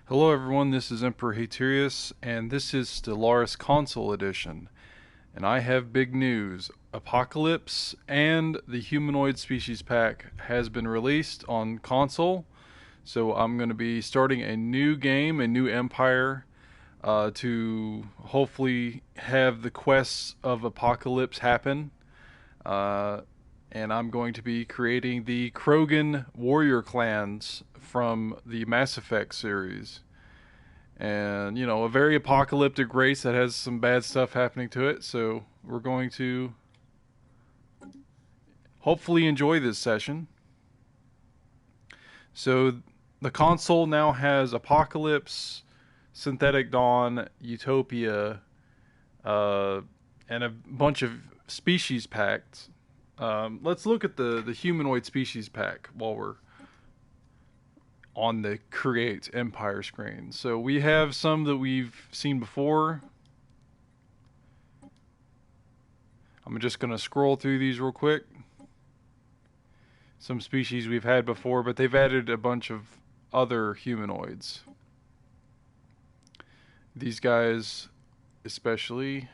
Hello everyone, this is Emperor Haterius, and this is Stellaris Console Edition. And I have big news. Apocalypse and the Humanoid Species Pack has been released on console. So I'm going to be starting a new game, a new empire, to hopefully have the quests of Apocalypse happen. Uh, and I'm going to be creating the Krogan warrior clans from the Mass Effect series. And, you know, a very apocalyptic race that has some bad stuff happening to it. So we're going to hopefully enjoy this session. So the console now has Apocalypse, Synthetic Dawn, Utopia, and a bunch of species packs. Let's look at the humanoid species pack while we're on the Create Empire screen. So we have some that we've seen before. I'm just going to scroll through these real quick. Some species we've had before, but they've added a bunch of other humanoids. These guys especially.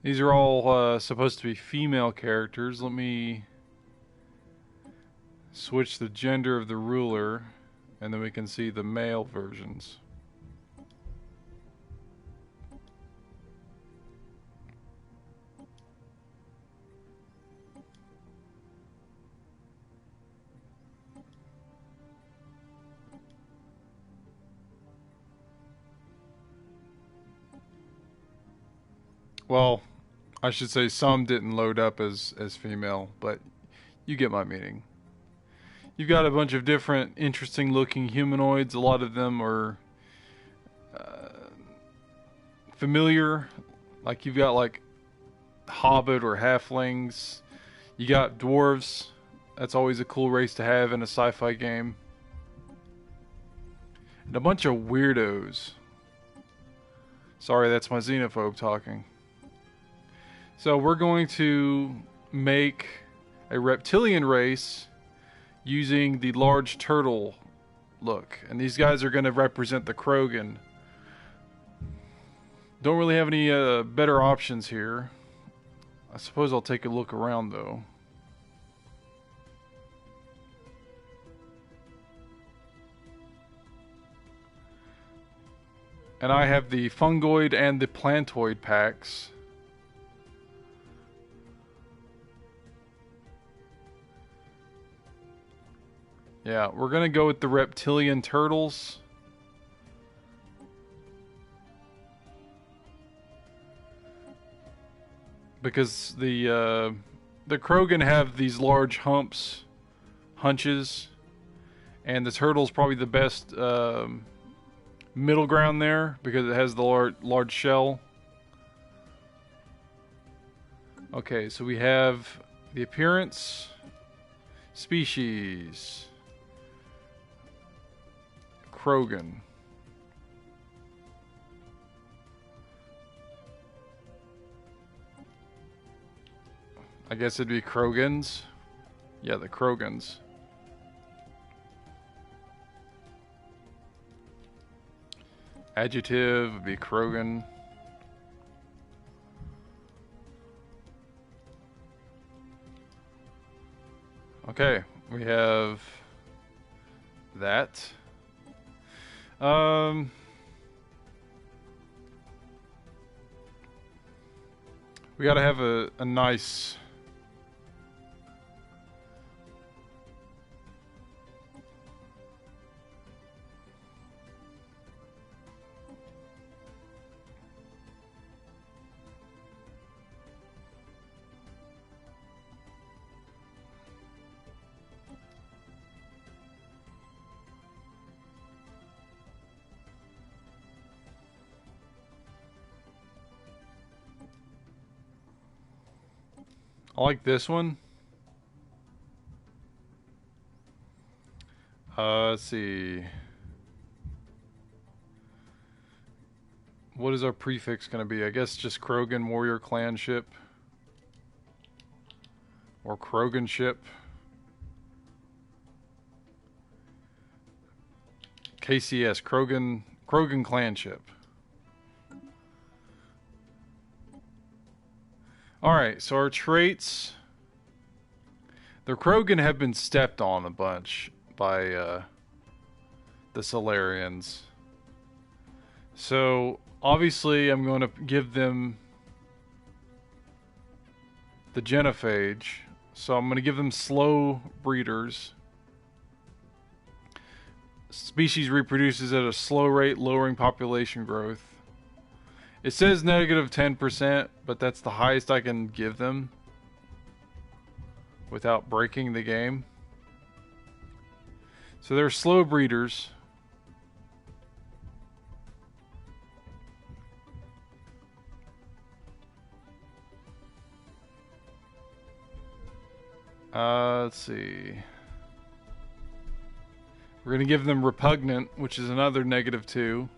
These are all supposed to be female characters. Let me switch the gender of the ruler, and then we can see the male versions. Well, I should say some didn't load up as female, but you get my meaning. You've got a bunch of different interesting looking humanoids. A lot of them are familiar. Like you've got like hobbit or halflings. You got dwarves. That's always a cool race to have in a sci-fi game. And a bunch of weirdos. Sorry, that's my xenophobe talking. So we're going to make a reptilian race using the large turtle look. And these guys are going to represent the Krogan. Don't really have any better options here. I suppose I'll take a look around though. And I have the fungoid and the plantoid packs. Yeah, we're gonna go with the reptilian turtles. Because the Krogan have these large hunches, and the turtle's probably the best middle ground there because it has the large shell. Okay, so we have the appearance, species, Krogan. I guess it'd be Krogans. Yeah, the Krogans. Adjective would be Krogan. Okay, we have that. We gotta have a nice I like this one. Let's see. What is our prefix going to be? I guess just Krogan warrior clan ship. Or Krogan ship. KCS, Krogan clan ship. Alright, so our traits. The Krogan have been stepped on a bunch by the Solarians. So, obviously, I'm going to give them the genophage. So, I'm going to give them slow breeders. Species reproduces at a slow rate, lowering population growth. It says negative 10%, but that's the highest I can give them without breaking the game. So they're slow breeders. Let's see. We're going to give them repugnant, which is another negative 2.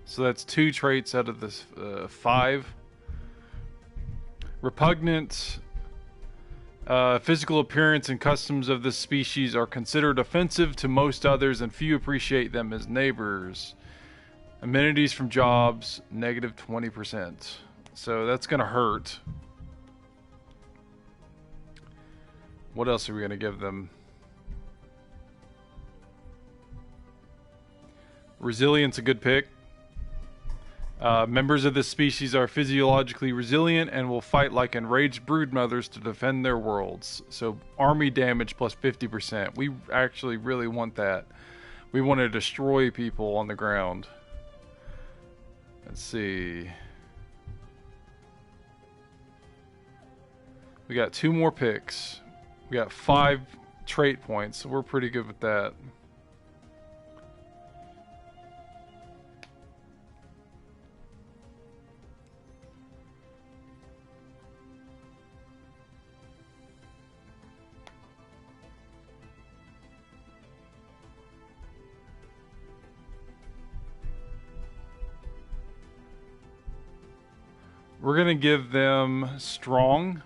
So that's 2 traits out of this 5. Repugnant. Physical appearance and customs of this species are considered offensive to most others, and few appreciate them as neighbors. Amenities from jobs, negative 20%. So that's going to hurt. What else are we going to give them? Resilience, a good pick. Members of this species are physiologically resilient and will fight like enraged broodmothers to defend their worlds. So army damage plus 50%. We actually really want that. We want to destroy people on the ground. Let's see. We got 2 more picks. We got 5 trait points, so we're pretty good with that. We're going to give them strong.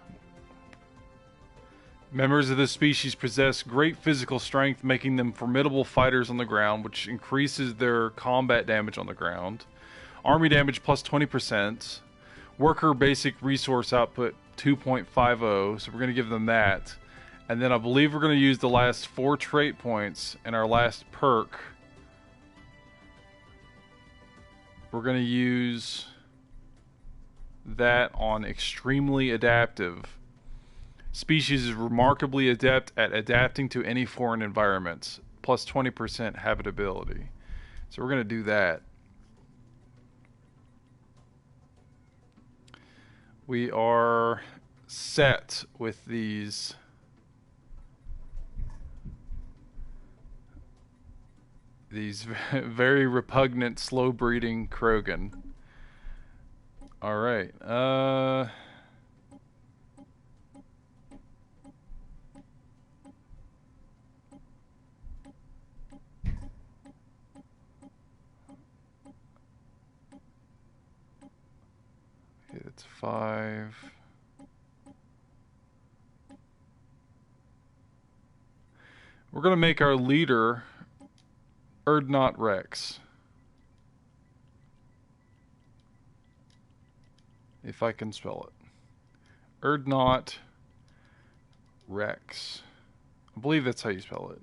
Members of this species possess great physical strength, making them formidable fighters on the ground, which increases their combat damage on the ground. Army damage plus 20%. Worker basic resource output 2.50, so we're going to give them that. And then I believe we're going to use the last 4 trait points in our last perk. We're going to use that on extremely adaptive. Species is remarkably adept at adapting to any foreign environments, plus 20% habitability. So we're going to do that. We are set with these very repugnant, slow breeding Krogan. All right. It's 5. We're going to make our leader Erdnot Rex. If I can spell it. Erdnot Rex. I believe that's how you spell it.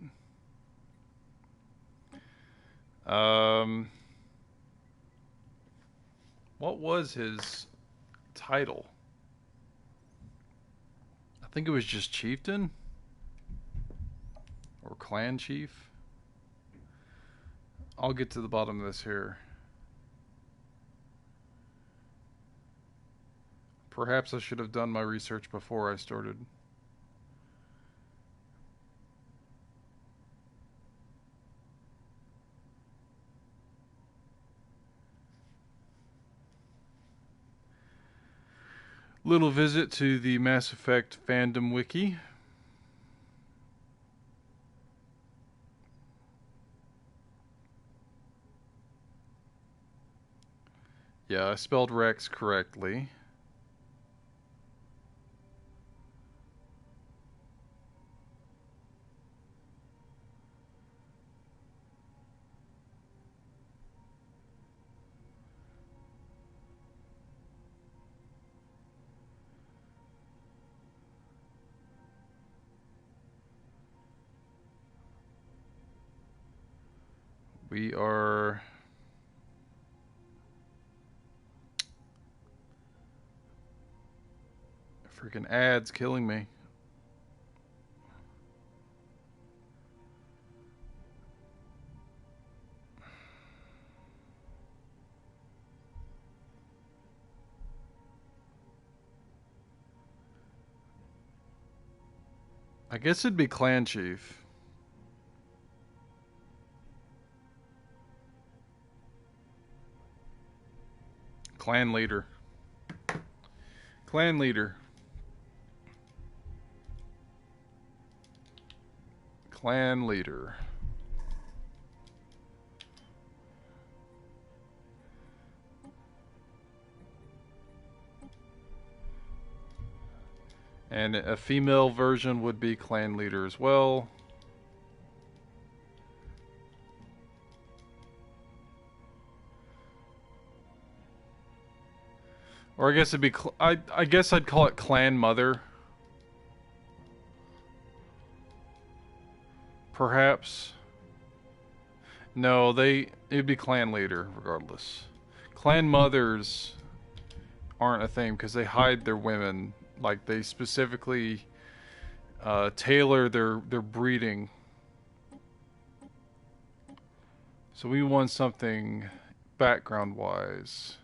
What was his title? I think it was just Chieftain? Or Clan Chief? I'll get to the bottom of this here. Perhaps I should have done my research before I started. Little visit to the Mass Effect fandom wiki. Yeah, I spelled Rex correctly. We are... Freaking ads killing me. I guess it'd be Clan Chief. Clan Leader. Clan Leader. Clan Leader. And a female version would be Clan Leader as well. Or I guess it'd be... I guess I'd call it Clan Mother. Perhaps. No, it'd be Clan Leader regardless. Clan Mothers aren't a thing because they hide their women. Like, they specifically tailor their breeding. So we want something background-wise.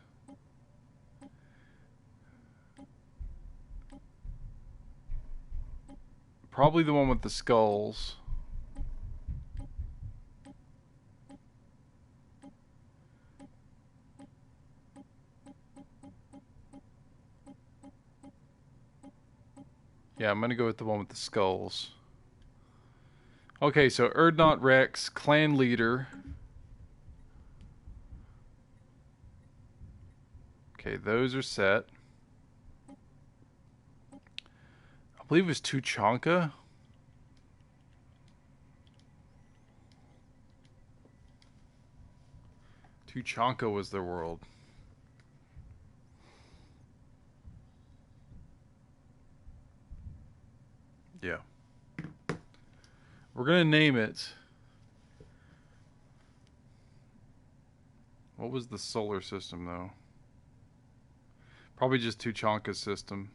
Probably the one with the skulls. Yeah, I'm gonna go with the one with the skulls. Okay, so Erdnot Rex, Clan Leader. Okay, those are set. I believe it was Tuchanka. Tuchanka was their world. Yeah. We're gonna name it. What was the solar system, though? Probably just Tuchanka's system.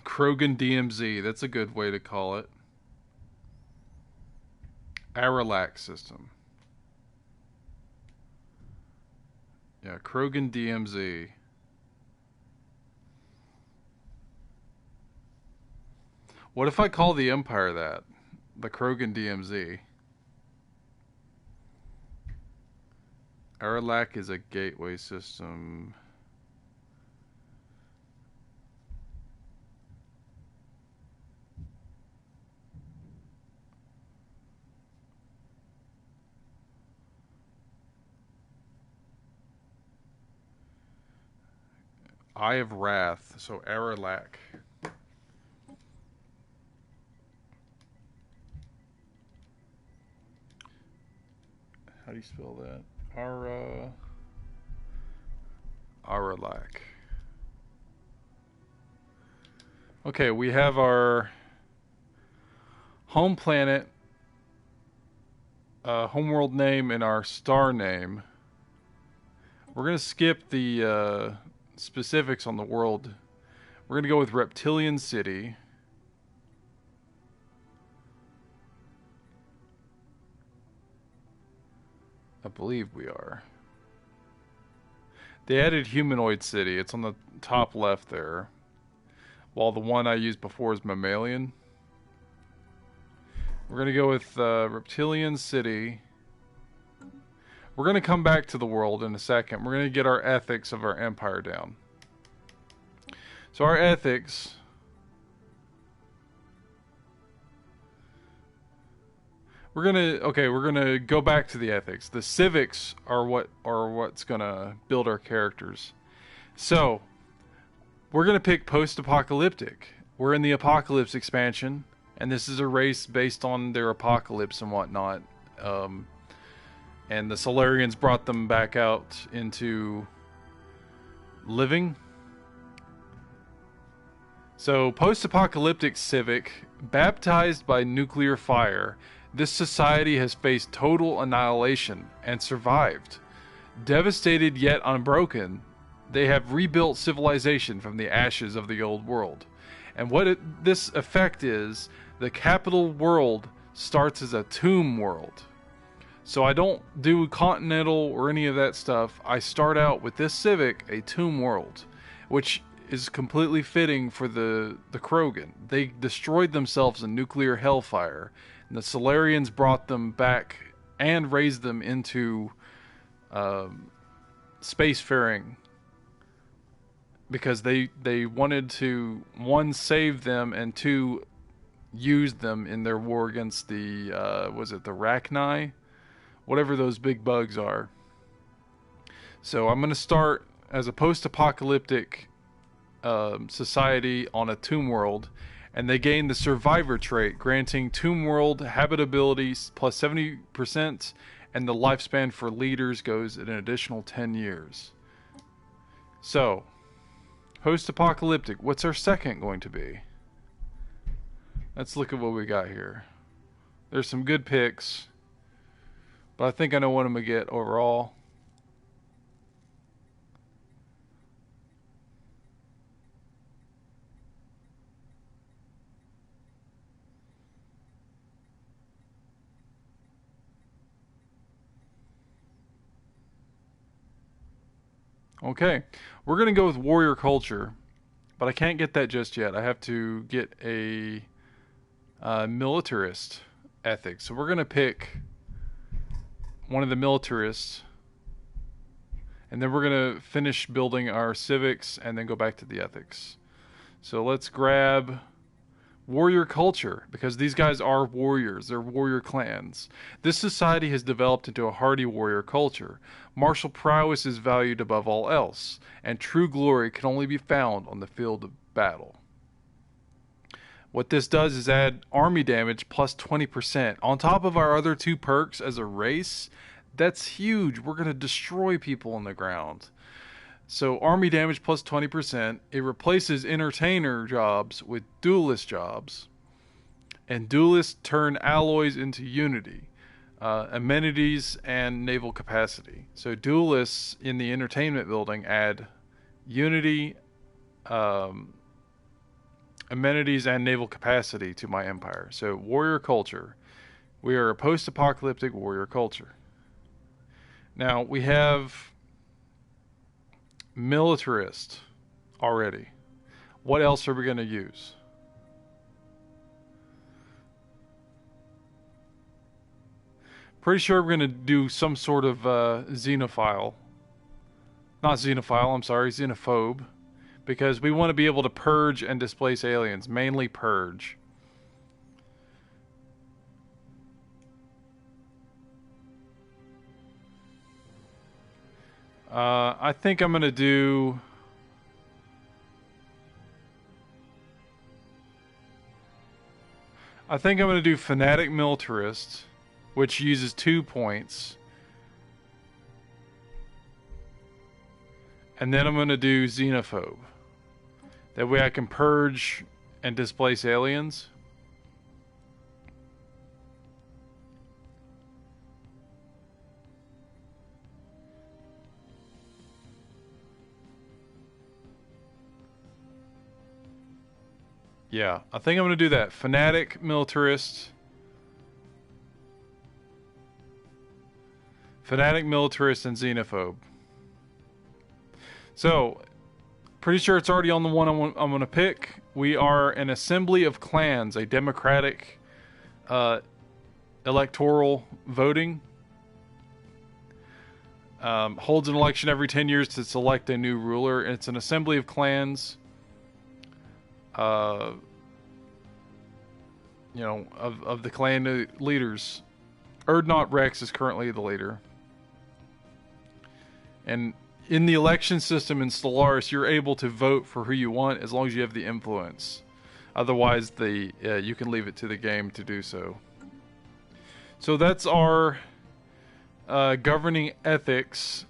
Krogan DMZ, that's a good way to call it. Aralac system. Yeah, Krogan DMZ. What if I call the Empire that? The Krogan DMZ. Aralac is a gateway system. Eye of Wrath, so Aralac. How do you spell that? Aralac. Okay, we have our home planet, homeworld name, and our star name. We're going to skip the specifics on the world. We're going to go with Reptilian City. I believe we are. They added Humanoid City. It's on the top left there. While the one I used before is Mammalian. We're going to go with Reptilian City. We're going to come back to the world in a second. We're going to get our ethics of our empire down. So our ethics... we're gonna go back to the ethics. The civics are what's gonna build our characters. So we're gonna pick post-apocalyptic. We're in the apocalypse expansion, and this is a race based on their apocalypse and whatnot. And the Solarians brought them back out into living. So post-apocalyptic civic, baptized by nuclear fire. This society has faced total annihilation and survived. Devastated yet unbroken, they have rebuilt civilization from the ashes of the old world. And what this effect is, the capital world starts as a tomb world. So I don't do continental or any of that stuff. I start out with this civic, a tomb world, which is completely fitting for the Krogan. They destroyed themselves in nuclear hellfire. And the Solarians brought them back and raised them into spacefaring because they wanted to, one, save them, and two, use them in their war against the, was it the Rachni? Whatever those big bugs are. So I'm going to start as a post-apocalyptic society on a tomb world. And they gain the survivor trait, granting tomb world habitability plus 70%, and the lifespan for leaders goes an additional 10 years. So, post-apocalyptic, what's our second going to be? Let's look at what we got here. There's some good picks, but I think I know what I'm going to get overall. Okay, we're going to go with warrior culture, but I can't get that just yet. I have to get a militarist ethics. So we're going to pick one of the militarists, and then we're going to finish building our civics and then go back to the ethics. So let's grab warrior culture, because these guys are warriors. They're warrior clans. This society has developed into a hardy warrior culture. Martial prowess is valued above all else, and true glory can only be found on the field of battle. What this does is add army damage plus 20%. On top of our other two perks as a race, that's huge. We're going to destroy people on the ground. So army damage plus 20%. It replaces entertainer jobs with duelist jobs. And duelists turn alloys into unity, amenities, and naval capacity. So duelists in the entertainment building add unity, amenities, and naval capacity to my empire. So warrior culture. We are a post-apocalyptic warrior culture. Now we have militarist already. What else are we going to use? Pretty sure we're going to do some sort of xenophile. Not xenophile, I'm sorry, xenophobe. Because we want to be able to purge and displace aliens. Mainly purge. I think I'm going to do... I think I'm going to do Fanatic Militarist, which uses 2 points. And then I'm going to do Xenophobe. That way I can purge and displace aliens. Yeah, I think I'm going to do that. Fanatic, Militarist. Fanatic, Militarist, and Xenophobe. So, pretty sure it's already on the one I'm going to pick. We are an assembly of clans, a democratic electoral voting. Holds an election every 10 years to select a new ruler. It's an assembly of clans. Of the clan leaders. Erdnot Rex is currently the leader. And in the election system in Stellaris, you're able to vote for who you want as long as you have the influence. Otherwise, you can leave it to the game to do so. So that's our governing ethics.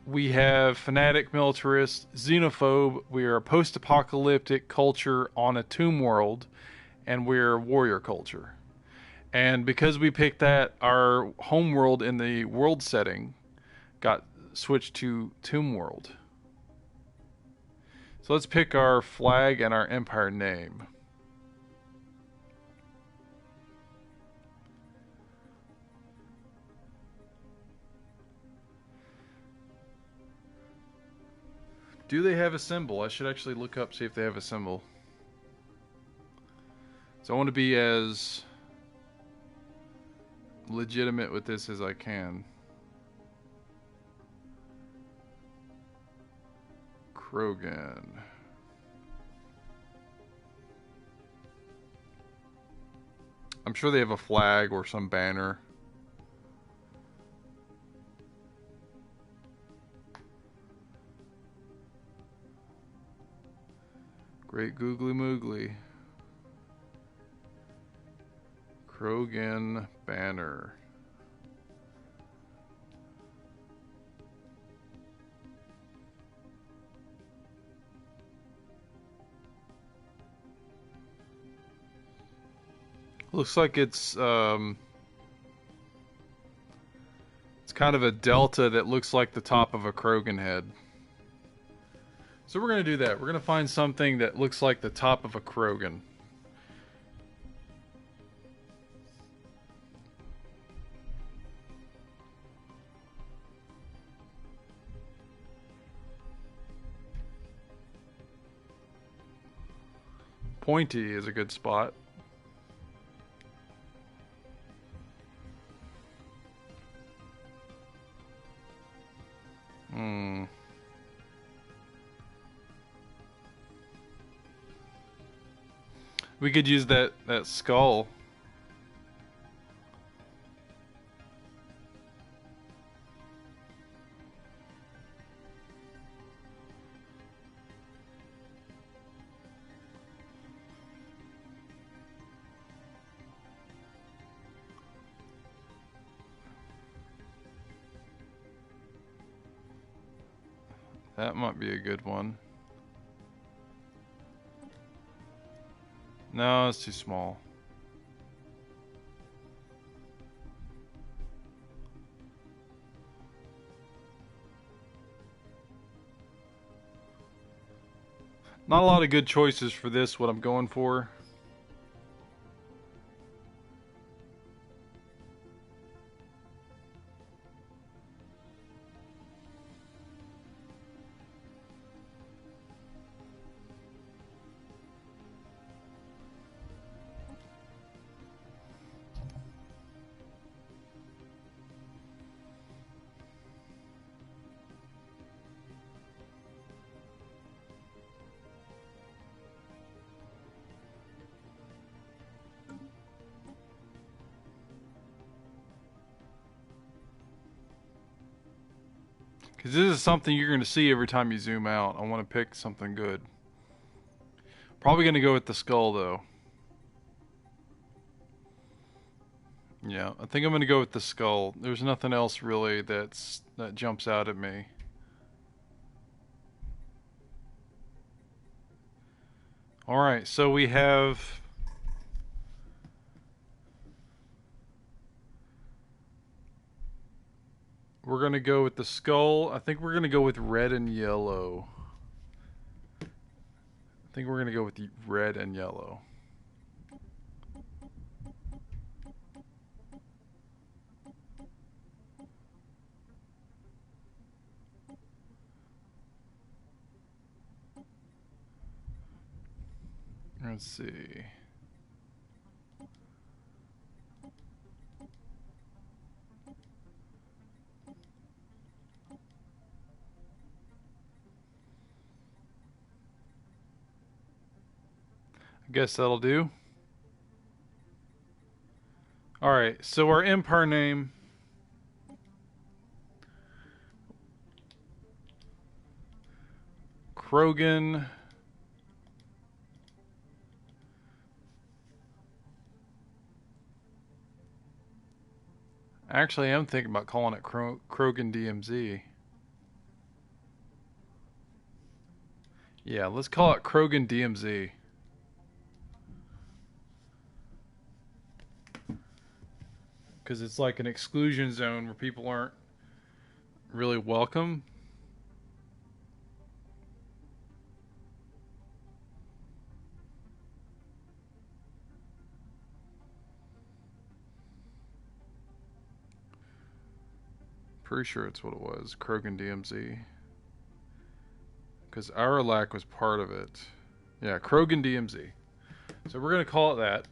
We have fanatic, militarist, xenophobe. We are a post-apocalyptic culture on a tomb world, and we're warrior culture. And because we picked that, our home world in the world setting got switched to tomb world. So let's pick our flag and our empire name. Do they have a symbol? I should actually look up, see if they have a symbol. So I want to be as legitimate with this as I can. Krogan. I'm sure they have a flag or some banner. Great googly moogly. Krogan banner. Looks like it's kind of a delta that looks like the top of a Krogan head. So we're going to do that. We're going to find something that looks like the top of a Krogan. Pointy is a good spot. We could use that skull. That might be a good one. No, it's too small. Not a lot of good choices for this, what I'm going for. Because this is something you're going to see every time you zoom out. I want to pick something good. Probably going to go with the skull, though. Yeah, I think I'm going to go with the skull. There's nothing else really that jumps out at me. Alright, so we have... We're going to go with the skull. I think we're going to go with red and yellow. I think we're going to go with the red and yellow. Let's see. I guess that'll do. Alright, so our empire name. Krogan. Actually, I'm thinking about calling it Krogan DMZ. Yeah, let's call it Krogan DMZ. Because it's like an exclusion zone where people aren't really welcome. Pretty sure it's what it was, Krogan DMZ. Because Auralac was part of it. Yeah, Krogan DMZ. So we're going to call it that.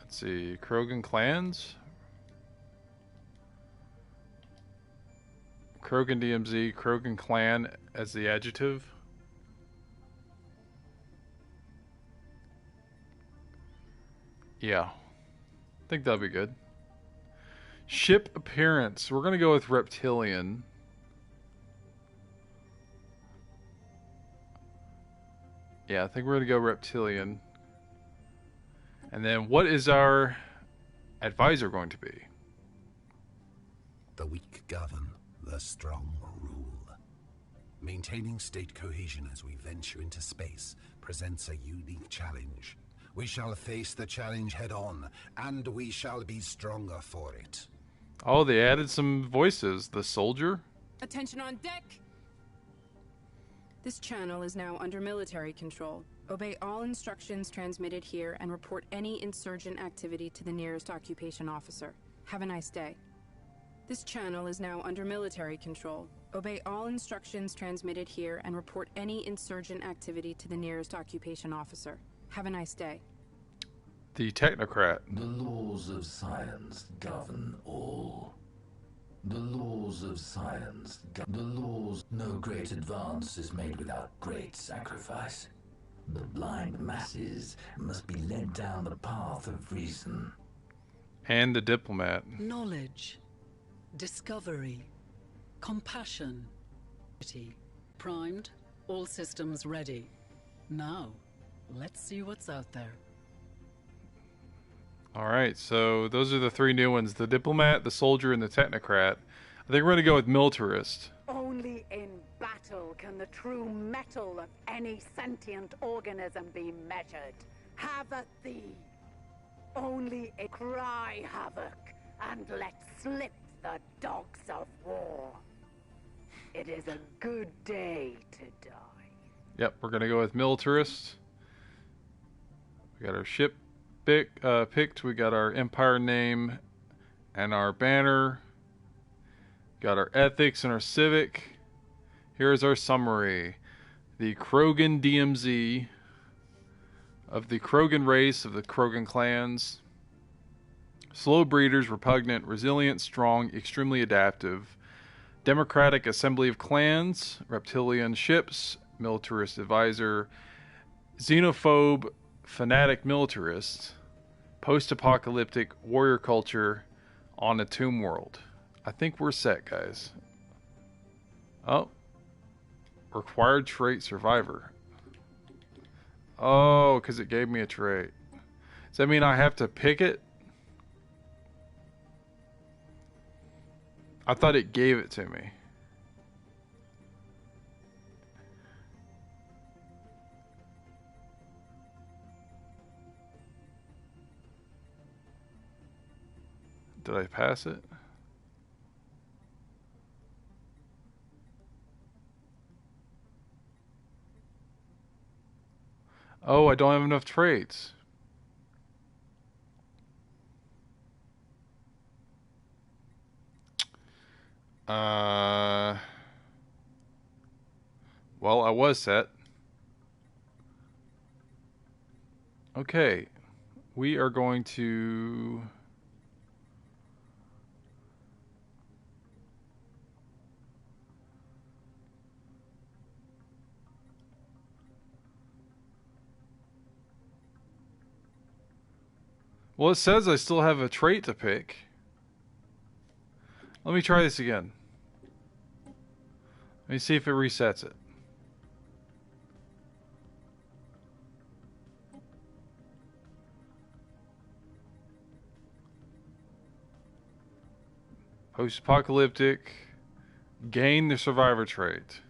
Let's see, Krogan clans. Krogan DMZ, Krogan clan as the adjective. Yeah, I think that'll be good. Ship appearance. We're going to go with reptilian. Yeah, I think we're going to go reptilian. And then what is our advisor going to be? The weak govern, the strong rule. Maintaining state cohesion as we venture into space presents a unique challenge. We shall face the challenge head on, and we shall be stronger for it. Oh, they added some voices. The soldier? Attention on deck! This channel is now under military control. Obey all instructions transmitted here and report any insurgent activity to the nearest occupation officer. Have a nice day. This channel is now under military control. Obey all instructions transmitted here and report any insurgent activity to the nearest occupation officer. Have a nice day. The technocrat. The laws of science govern all. The laws of science the laws. No great advance is made without great sacrifice. The blind masses must be led down the path of reason. And the diplomat. Knowledge, discovery, compassion. Primed, all systems ready. Now, let's see what's out there. Alright, so those are the three new ones. The diplomat, the soldier, and the technocrat. I think we're going to go with militarist. Only in battle can the true metal of any sentient organism be measured. Have at thee. Only a cry havoc and let slip the dogs of war. It is a good day to die. Yep, we're going to go with militarist. We got our ship picked. We got our empire name and our banner. Got our ethics and our civic. Here's our summary. The Krogan DMZ of the Krogan race of the Krogan clans. Slow breeders, repugnant, resilient, strong, extremely adaptive. Democratic assembly of clans, reptilian ships, militarist advisor, xenophobe, fanatic militarist, post-apocalyptic warrior culture on a tomb world. I think we're set, guys. Oh. Required trait survivor. Oh, because it gave me a trait. Does that mean I have to pick it? I thought it gave it to me. Did I pass it? Oh, I don't have enough traits. Well, I was set. Okay. We are going to... Well, it says I still have a trait to pick. Let me try this again. Let me see if it resets it. Post-apocalyptic. Gain the survivor trait.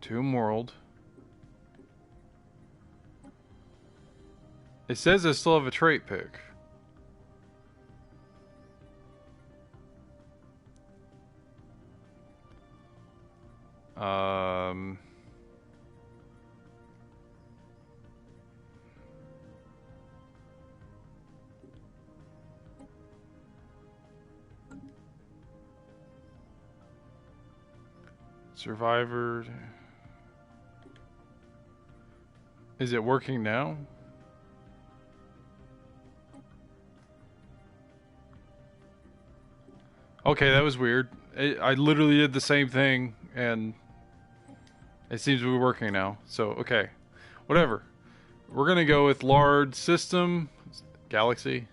Tomb World. It says I still have a trait pick. Survivor. Is it working now? Okay, that was weird. I literally did the same thing, and it seems to be working now. So, okay. Whatever. We're going to go with large system, galaxy.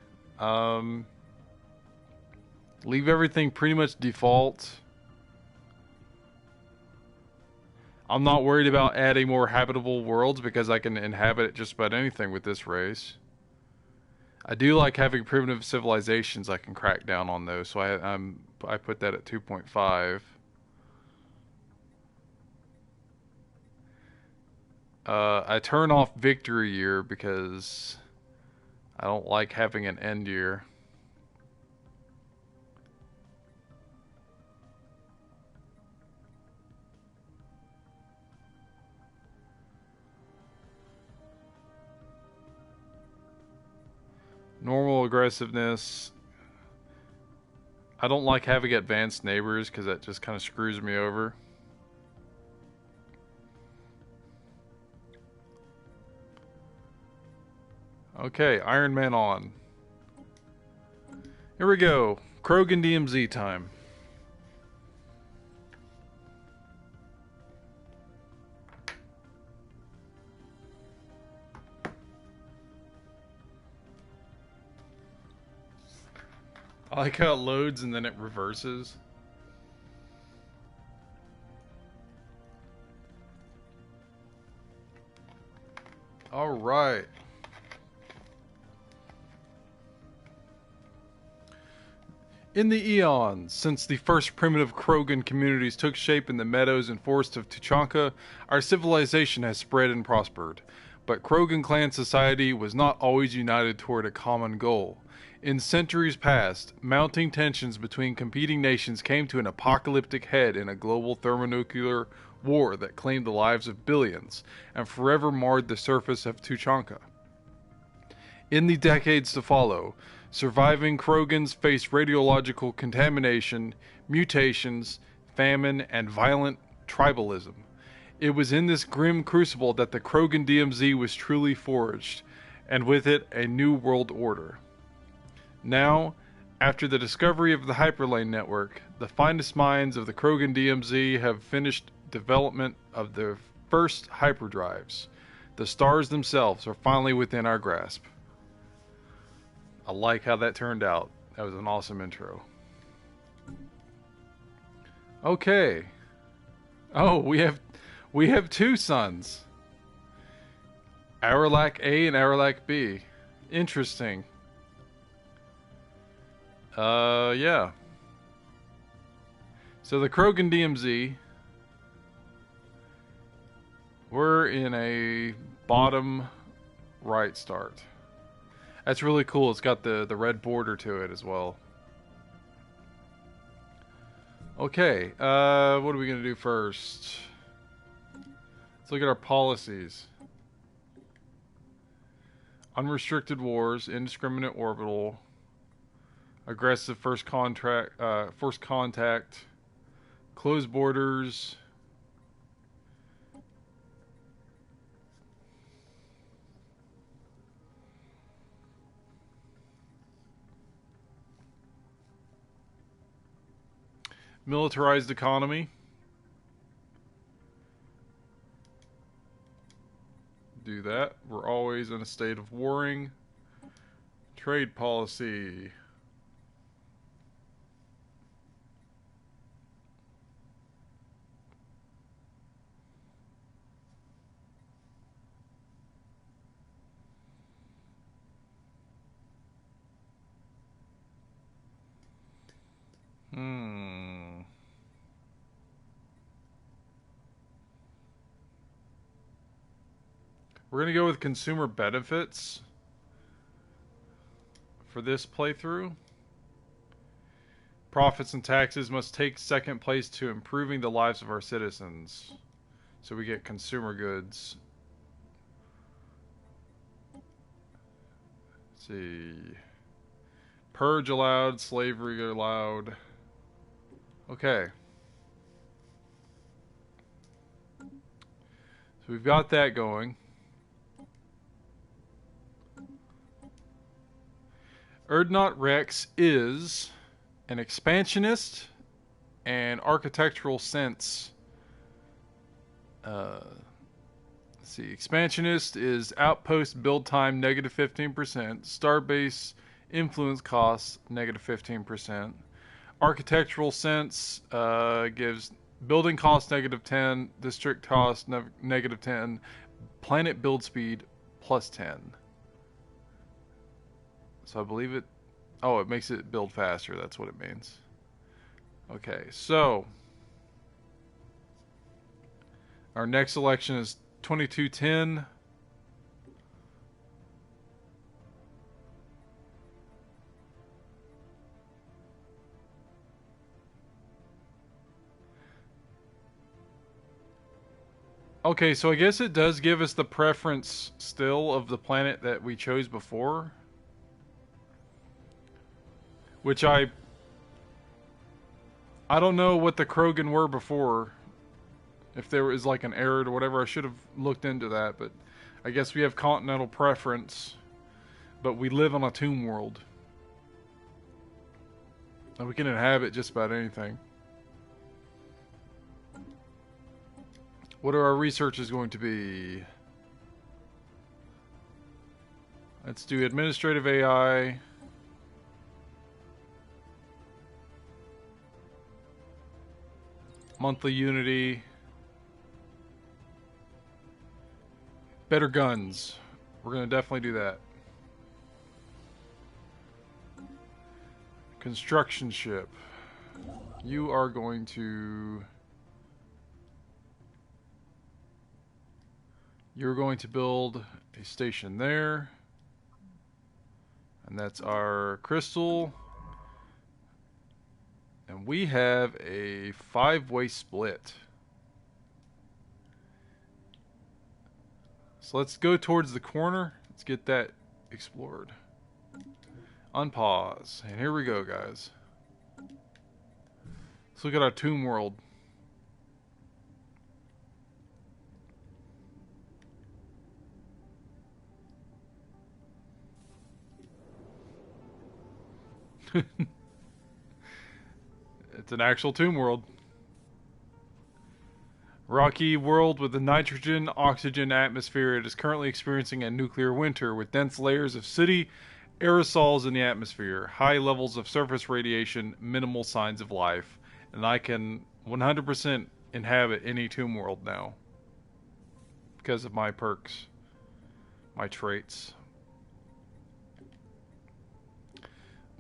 Leave everything pretty much default. I'm not worried about adding more habitable worlds because I can inhabit just about anything with this race. I do like having primitive civilizations. I can crack down on those, so I put that at 2.5. I turn off victory year because I don't like having an end year. Normal aggressiveness. I don't like having advanced neighbors because that just kind of screws me over. Okay, Iron Man on. Here we go. Krogan DMZ time. I like how it loads and then it reverses. All right. In the eons, since the first primitive Krogan communities took shape in the meadows and forests of Tuchanka, our civilization has spread and prospered. But Krogan clan society was not always united toward a common goal. In centuries past, mounting tensions between competing nations came to an apocalyptic head in a global thermonuclear war that claimed the lives of billions and forever marred the surface of Tuchanka. In the decades to follow, surviving Krogans faced radiological contamination, mutations, famine, and violent tribalism. It was in this grim crucible that the Krogan DMZ was truly forged, and with it, a new world order. Now, after the discovery of the Hyperlane network, the finest minds of the Krogan DMZ have finished development of their first hyperdrives. The stars themselves are finally within our grasp. I like how that turned out. That was an awesome intro. Okay. Oh, we have two suns. Aralac A and Aralac B. Interesting. Yeah. So the Krogan DMZ, we're in a bottom right start. That's really cool. It's got the red border to it as well. Okay, what are we going to do first? Let's look at our policies. Unrestricted wars, indiscriminate orbital, aggressive first contact, Close borders. Militarized economy. Do that. We're always in a state of warring. Trade policy. We're going to go with consumer benefits for this playthrough. Profits and taxes must take second place to improving the lives of our citizens. So we get consumer goods. Let's see. Purge allowed, slavery allowed. Okay. So we've got that going. Erdnot Rex is an expansionist and architectural sense. Let's see. Expansionist is outpost build time negative 15%. Starbase influence costs negative 15%. Architectural sense gives building cost negative 10, district cost negative 10, planet build speed plus 10. So I believe it... Oh, it makes it build faster. That's what it means. Okay, so... Our next selection is 2210. Okay, so I guess it does give us the preference still of the planet that we chose before. Which I don't know what the Krogan were before. If there was like an error or whatever, I should have looked into that. But I guess we have continental preference. But we live on a tomb world. And we can inhabit just about anything. What are our researches going to be? Let's do administrative AI. Monthly Unity. Better guns. We're going to definitely do that. Construction ship. You are going to... You're going to build a station there. And that's our crystal. And we have a 5-way split. So let's go towards the corner. Let's get that explored. Unpause. And here we go, guys. Let's look at our tomb world. It's an actual tomb world. Rocky world with a nitrogen, oxygen atmosphere. It is currently experiencing a nuclear winter with dense layers of sooty aerosols in the atmosphere, high levels of surface radiation, minimal signs of life. And I can 100% inhabit any tomb world now. Because of my perks. My traits.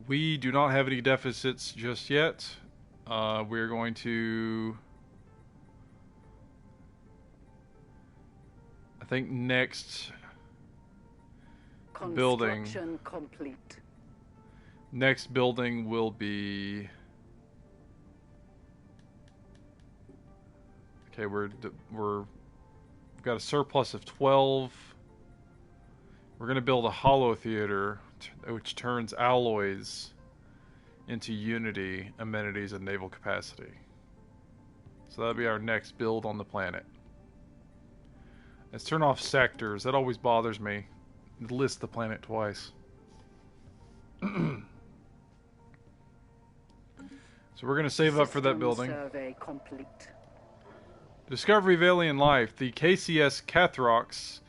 We do not have any deficits just yet. We're going to... I think next building... Construction complete. Next building will be... Okay, we've got a surplus of 12. We're going to build a hollow theater, which turns alloys into unity, amenities, and naval capacity. So that'll be our next build on the planet. Let's turn off sectors. That always bothers me. It lists the planet twice. So we're going to save up for that building. Survey complete. Discovery of alien life. The KCS Kathrox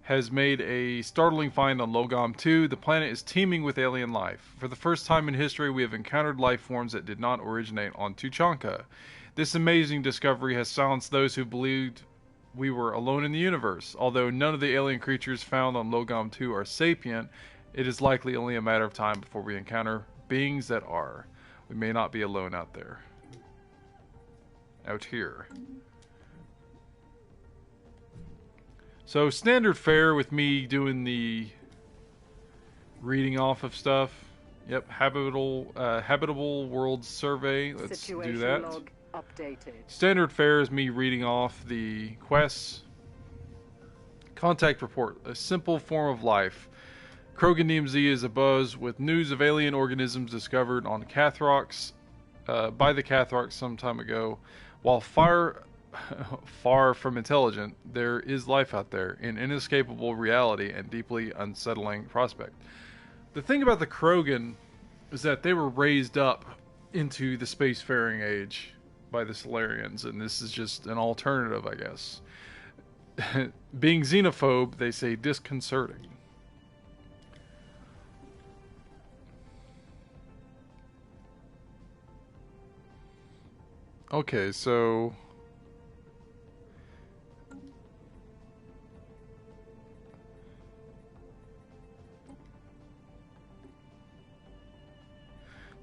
has made a startling find on Logom 2. The planet is teeming with alien life. For the first time in history, we have encountered life forms that did not originate on Tuchanka. This amazing discovery has silenced those who believed we were alone in the universe. Although none of the alien creatures found on Logom 2 are sapient, it is likely only a matter of time before we encounter beings that are. We may not be alone out there. Out here. So standard fare with me doing the reading off of stuff. Yep, habitable world survey. Let's Situation do that. log updated. Standard fare is me reading off the quests. Contact report, a simple form of life. Krogan DMZ is abuzz with news of alien organisms discovered on Kathrox, by the Kathrox some time ago. While far from intelligent, there is life out there, an inescapable reality and deeply unsettling prospect. The thing about the Krogan is that they were raised up into the spacefaring age by the Stellaris, and this is just an alternative, I guess. Being xenophobe, they say disconcerting. Okay, so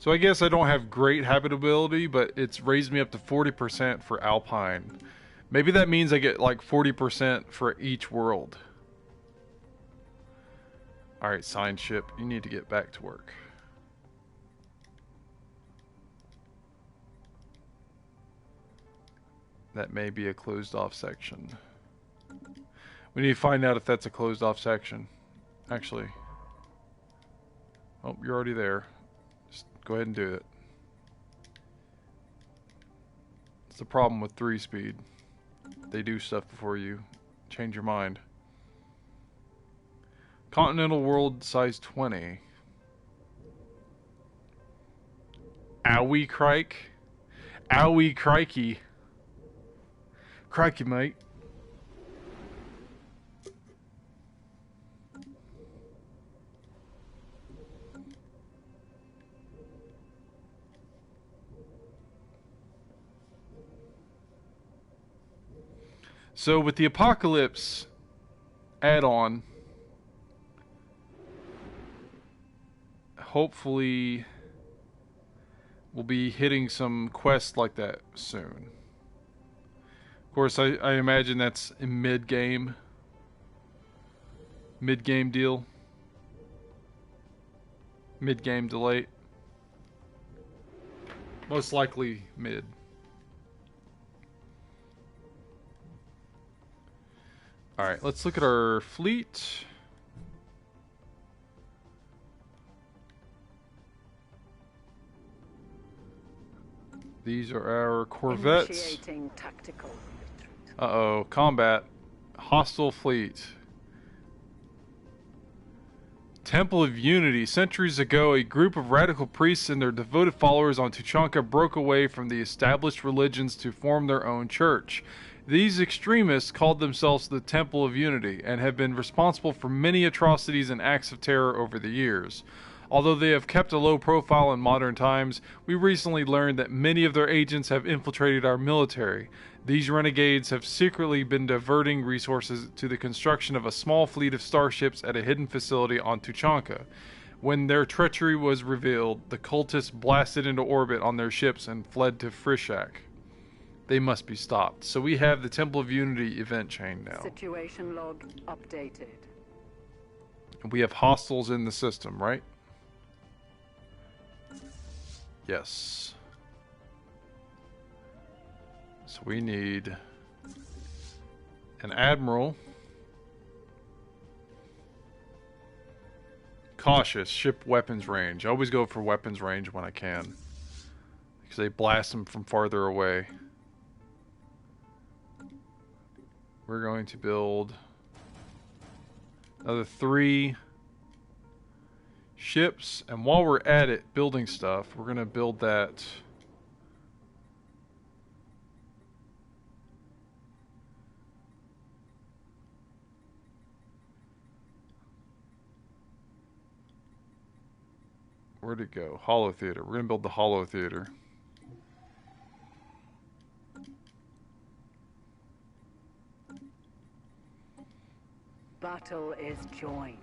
I guess I don't have great habitability, but it's raised me up to 40% for Alpine. Maybe that means I get like 40% for each world. Alright, signed ship, you need to get back to work. That may be a closed off section. We need to find out if that's a closed off section. Actually. Oh, you're already there. Just go ahead and do it. It's the problem with 3-speed. They do stuff before you change your mind. Continental world size 20. Owie crike. Owie crikey. Crikey, mate. So with the Apocalypse add-on, hopefully we'll be hitting some quests like that soon. Of course, I imagine that's a mid-game deal. Mid-game delay. Most likely mid. Alright, let's look at our fleet. These are our corvettes. Initiating tactical retreat. Uh-oh, combat. Hostile fleet. Temple of Unity. Centuries ago, a group of radical priests and their devoted followers on Tuchanka broke away from the established religions to form their own church. These extremists called themselves the Temple of Unity and have been responsible for many atrocities and acts of terror over the years. Although they have kept a low profile in modern times, we recently learned that many of their agents have infiltrated our military. These renegades have secretly been diverting resources to the construction of a small fleet of starships at a hidden facility on Tuchanka. When their treachery was revealed, the cultists blasted into orbit on their ships and fled to Frishak. They must be stopped. So we have the Temple of Unity event chain now. Situation log updated. We have hostiles in the system, right? Yes. So we need an admiral. Cautious, ship weapons range. I always go for weapons range when I can, because they blast them from farther away. we're going to build another 3 ships, and while we're at it building stuff, we're going to build that where'd it go? Hollow Theater. We're going to build the Hollow Theater. Battle is joined.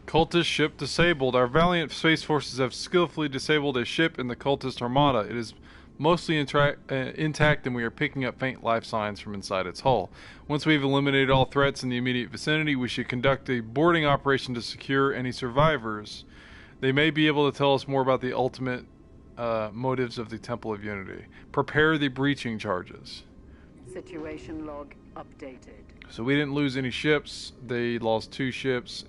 Cultist ship disabled. Our valiant space forces have skillfully disabled a ship in the cultist armada. It is mostly intact, and we are picking up faint life signs from inside its hull. Once we've eliminated all threats in the immediate vicinity, we should conduct a boarding operation to secure any survivors. They may be able to tell us more about the ultimate motives of the Temple of Unity. Prepare the breaching charges. Situation log updated. So we didn't lose any ships. They lost 2 ships.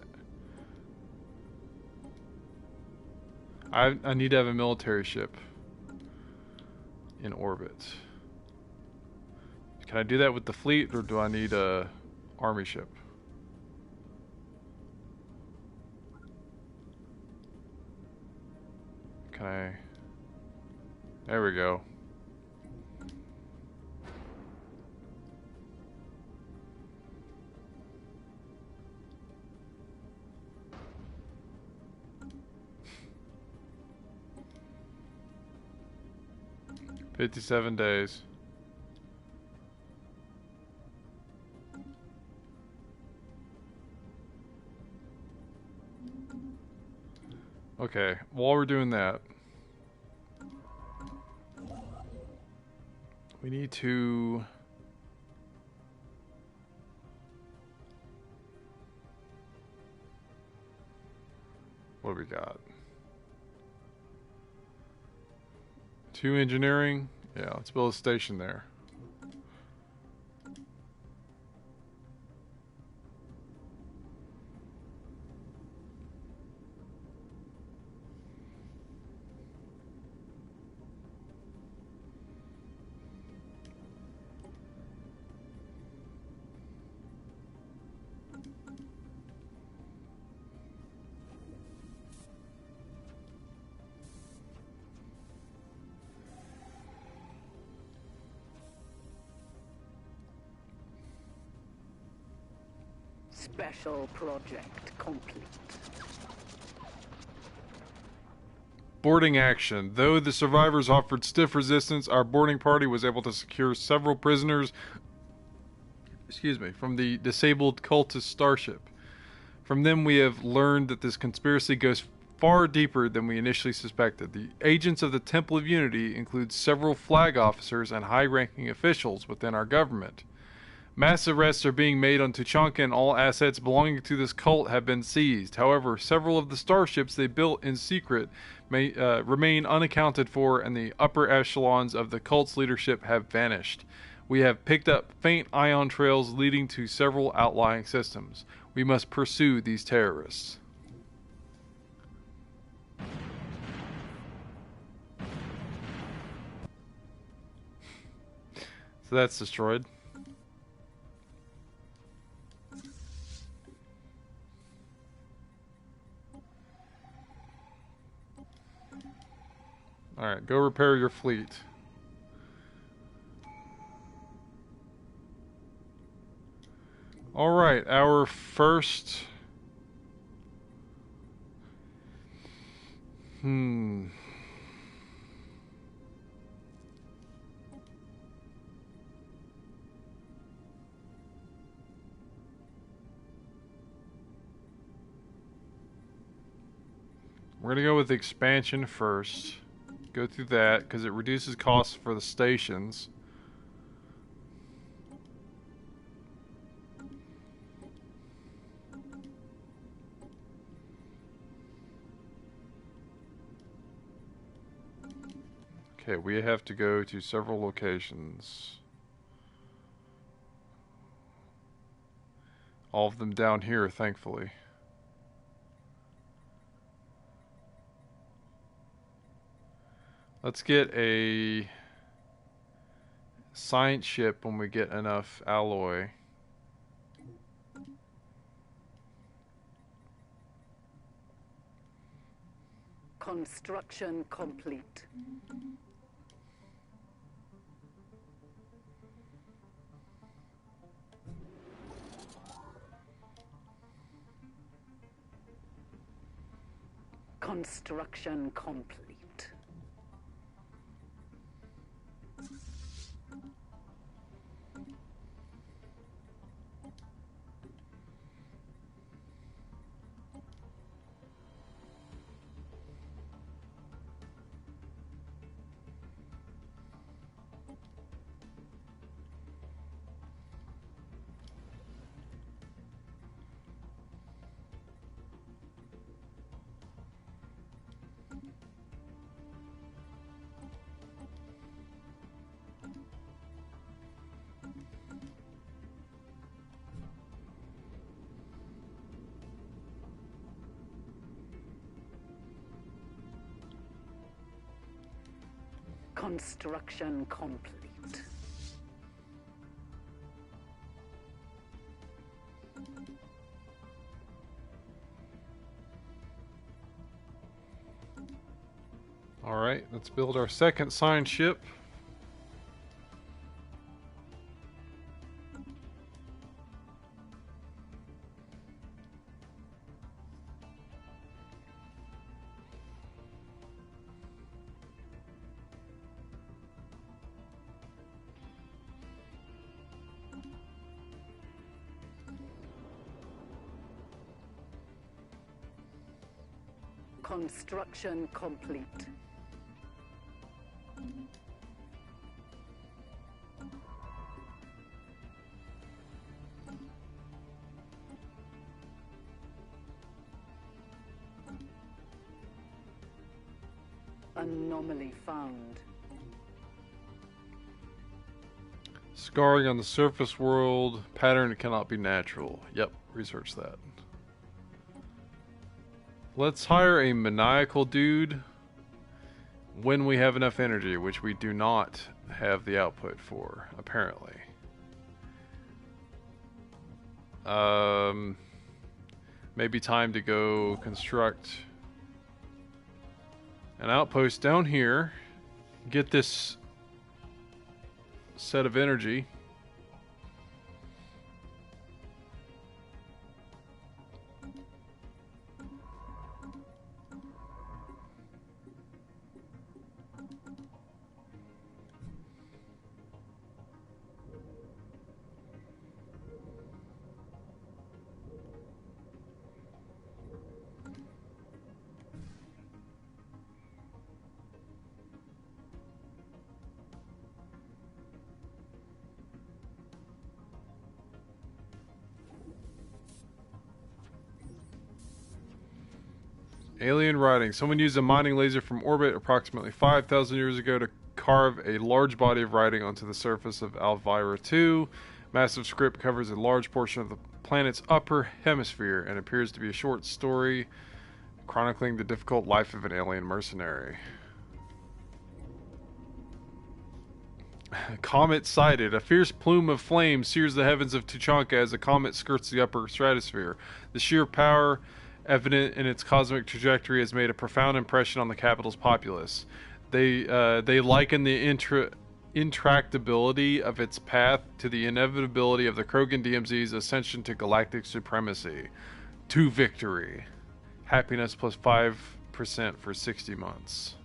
I need to have a military ship in orbit. Can I do that with the fleet, or do I need a army ship? Can I? There we go. $57 days. Okay, while we're doing that, we need to what do we got? 2 engineering. Yeah, let's build a station there. Special project complete. Boarding action. Though the survivors offered stiff resistance, our boarding party was able to secure several prisoners, from the disabled cultist starship. From them we have learned that this conspiracy goes far deeper than we initially suspected. The agents of the Temple of Unity include several flag officers and high-ranking officials within our government. Mass arrests are being made on Tuchanka, and all assets belonging to this cult have been seized. However, several of the starships they built in secret may remain unaccounted for, and the upper echelons of the cult's leadership have vanished. We have picked up faint ion trails leading to several outlying systems. We must pursue these terrorists. So that's destroyed. Alright, go repair your fleet. Alright, our first... We're going to go with expansion first. Go through that, because it reduces costs for the stations. Okay, we have to go to several locations. All of them down here, thankfully. Let's get a science ship when we get enough alloy. Construction complete. Construction complete. Construction complete. All right, let's build our second science ship. Construction complete. Anomaly found. Scarring on the surface world. Pattern cannot be natural. Yep, research that. Let's hire a maniacal dude when we have enough energy, which we do not have the output for, apparently. Maybe time to go construct an outpost down here. Get this set of energy. Alien writing. Someone used a mining laser from orbit approximately 5,000 years ago to carve a large body of writing onto the surface of Alvira 2. Massive script covers a large portion of the planet's upper hemisphere and appears to be a short story chronicling the difficult life of an alien mercenary. Comet sighted. A fierce plume of flame sears the heavens of Tuchanka as the comet skirts the upper stratosphere. The sheer power evident in its cosmic trajectory has made a profound impression on the capital's populace. They liken the intractability of its path to the inevitability of the Krogan DMZ's ascension to galactic supremacy. To victory. Happiness plus 5% for 60 months.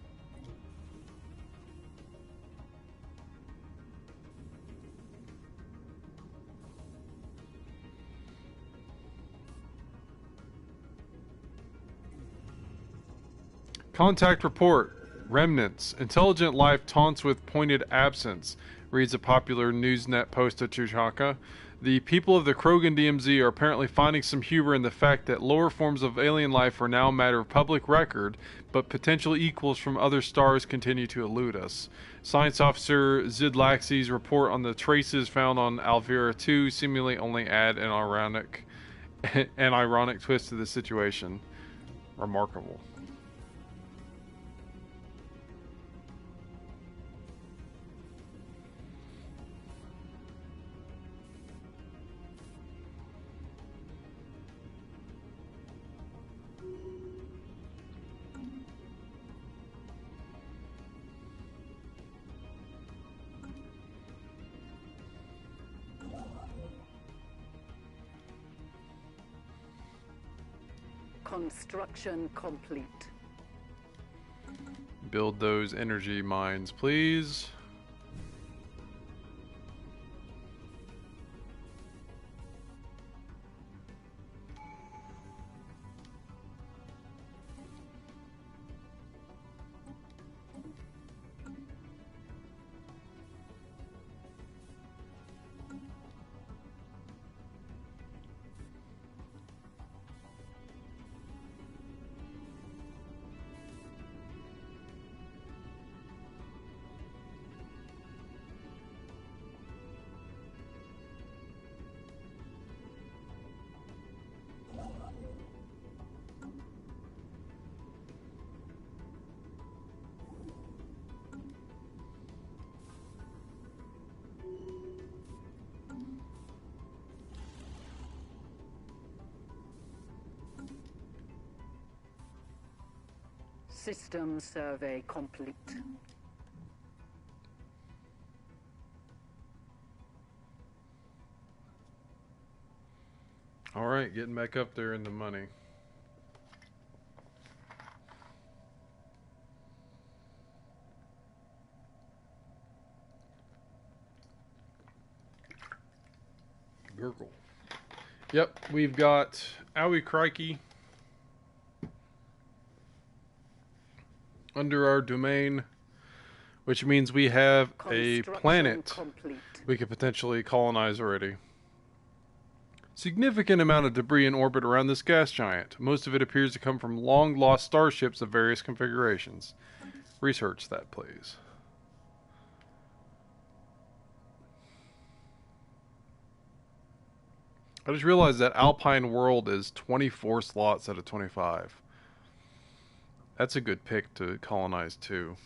Contact report. Remnants. Intelligent life taunts with pointed absence, reads a popular Newsnet post of Tuchanka. The people of the Krogan DMZ are apparently finding some humor in the fact that lower forms of alien life are now a matter of public record, but potential equals from other stars continue to elude us. Science Officer Zidlaxi's report on the traces found on Alvira 2 seemingly only add an ironic twist to the situation. Remarkable. Construction complete. Build those energy mines, please. System survey complete. All right, getting back up there in the money. Gurgle. Yep, we've got Owie Crikey under our domain, which means we have a planet complete. we could potentially colonize already. Significant amount of debris in orbit around this gas giant. Most of it appears to come from long-lost starships of various configurations. Research that, please. I just realized that Alpine World is 24 slots out of 25. That's a good pick to colonize too.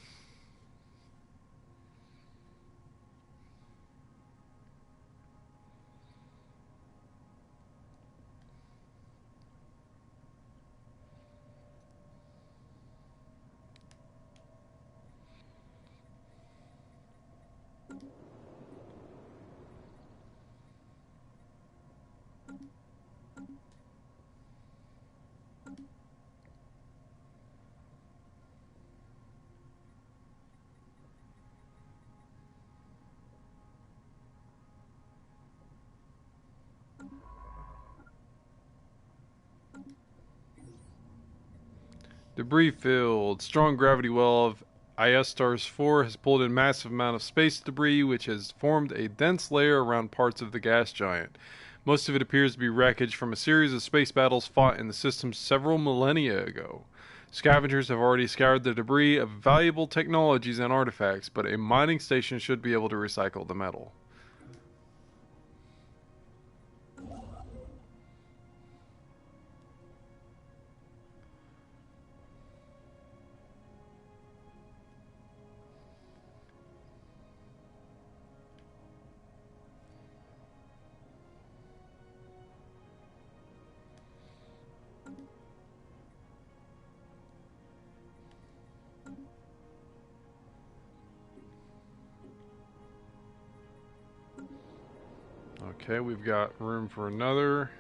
Debris field. Strong gravity well of IS-Stars 4 has pulled in massive amount of space debris, which has formed a dense layer around parts of the gas giant. Most of it appears to be wreckage from a series of space battles fought in the system several millennia ago. Scavengers have already scoured the debris of valuable technologies and artifacts, but a mining station should be able to recycle the metal. Okay, we've got room for another.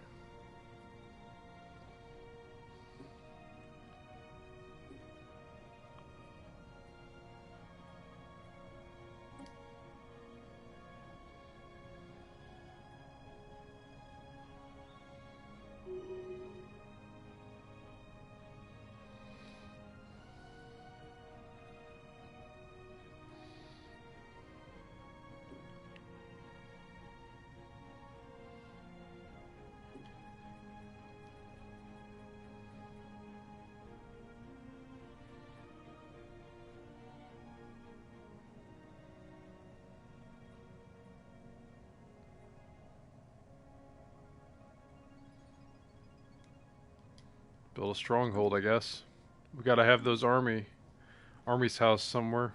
Build a stronghold, I guess. We gotta have those army's house somewhere.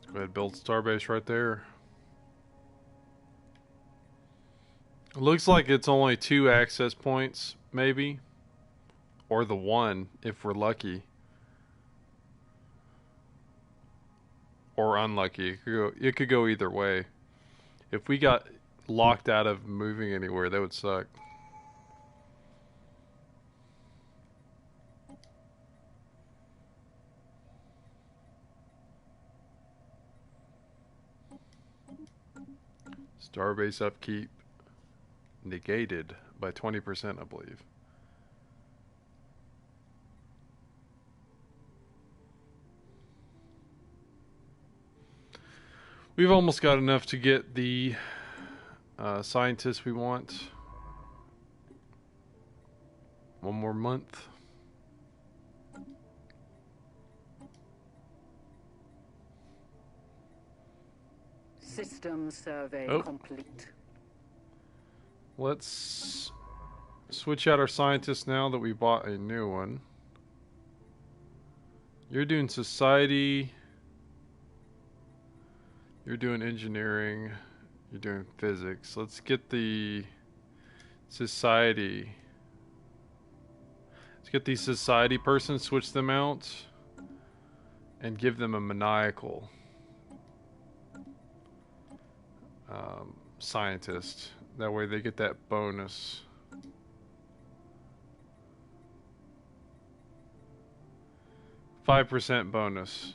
Go ahead, build starbase right there. It looks like it's only 2 access points, maybe. Or the 1, if we're lucky. Or unlucky. It could go either way. If we got locked out of moving anywhere, that would suck. Starbase upkeep negated by 20%, I believe. We've almost got enough to get the scientists we want. 1 more month. System survey complete. Let's switch out our scientists now that we bought a new one. You're doing society. You're doing engineering. You're doing physics. Let's get the society. Let's get the society person, switch them out, and give them a maniacal scientist. That way they get that bonus. %5 bonus.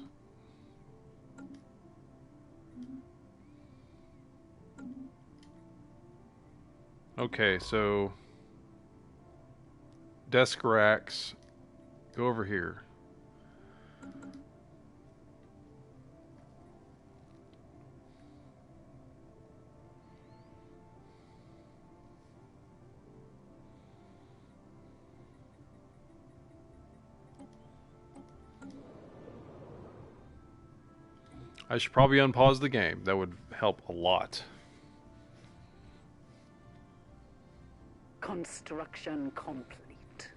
Okay, so desk racks, go over here. I should probably unpause the game. That would help a lot. Construction complete.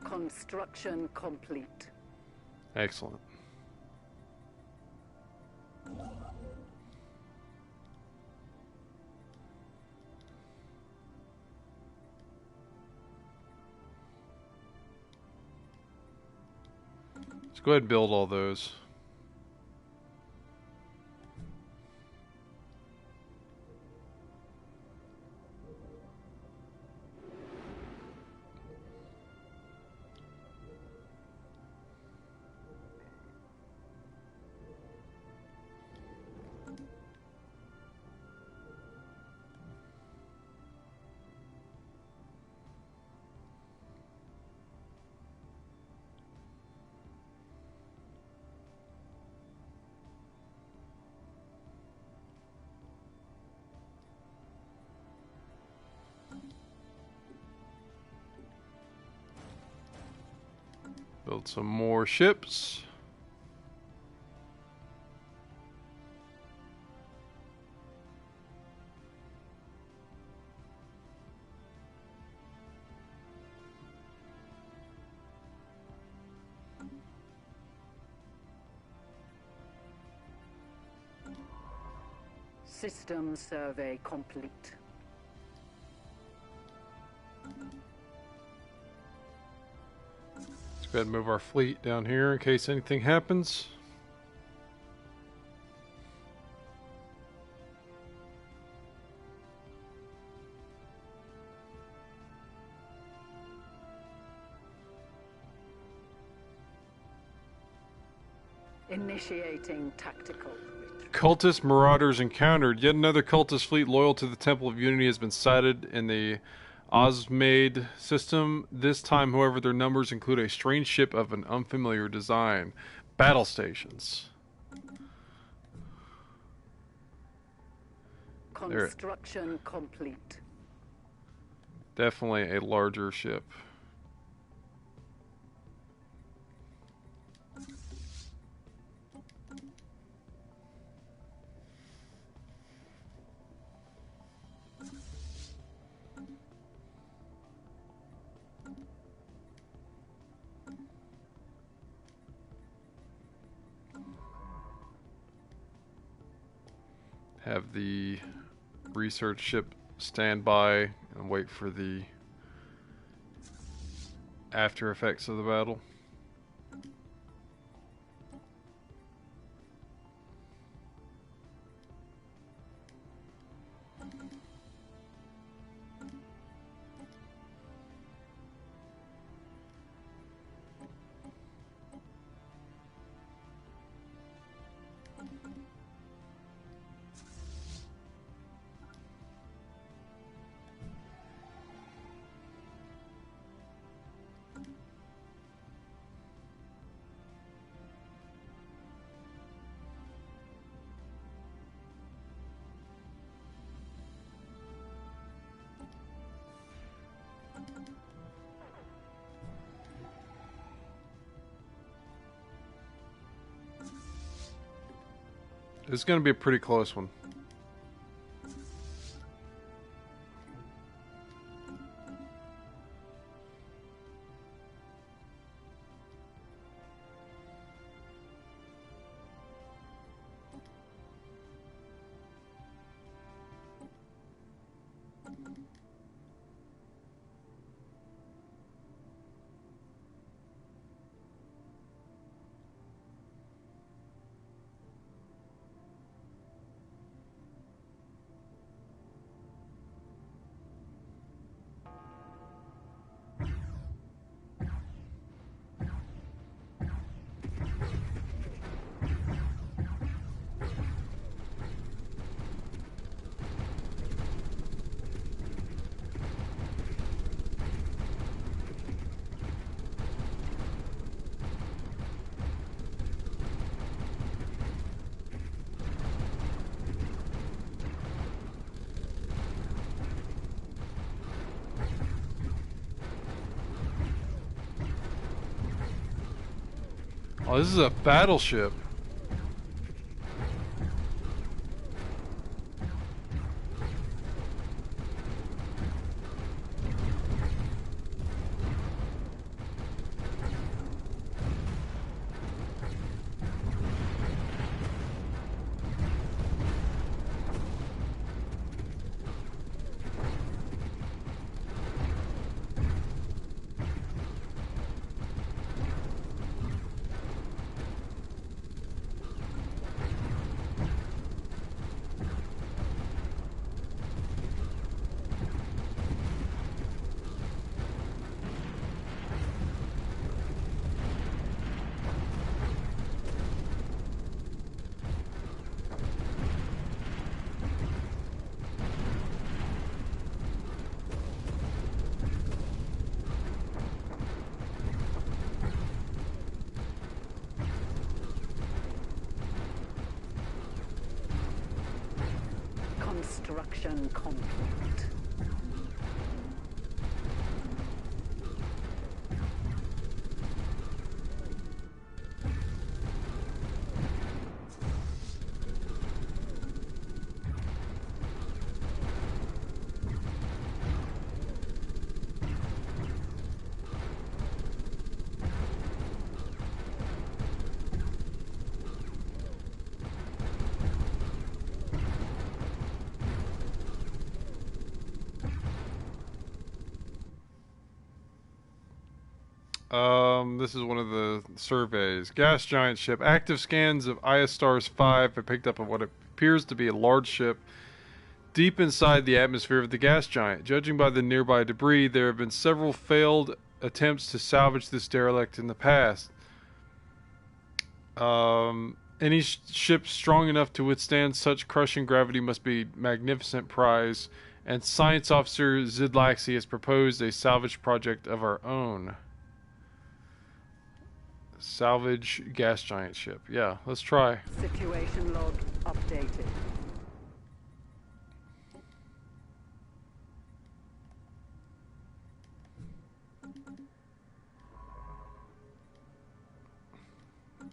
Construction complete. Excellent. Let's go ahead and build all those. Build some more ships. System survey complete. Let's go ahead and move our fleet down here in case anything happens. Initiating tactical. Cultist marauders encountered. Yet another cultist fleet loyal to the Temple of Unity has been sighted in the Osmade system. This time, however, their numbers include a strange ship of an unfamiliar design. Battle stations. Construction complete. Definitely a larger ship. Have the research ship stand by and wait for the after effects of the battle. It's going to be a pretty close one. Oh, this is a battleship. Construction complete. This is one of the surveys. Gas giant ship. Active scans of IS-STARS 5 have picked up on what appears to be a large ship deep inside the atmosphere of the gas giant. Judging by the nearby debris, there have been several failed attempts to salvage this derelict in the past. Any ship strong enough to withstand such crushing gravity must be a magnificent prize, and Science Officer Zidlaxi has proposed a salvage project of our own. Salvage gas giant ship. Yeah, let's try. Situation log updated.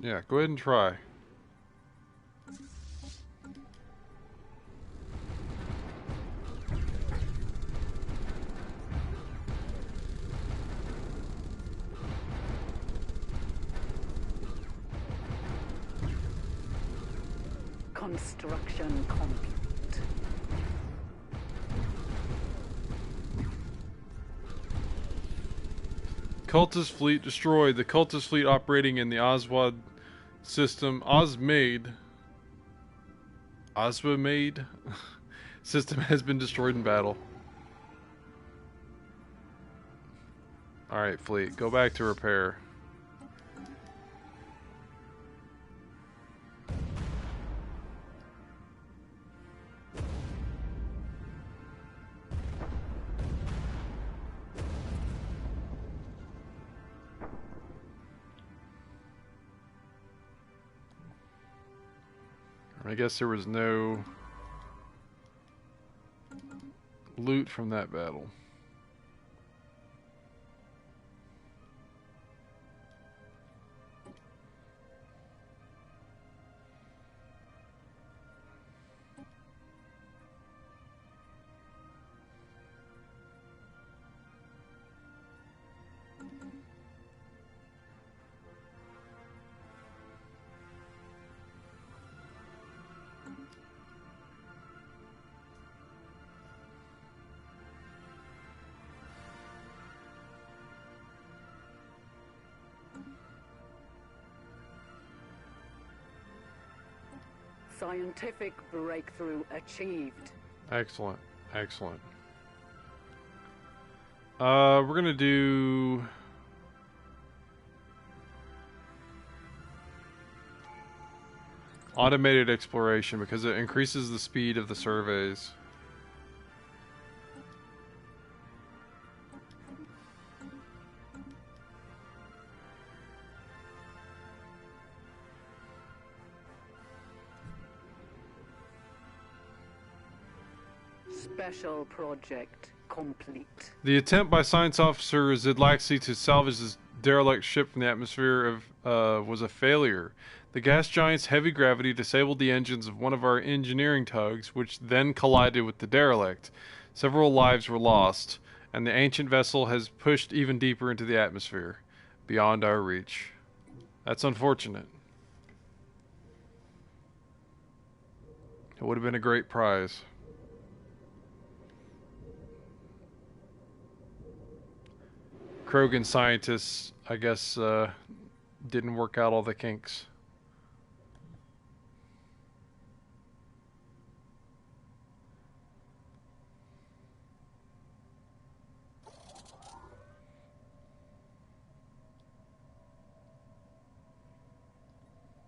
Yeah, go ahead and try. Construction complete. Cultist fleet destroyed. The cultist fleet operating in the Oswald system, Osmade system has been destroyed in battle. Alright, fleet, go back to repair. I guess there was no loot from that battle. Scientific breakthrough achieved. Excellent, excellent. We're gonna do automated exploration because it increases the speed of the surveys. Special project complete. The attempt by Science Officer Zidlaxi to salvage this derelict ship from the atmosphere was a failure. The gas giant's heavy gravity disabled the engines of one of our engineering tugs, which then collided with the derelict. Several lives were lost, and the ancient vessel has pushed even deeper into the atmosphere, beyond our reach. That's unfortunate. It would have been a great prize. Krogan scientists, I guess, didn't work out all the kinks.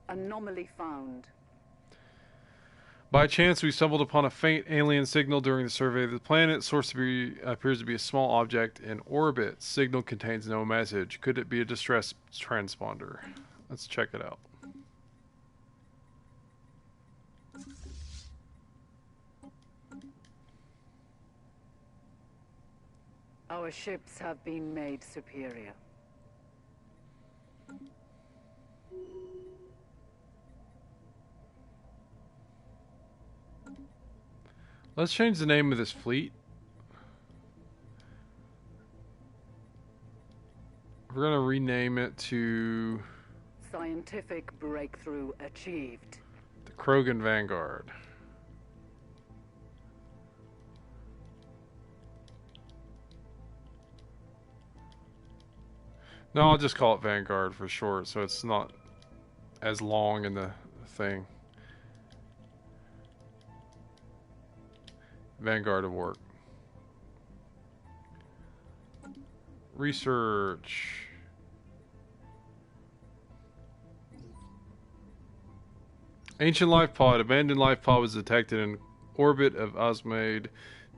Anomaly found. By chance, we stumbled upon a faint alien signal during the survey of the planet. Source appears to be a small object in orbit. Signal contains no message. Could it be a distress transponder? Let's check it out. Our ships have been made superior. Let's change the name of this fleet. We're going to rename it to Scientific breakthrough achieved. the Krogan Vanguard. No, I'll just call it Vanguard for short, so it's not as long in the thing. Vanguard of work. Research. Ancient life pod. Abandoned life pod was detected in orbit of Osmade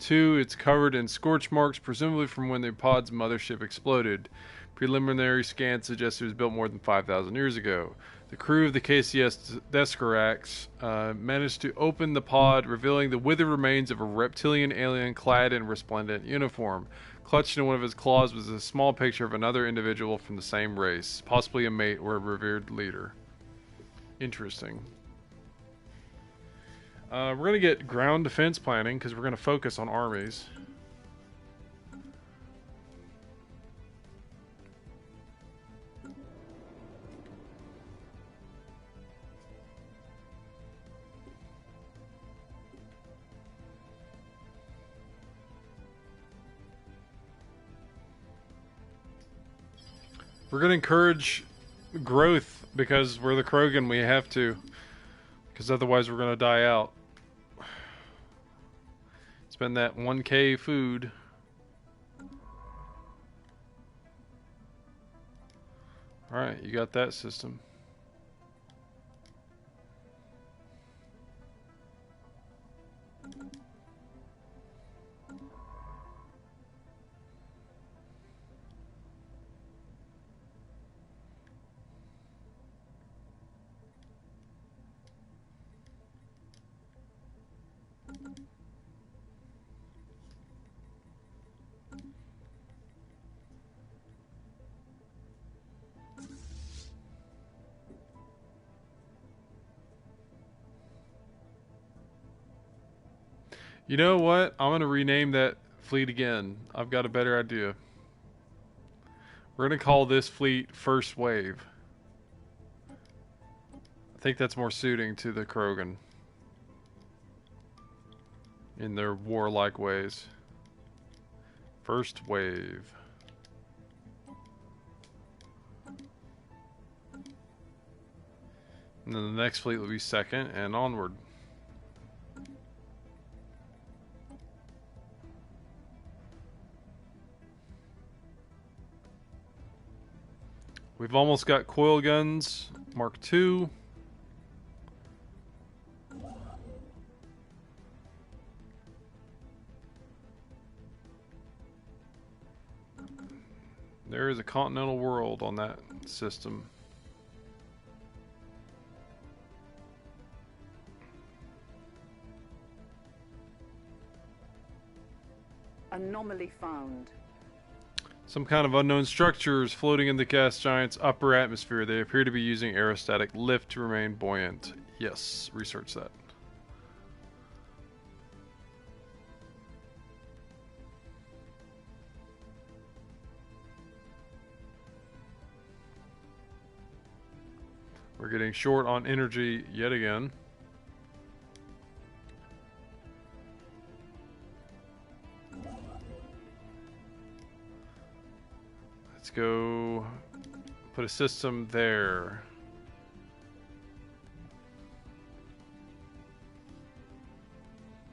2. It's covered in scorch marks, presumably from when the pod's mothership exploded. Preliminary scans suggest it was built more than 5,000 years ago. The crew of the KCS Deskarax managed to open the pod, revealing the withered remains of a reptilian alien clad in resplendent uniform. Clutched in one of his claws was a small picture of another individual from the same race, possibly a mate or a revered leader. Interesting. We're going to get ground defense planning because we're going to focus on armies. We're going to encourage growth because we're the Krogan. We have to. Because otherwise we're going to die out. Spend that 1k food. Alright, you got that system. You know what? I'm going to rename that fleet again. I've got a better idea. We're going to call this fleet First Wave. I think that's more suiting to the Krogan in their warlike ways. First Wave. And then the next fleet will be second and onward. We've almost got coil guns, Mark II. There is a continental world on that system. Anomaly found. Some kind of unknown structures floating in the gas giant's upper atmosphere. They appear to be using aerostatic lift to remain buoyant. Yes, research that. We're getting short on energy yet again. Let's go put a system there.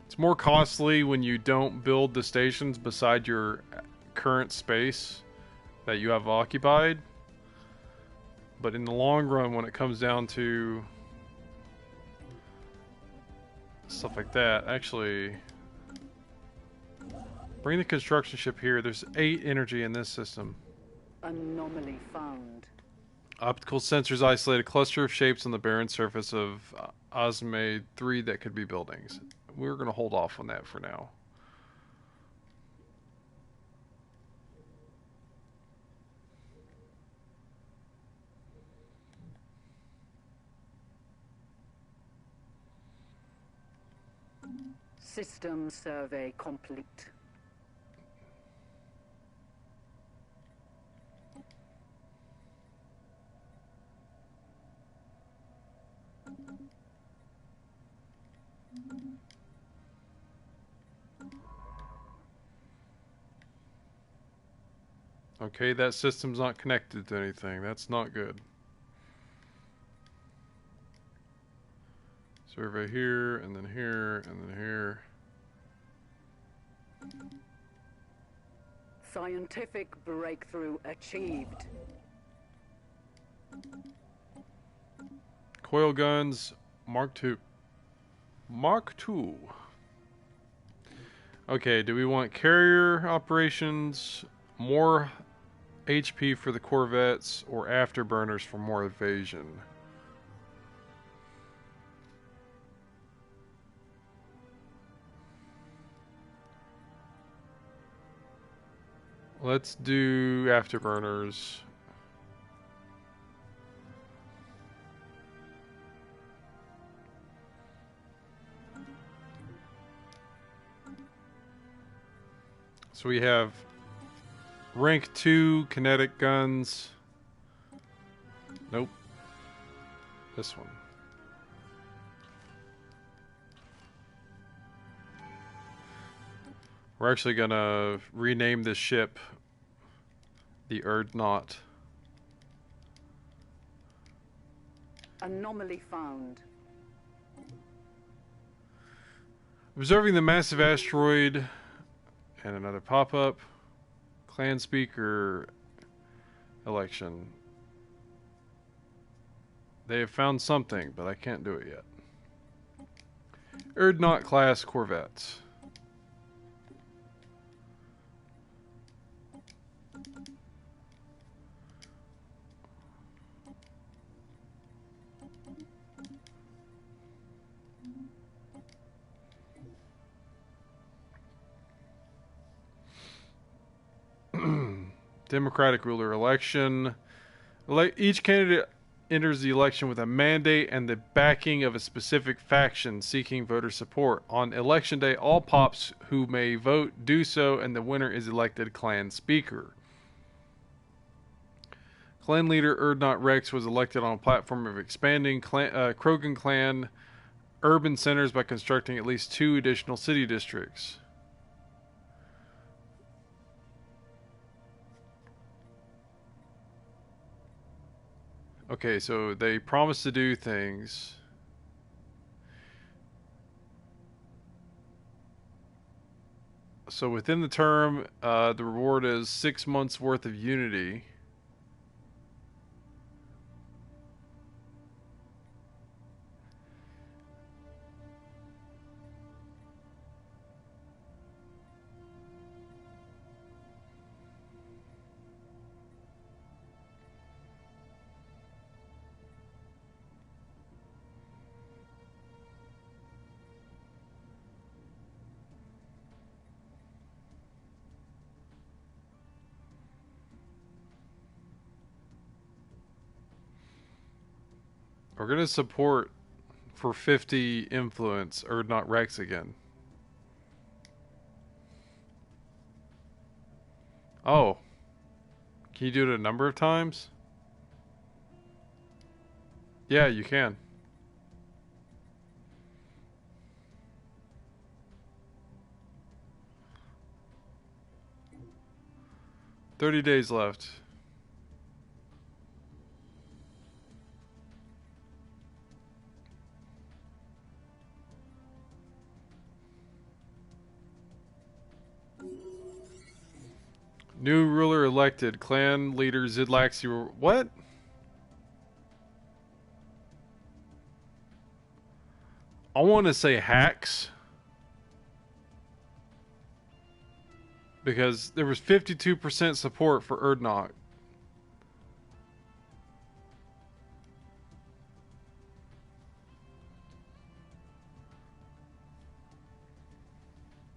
It's more costly when you don't build the stations beside your current space that you have occupied. But in the long run, when it comes down to stuff like that, actually bring the construction ship here. There's 8 energy in this system. Anomaly found. Optical sensors isolate a cluster of shapes on the barren surface of Osmade 3 that could be buildings. We're going to hold off on that for now. System survey complete. Okay, that system's not connected to anything. That's not good. Survey here, and then here, and then here. Scientific breakthrough achieved. Coil guns, Mark II. Mark II. Okay, do we want carrier operations, more HP for the corvettes, or afterburners for more evasion? Let's do afterburners. So we have rank 2 kinetic guns. Nope. This one. We're actually gonna rename this ship the Erdnot. Anomaly found. Observing the massive asteroid and another pop-up. Clan speaker election. They have found something, but I can't do it yet. Erdnot class corvettes. Democratic ruler election. Each candidate enters the election with a mandate and the backing of a specific faction seeking voter support. On election day, all pops who may vote do so, and the winner is elected clan speaker. Clan leader Erdnot Rex was elected on a platform of expanding Krogan clan urban centers by constructing at least 2 additional city districts. Okay, so they promised to do things. So within the term, the reward is 6 months worth of unity. We're going to support for 50 influence Erdnot Rex again. Oh. Can you do it a number of times? Yeah, you can. $30 days left. New ruler elected. Clan leader Zidlaxi. What? I want to say hacks. Because there was 52% support for Erdnot.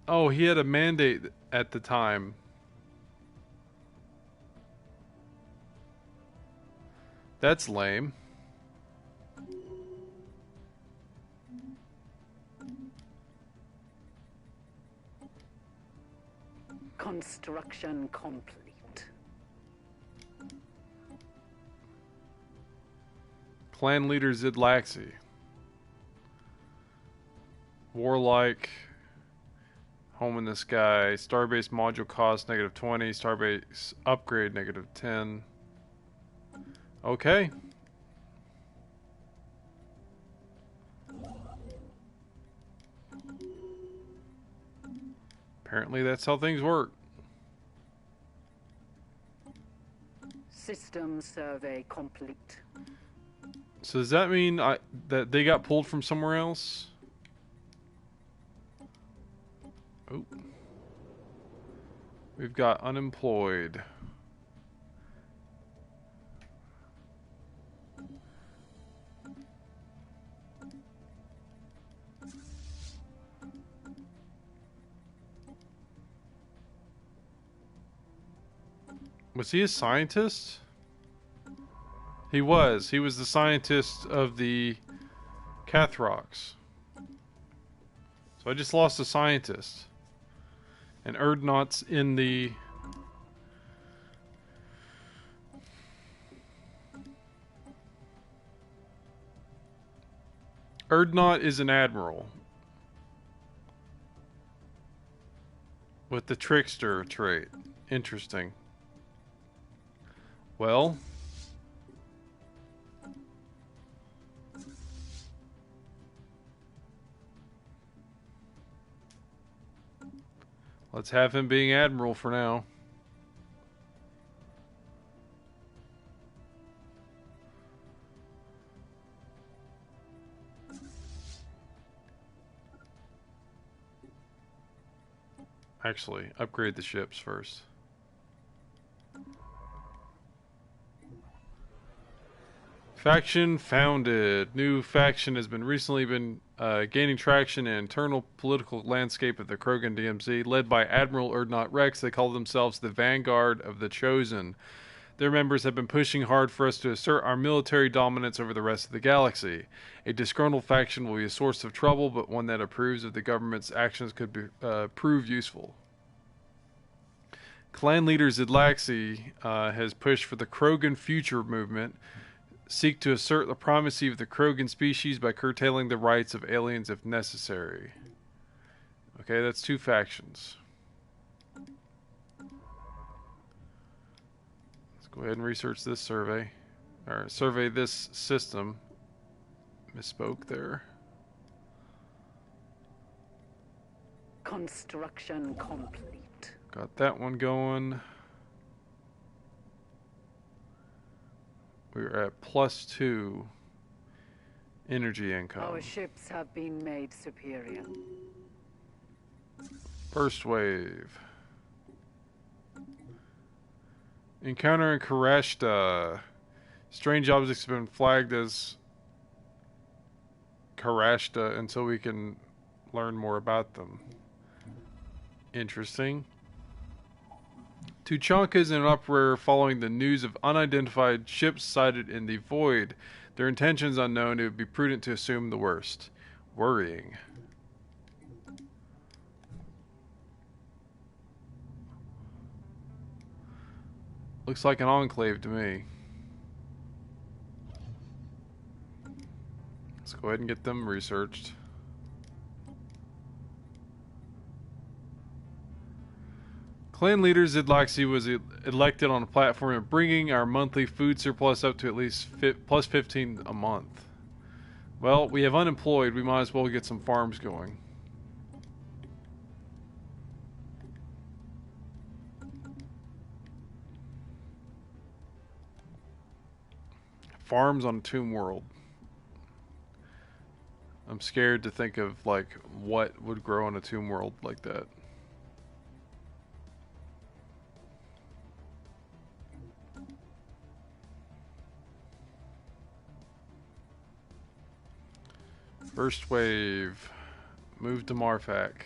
Oh, he had a mandate at the time. That's lame. Construction complete. Clan leader Zidlaxi. Warlike. Home in the sky. Starbase module cost -20. Starbase upgrade -10. Okay. Apparently that's how things work. System survey complete. So does that mean that they got pulled from somewhere else? Oh. We've got unemployed. Was he a scientist? He was. He was the scientist of the Cathrox. So I just lost a scientist. And Erdnaught's in the... Erdnaught is an admiral. With the trickster trait. Interesting. Well... let's have him being admiral for now. Actually, upgrade the ships first. Faction founded. New faction has been recently gaining traction in internal political landscape of the Krogan DMZ, led by Admiral Erdnaught Rex. They call themselves the Vanguard of the Chosen. Their members have been pushing hard for us to assert our military dominance over the rest of the galaxy. A disgruntled faction will be a source of trouble, but one that approves of the government's actions could prove useful. Clan leader Zidlaxi has pushed for the Krogan Future movement, seek to assert the primacy of the Krogan species by curtailing the rights of aliens if necessary. Okay, that's two factions. Let's go ahead and research this survey. Or survey this system. Misspoke there. Construction complete. Got that one going. We're at +2 energy income. Our ships have been made superior. First wave. Encounter in Karashta. Strange objects have been flagged as Karashta until we can learn more about them. Interesting. Tuchanka is in an uproar following the news of unidentified ships sighted in the void. Their intentions unknown, it would be prudent to assume the worst. Worrying. Looks like an enclave to me. Let's go ahead and get them researched. Clan leader Zidlaxi was elected on a platform of bringing our monthly food surplus up to at least plus 15 a month. Well, we have unemployed. We might as well get some farms going. Farms on Tomb World. I'm scared to think of like what would grow on a Tomb World like that. First wave. Move to Marfak.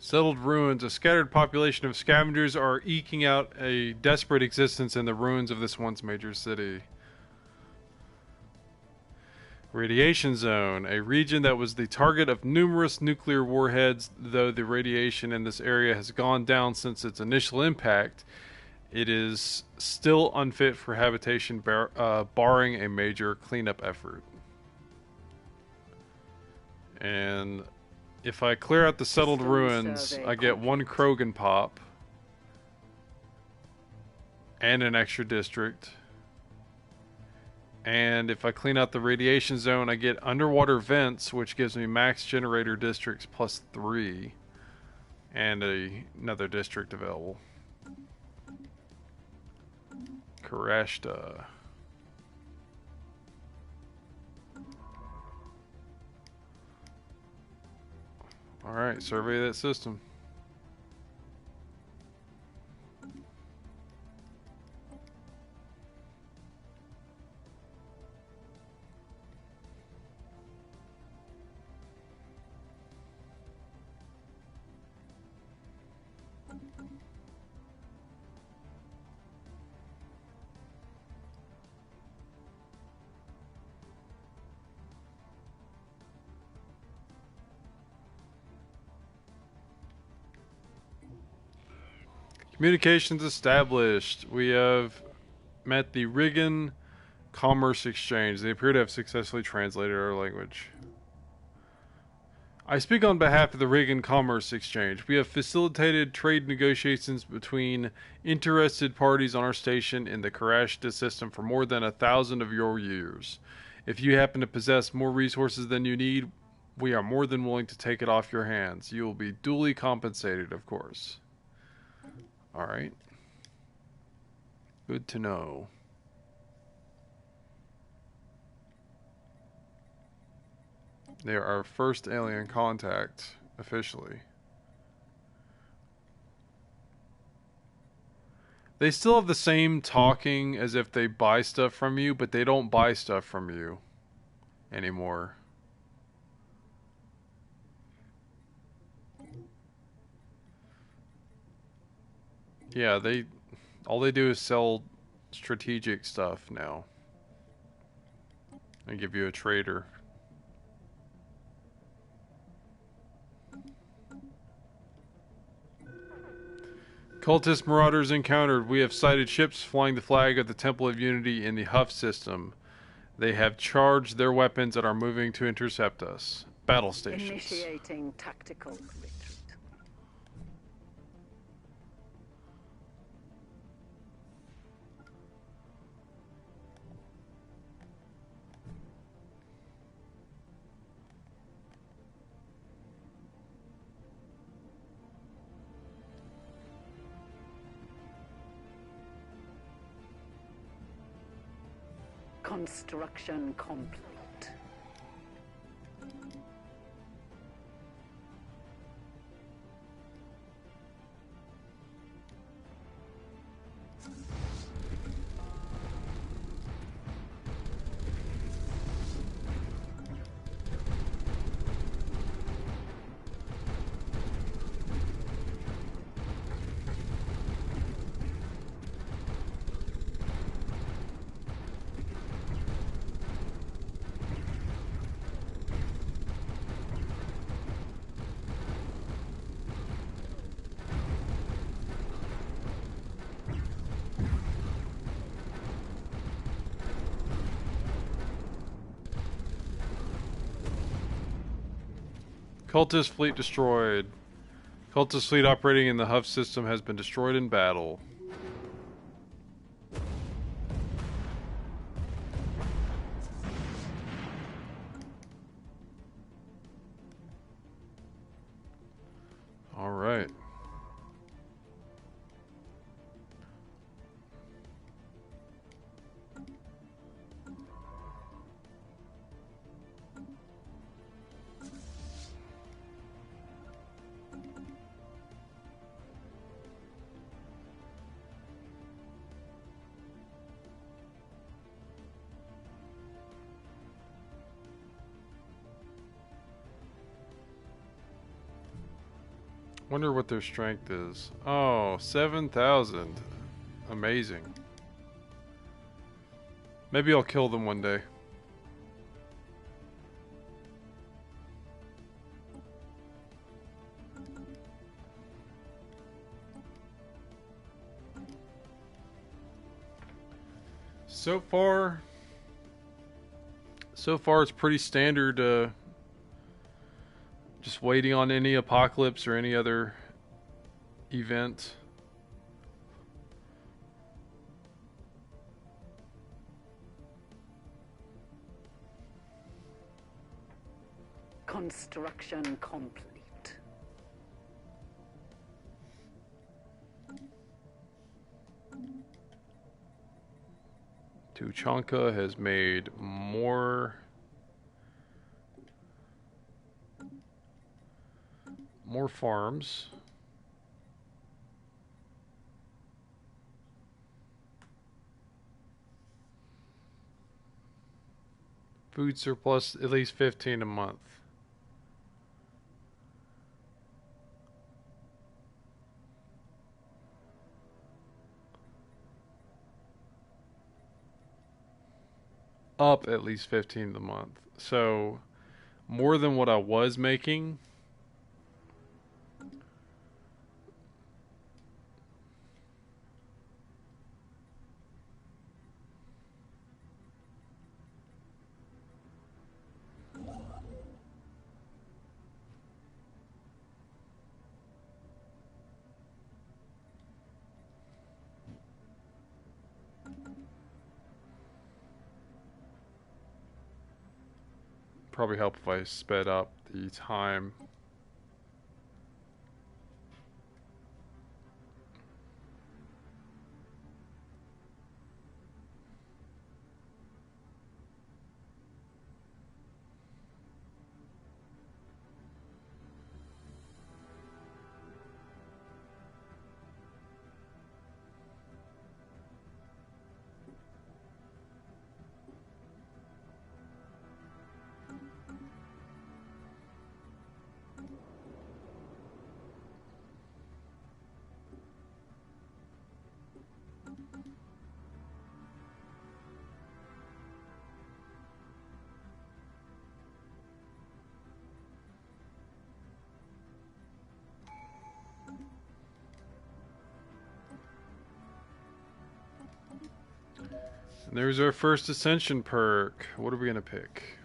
Settled ruins. A scattered population of scavengers are eking out a desperate existence in the ruins of this once major city. Radiation zone. A region that was the target of numerous nuclear warheads, though the radiation in this area has gone down since its initial impact. It is still unfit for habitation, barring a major cleanup effort. And if I clear out the settled ruins, I get one Krogan pop and an extra district. And if I clean out the radiation zone, I get underwater vents, which gives me max generator districts plus 3 and another district available. Karashta. Alright, survey that system. Communications established. We have met the Rigan Commerce Exchange. They appear to have successfully translated our language. I speak on behalf of the Rigan Commerce Exchange. We have facilitated trade negotiations between interested parties on our station in the Karashta system for more than 1,000 of your years. If you happen to possess more resources than you need, we are more than willing to take it off your hands. You will be duly compensated, of course. Alright. Good to know. They are our first alien contact, officially. They still have the same talking as if they buy stuff from you, but they don't buy stuff from you anymore. Yeah, all they do is sell strategic stuff now. And give you a trader. Cultist marauders encountered. We have sighted ships flying the flag of the Temple of Unity in the Huff system. They have charged their weapons and are moving to intercept us. Battle stations. Initiating tactical retreat. Construction complete. Cultist fleet destroyed. Cultist fleet operating in the Huff system has been destroyed in battle. All right. Wonder what their strength is. Oh, 7,000. Amazing. Maybe I'll kill them one day. So far it's pretty standard, just waiting on any apocalypse or any other event. Construction complete. Tuchanka has made more farms. Food surplus at least 15 a month. Up at least 15 a month. So more than what I was making. Probably help if I sped up the time. And there's our first ascension perk. What are we gonna pick?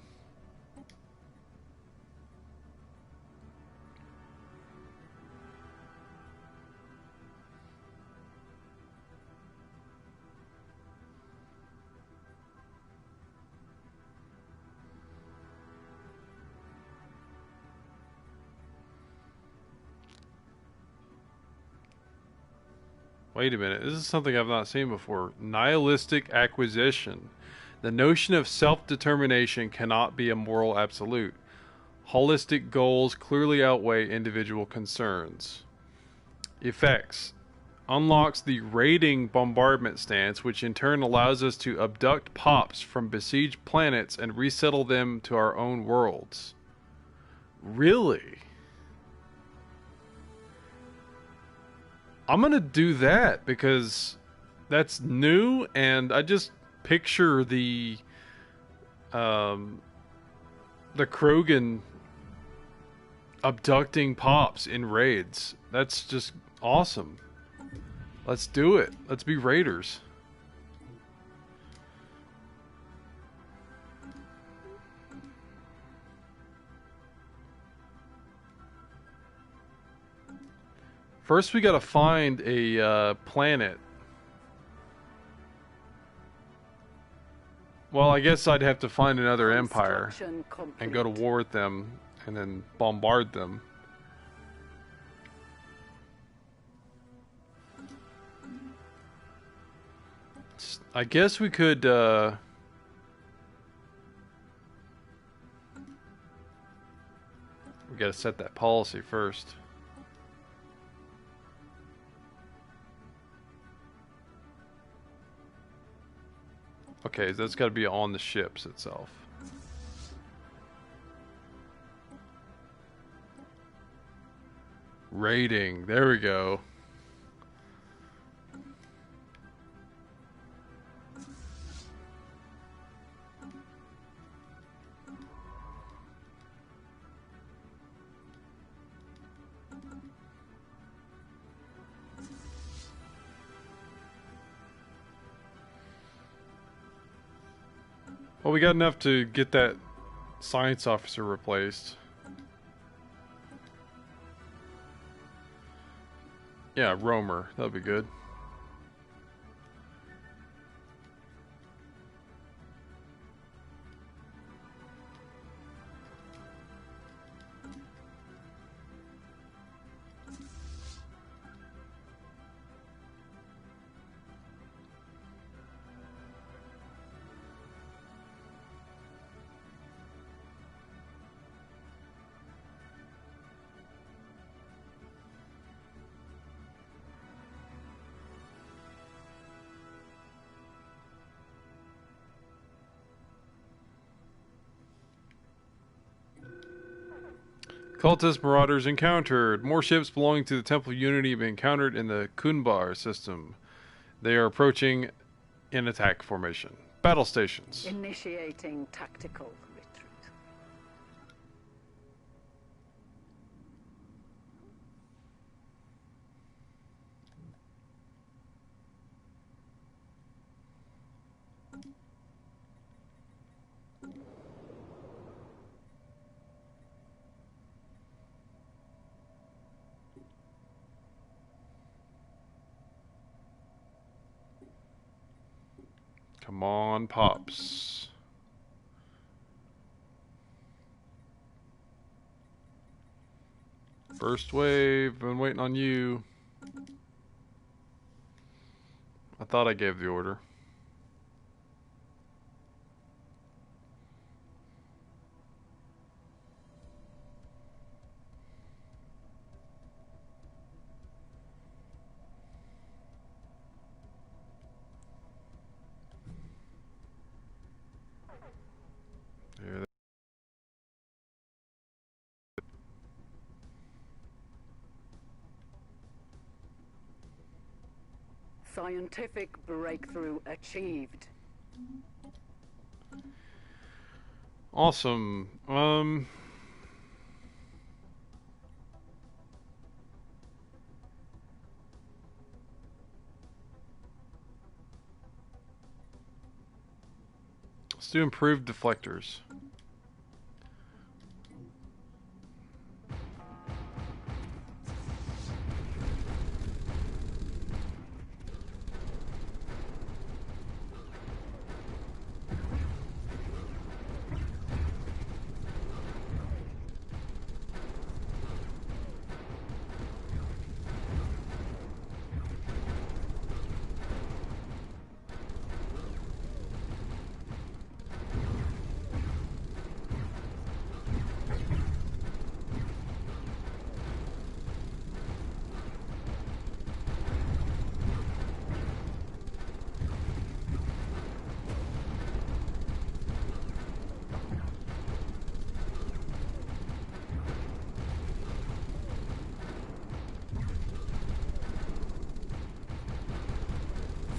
Wait a minute, this is something I've not seen before. Nihilistic acquisition. The notion of self-determination cannot be a moral absolute. Holistic goals clearly outweigh individual concerns. Effects. Unlocks the raiding bombardment stance, which in turn allows us to abduct pops from besieged planets and resettle them to our own worlds. Really? I'm gonna do that because that's new, and I just picture the Krogan abducting pops in raids. That's just awesome. Let's do it. Let's be raiders. First, we gotta find a planet. Well, I guess I'd have to find another empire and go to war with them and then bombard them. I guess we could, we gotta set that policy first. Okay, that's got to be on the ships itself. Raiding. There we go. Well, we got enough to get that science officer replaced. Yeah, roamer. That'd be good. Cultist marauders encountered. More ships belonging to the Temple of Unity have been encountered in the Kunbar system. They are approaching in attack formation. Battle stations. Initiating tactical retreat. Come on, Pops. First wave, been waiting on you. I thought I gave the order. There. Scientific breakthrough achieved. Awesome. Let's do improved deflectors.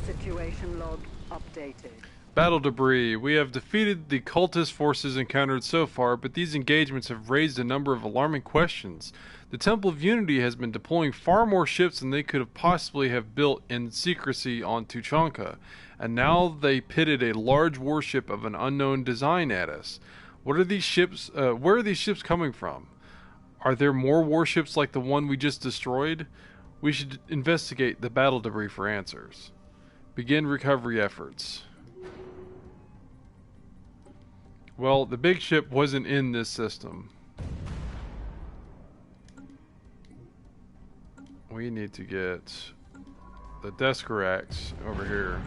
Situation log updated. Battle debris. We have defeated the cultist forces encountered so far, but these engagements have raised a number of alarming questions. The Temple of Unity has been deploying far more ships than they could have possibly have built in secrecy on Tuchanka, and now they pitted a large warship of an unknown design at us. What are these ships? Where are these ships coming from? Are there more warships like the one we just destroyed? We should investigate the battle debris for answers. Begin recovery efforts. Well, the big ship wasn't in this system. We need to get the Deskarax over here.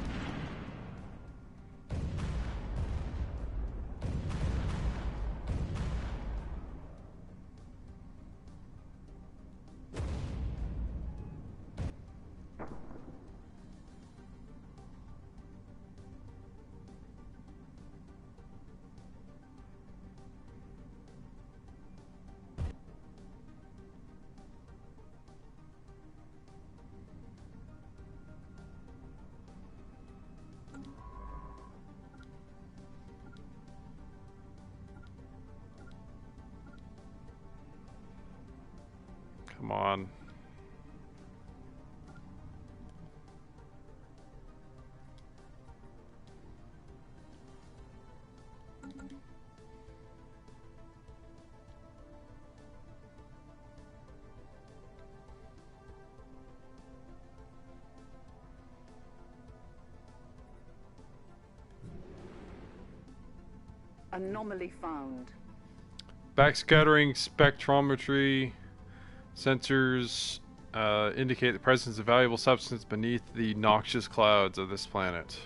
Come on. Anomaly found. Backscattering spectrometry sensors indicate the presence of valuable substance beneath the noxious clouds of this planet.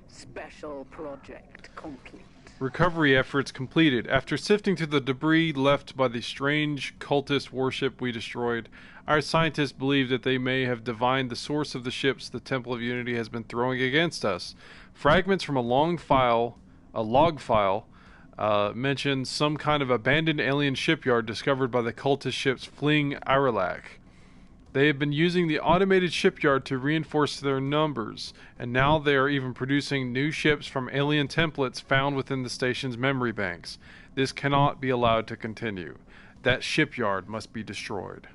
Special project complete. Recovery efforts completed. After sifting through the debris left by the strange cultist warship we destroyed, our scientists believe that they may have divined the source of the ships the Temple of Unity has been throwing against us. Fragments from a log file, mention some kind of abandoned alien shipyard discovered by the cultist ships fleeing Aralak. They have been using the automated shipyard to reinforce their numbers, and now they are even producing new ships from alien templates found within the station's memory banks. This cannot be allowed to continue. That shipyard must be destroyed.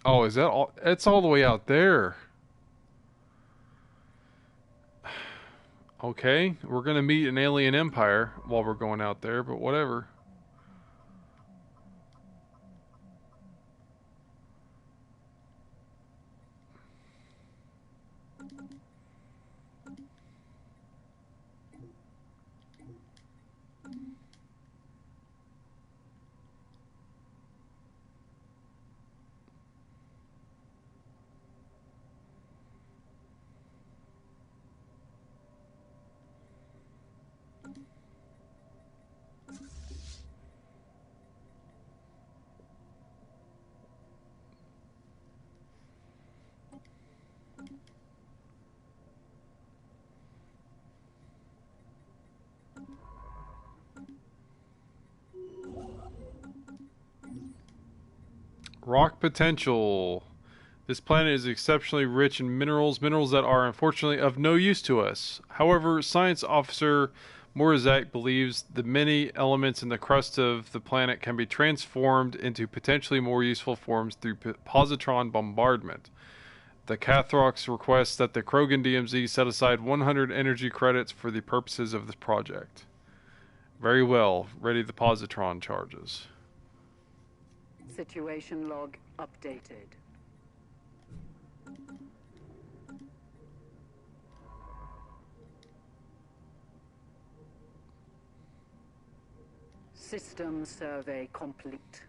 Oh, is that all? It's all the way out there. Okay, we're gonna meet an alien empire while we're going out there, but whatever. Rock potential. This planet is exceptionally rich in minerals that are unfortunately of no use to us. However, Science Officer Morazak believes the many elements in the crust of the planet can be transformed into potentially more useful forms through positron bombardment. The Cathrox requests that the Krogan DMZ set aside 100 energy credits for the purposes of this project. Very well. Ready the positron charges. Situation log updated. System survey complete.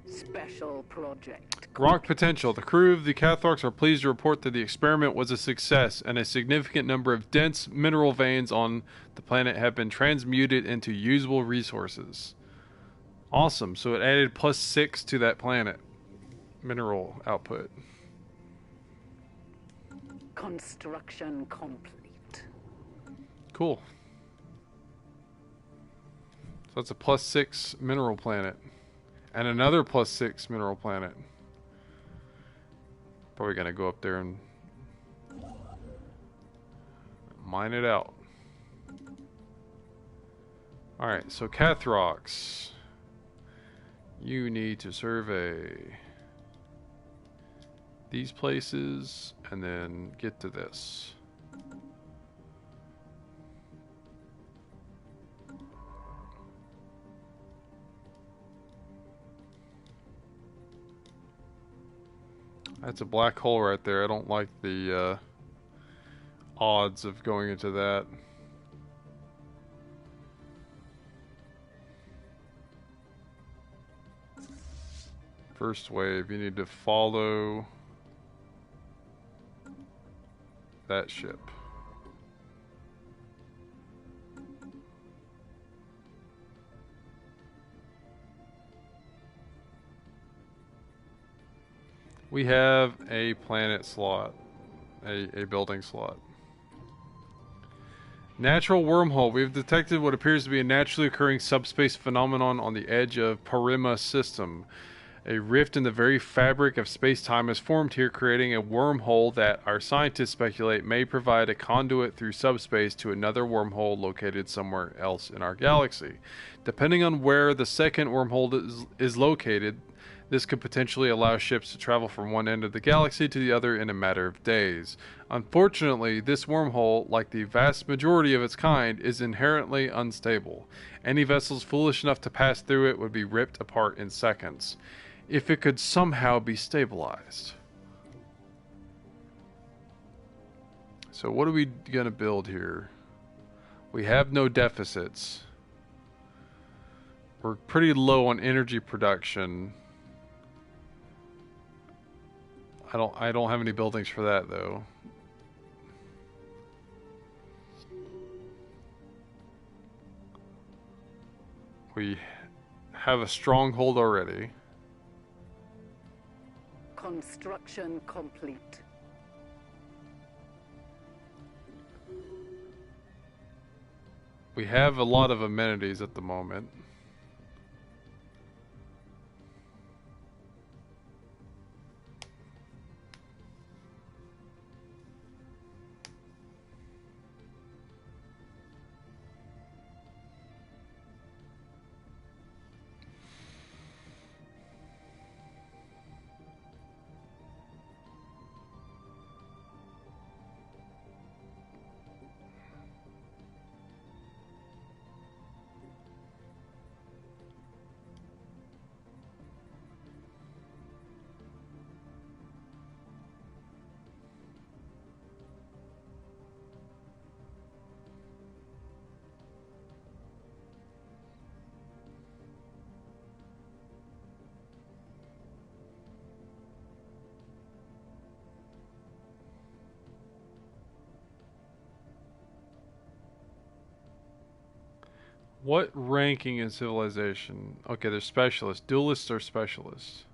Special project. Rock potential. The crew of the Cathrox are pleased to report that the experiment was a success, and a significant number of dense mineral veins on the planet have been transmuted into usable resources. Awesome. So it added +6 to that planet mineral output. Construction complete. Cool. So that's a +6 mineral planet. And another +6 mineral planet. Probably gonna go up there and mine it out. Alright, so Cathrox. You need to survey these places and then get to this. That's a black hole right there. I don't like the odds of going into that. First wave, you need to follow that ship. We have a planet slot, a building slot. Natural wormhole. We've detected what appears to be a naturally occurring subspace phenomenon on the edge of Parima system. A rift in the very fabric of space-time has formed here, creating a wormhole that our scientists speculate may provide a conduit through subspace to another wormhole located somewhere else in our galaxy. Depending on where the second wormhole is located, this could potentially allow ships to travel from one end of the galaxy to the other in a matter of days. Unfortunately, this wormhole, like the vast majority of its kind, is inherently unstable. Any vessels foolish enough to pass through it would be ripped apart in seconds. If it could somehow be stabilized. So what are we going to build here? We have no deficits. We're pretty low on energy production. I don't have any buildings for that though. We have a stronghold already. Construction complete. We have a lot of amenities at the moment. What ranking in civilization? Okay, they're specialists. Duelists are specialists.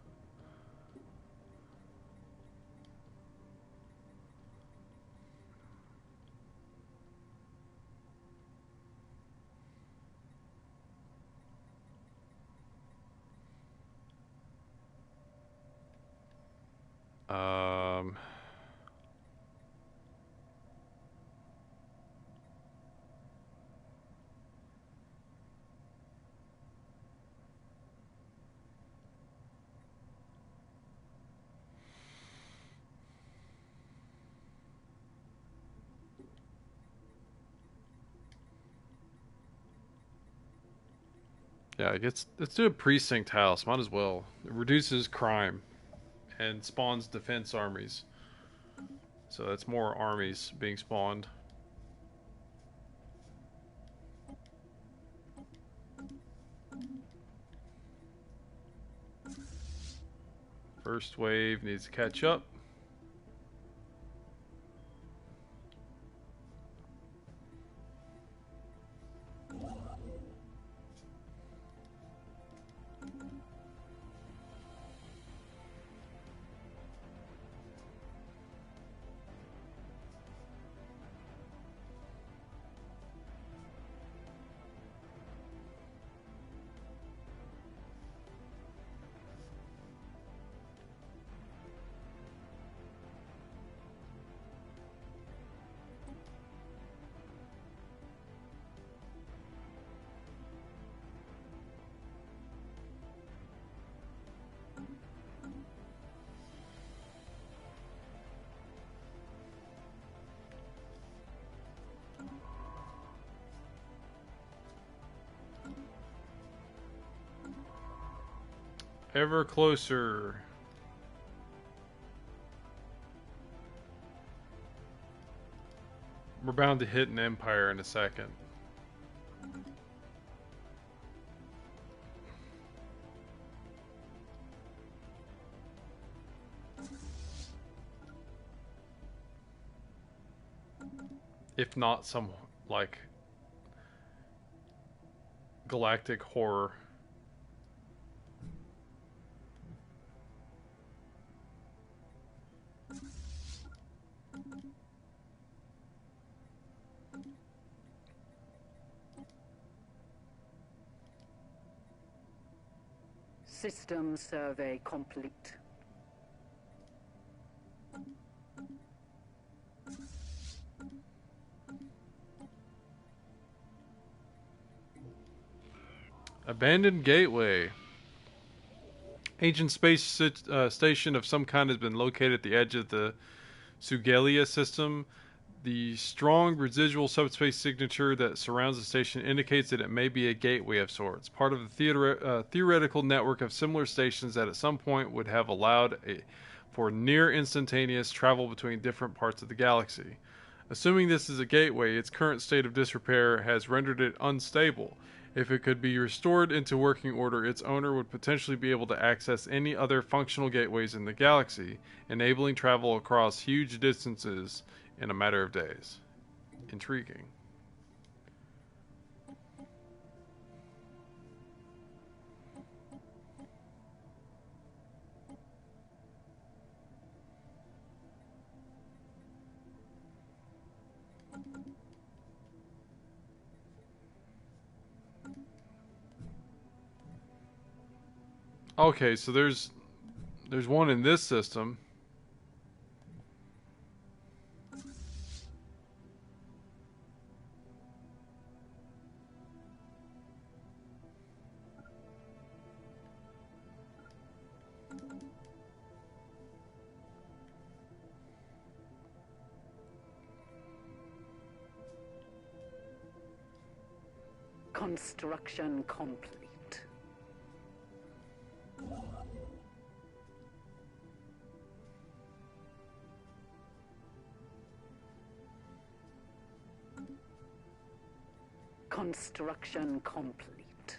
Yeah, let's do a precinct house. Might as well. It reduces crime and spawns defense armies. So that's more armies being spawned. First wave needs to catch up. Ever closer. bound to hit an Empire in a second. If not some, like, galactic horror. System survey complete. Abandoned gateway. Ancient space station of some kind has been located at the edge of the Sugelia system. The strong residual subspace signature that surrounds the station indicates that it may be a gateway of sorts, part of the theoretical network of similar stations that at some point would have allowed for near instantaneous travel between different parts of the galaxy. Assuming this is a gateway, its current state of disrepair has rendered it unstable. If it could be restored into working order, its owner would potentially be able to access any other functional gateways in the galaxy, enabling travel across huge distances in a matter of days. Intriguing. Okay, so there's one in this system. Construction complete. Construction complete.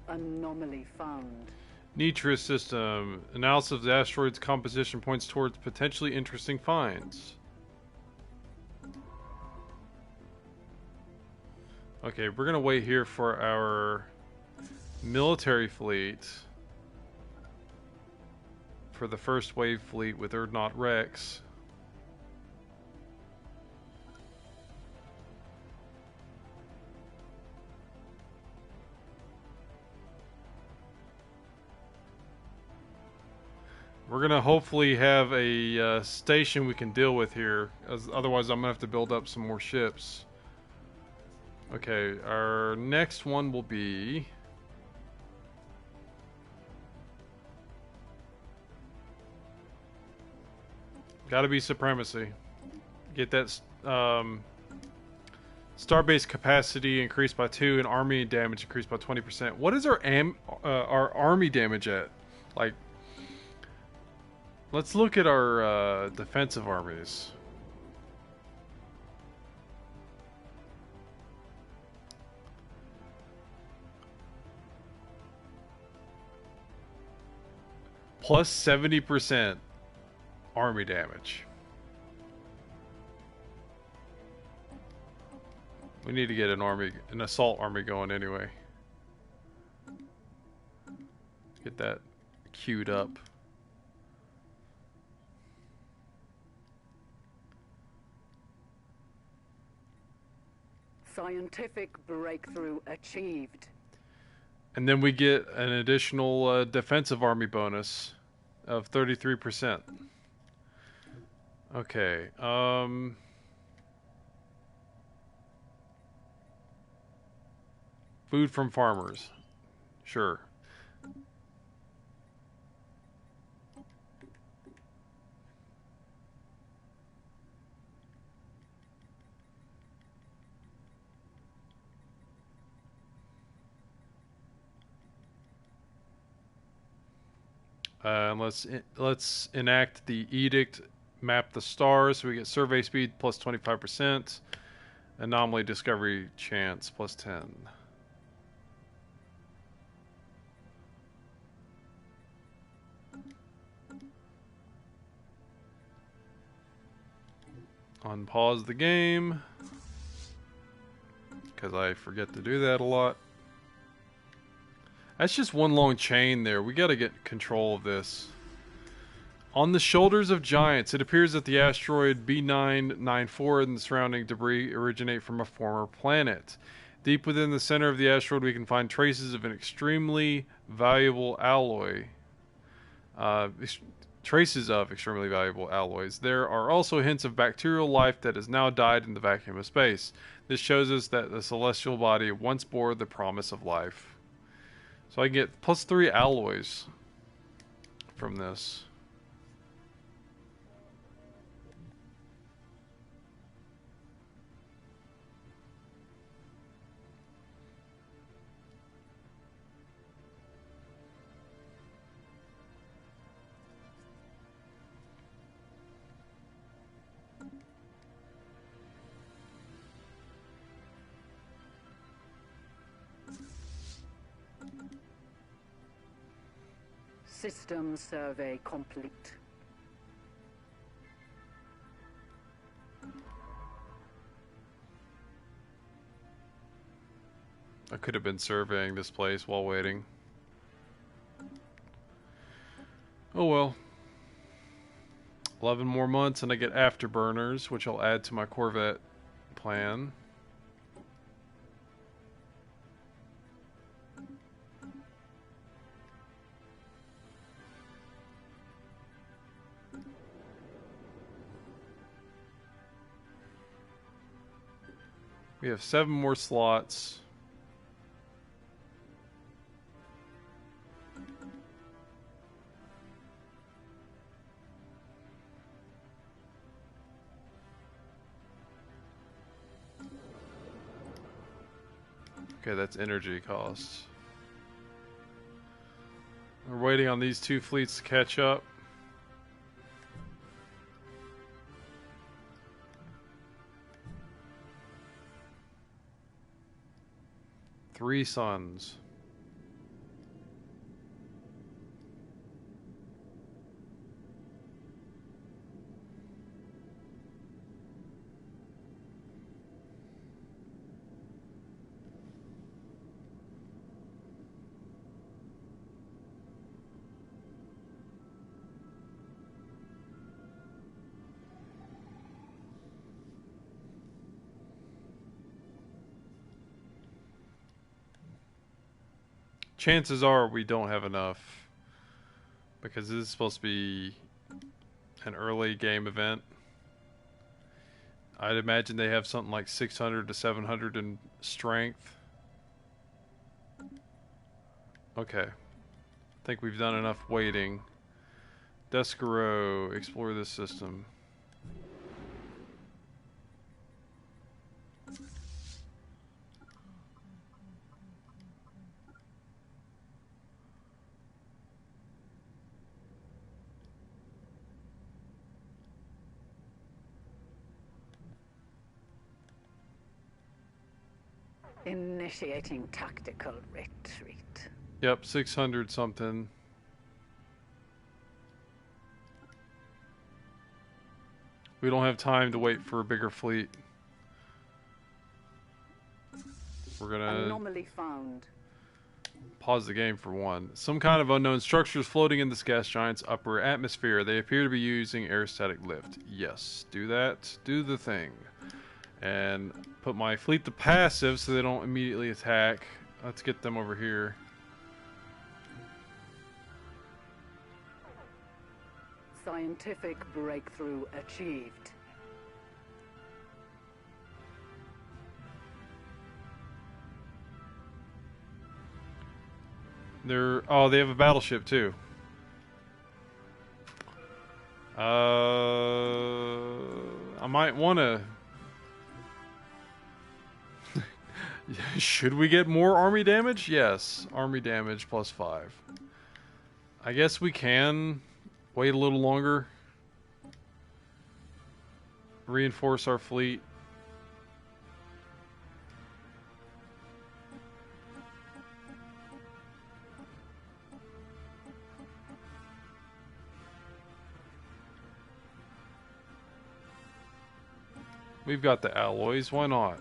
Anomaly found. Nitra system. Analysis of the asteroid's composition points towards potentially interesting finds. Okay, we're gonna wait here for our military fleet. For the first wave fleet with Urdnot Rex. We're gonna hopefully have a station we can deal with here, as otherwise I'm gonna have to build up some more ships. Okay, our next one will be gotta be supremacy. Get that starbase capacity increased by 2 and army damage increased by 20%. What is our army damage at? Like, let's look at our defensive armies. Plus 70% army damage. We need to get an assault army going anyway. Get that queued up. Scientific breakthrough achieved. And then we get an additional defensive army bonus of 33%. Okay. Food from farmers. Sure. And let's enact the edict. Map the stars. So we get survey speed plus 25%. Anomaly discovery chance plus 10. Unpause the game, because I forget to do that a lot. That's just one long chain there. We gotta get control of this. On the shoulders of giants, it appears that the asteroid B994 and the surrounding debris originate from a former planet. Deep within the center of the asteroid, we can find traces of an extremely valuable alloy. Traces of extremely valuable alloys. There are also hints of bacterial life that has now died in the vacuum of space. This shows us that the celestial body once bore the promise of life. So I get plus 3 alloys from this. System survey complete. I could have been surveying this place while waiting. Oh well. 11 more months and I get afterburners, which I'll add to my Corvette plan. We have 7 more slots. Okay, that's energy costs. We're waiting on these 2 fleets to catch up. Three suns. Chances are we don't have enough, because this is supposed to be an early game event. I'd imagine they have something like 600 to 700 in strength. Okay. I think we've done enough waiting. Descaro, explore this system. Initiating tactical retreat. Yep, 600 something. We don't have time to wait for a bigger fleet. We're gonna Anomaly found. pause the game for one. Some kind of unknown structures floating in this gas giant's upper atmosphere. They appear to be using aerostatic lift. Yes, do that. Do the thing. And put my fleet to passive so they don't immediately attack. Let's get them over here. Scientific breakthrough achieved. Oh, they have a battleship too. I might want to. Should we get more army damage? Yes, army damage plus 5. I guess we can wait a little longer. Reinforce our fleet. We've got the alloys, why not?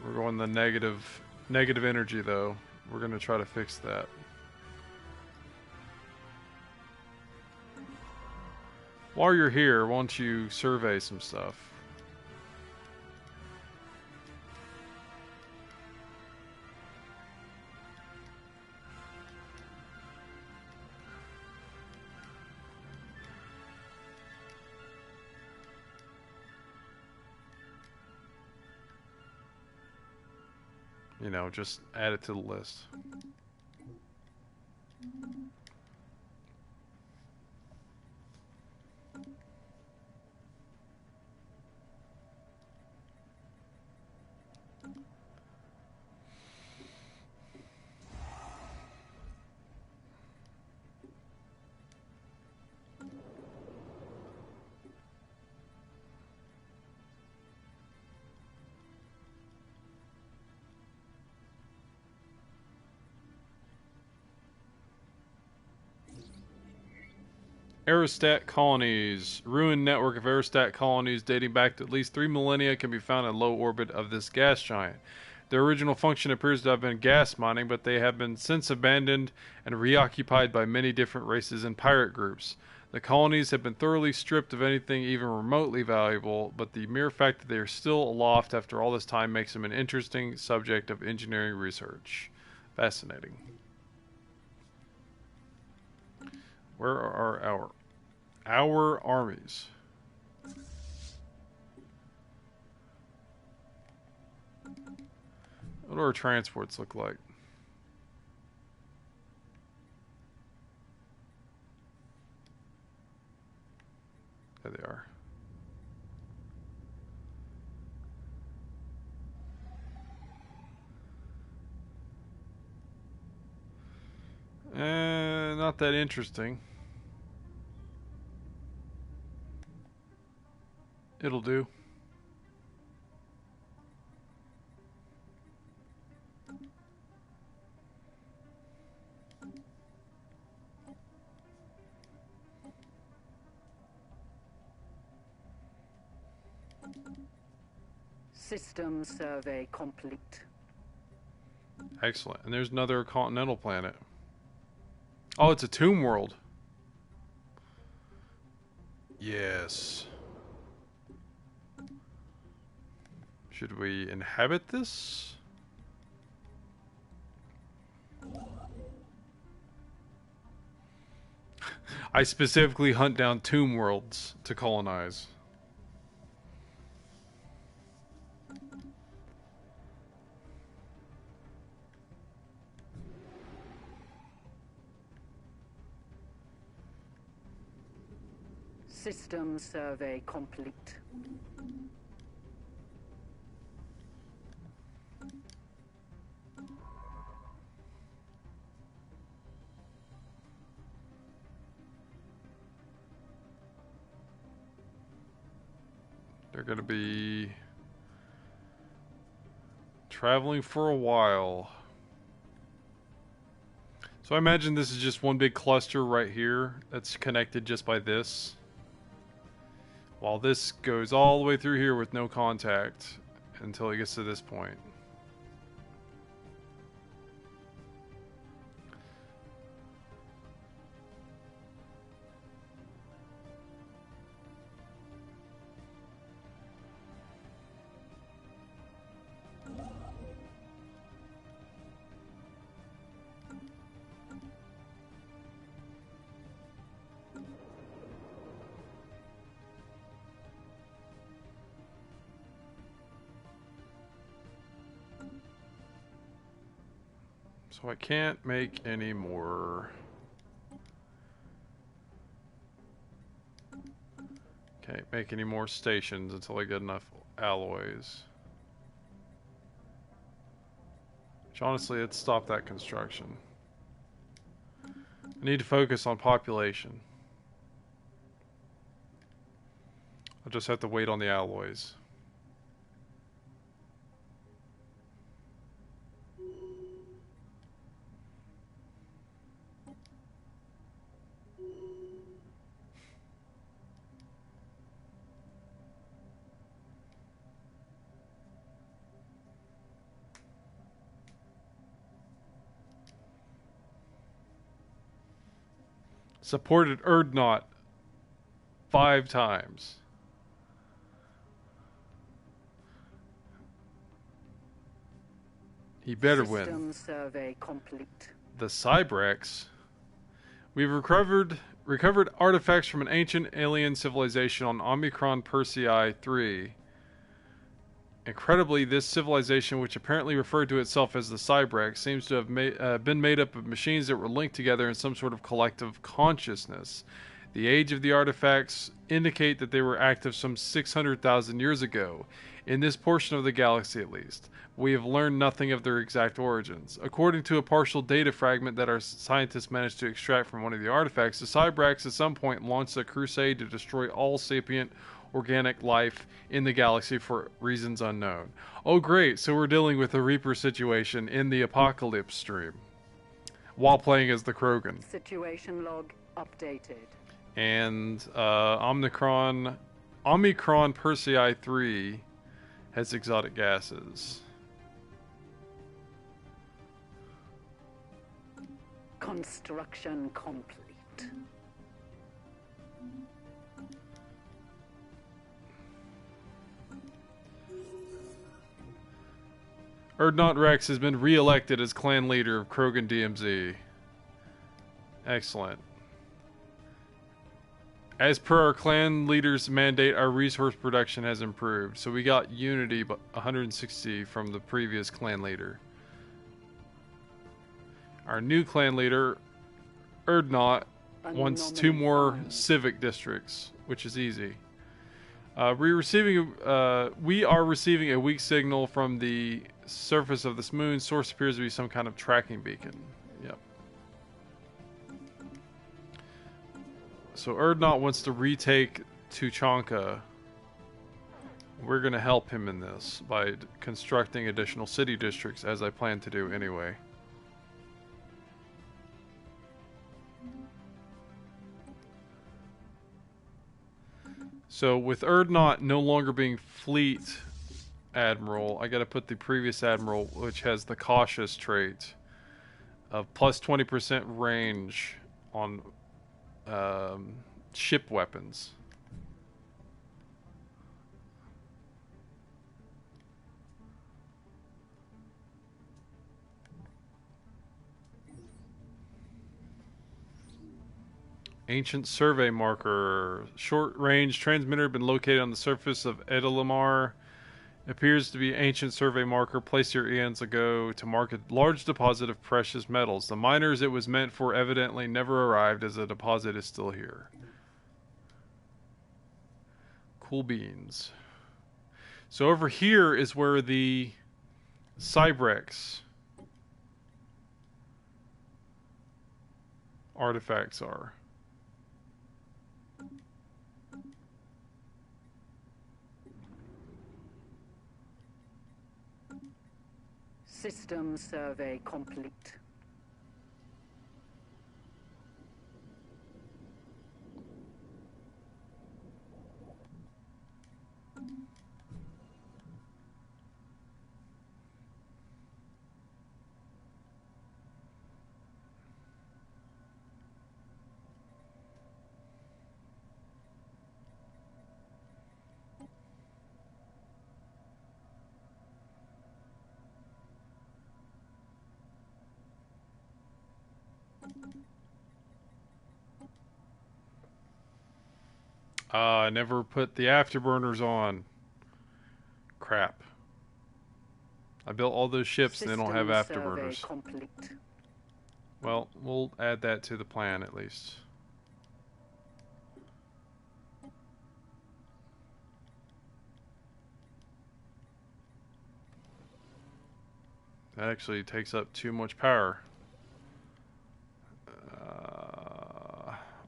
We're going the negative energy though. We're gonna try to fix that. While you're here, why don't you survey some stuff? You know, just add it to the list. Aerostat colonies. Ruined network of aerostat colonies dating back to at least 3 millennia can be found in low orbit of this gas giant. Their original function appears to have been gas mining, but they have been since abandoned and reoccupied by many different races and pirate groups. The colonies have been thoroughly stripped of anything even remotely valuable, but the mere fact that they are still aloft after all this time makes them an interesting subject of engineering research. Fascinating. Where are our armies? What do our transports look like? There they are. Not that interesting. It'll do. System survey complete. Excellent. And there's another continental planet. Oh, it's a tomb world. Yes. Should we inhabit this? I specifically hunt down tomb worlds to colonize. System survey complete. They're going to be traveling for a while. So I imagine this is just one big cluster right here that's connected just by this. While this goes all the way through here with no contact until it gets to this point. So I can't make any more. Can't make any more stations until I get enough alloys. Which honestly, let's stop that construction. I need to focus on population. I'll just have to wait on the alloys. Supported Erdnot 5 times. He better win. System survey complete. The Cybrex. We've recovered artifacts from an ancient alien civilization on Omicron Persei 3. Incredibly, this civilization, which apparently referred to itself as the Cybrex, seems to have been made up of machines that were linked together in some sort of collective consciousness. The age of the artifacts indicate that they were active some 600,000 years ago, in this portion of the galaxy at least. We have learned nothing of their exact origins. According to a partial data fragment that our scientists managed to extract from one of the artifacts, the Cybrex at some point launched a crusade to destroy all sapient organic life in the galaxy for reasons unknown. Oh great, so we're dealing with a Reaper situation in the Apocalypse stream while playing as the Krogan. Situation log updated. And Omicron Persei 3 has exotic gases. Construction complete. Erdnot Rex has been re-elected as clan leader of Krogan DMZ. Excellent. As per our clan leader's mandate, our resource production has improved. So we got unity, but 160 from the previous clan leader. Our new clan leader, Erdnot, wants 2 more civic districts, which is easy. We are receiving a weak signal from the surface of this moon. Source appears to be some kind of tracking beacon. Yep. So Erdnot wants to retake Tuchanka. We're going to help him in this by constructing additional city districts, as I plan to do anyway. So with Erdnot no longer being fleet admiral, I got to put the previous admiral, which has the cautious trait of plus 20% range on ship weapons. Ancient survey marker. Short range transmitter been located on the surface of Edelamar. Appears to be ancient survey marker placed here eons ago to mark a large deposit of precious metals. The miners it was meant for evidently never arrived, as the deposit is still here. Cool beans. So over here is where the Cybrex artifacts are. System survey complete. I never put the afterburners on. Crap. I built all those ships and they don't have afterburners. Well, we'll add that to the plan at least. That actually takes up too much power.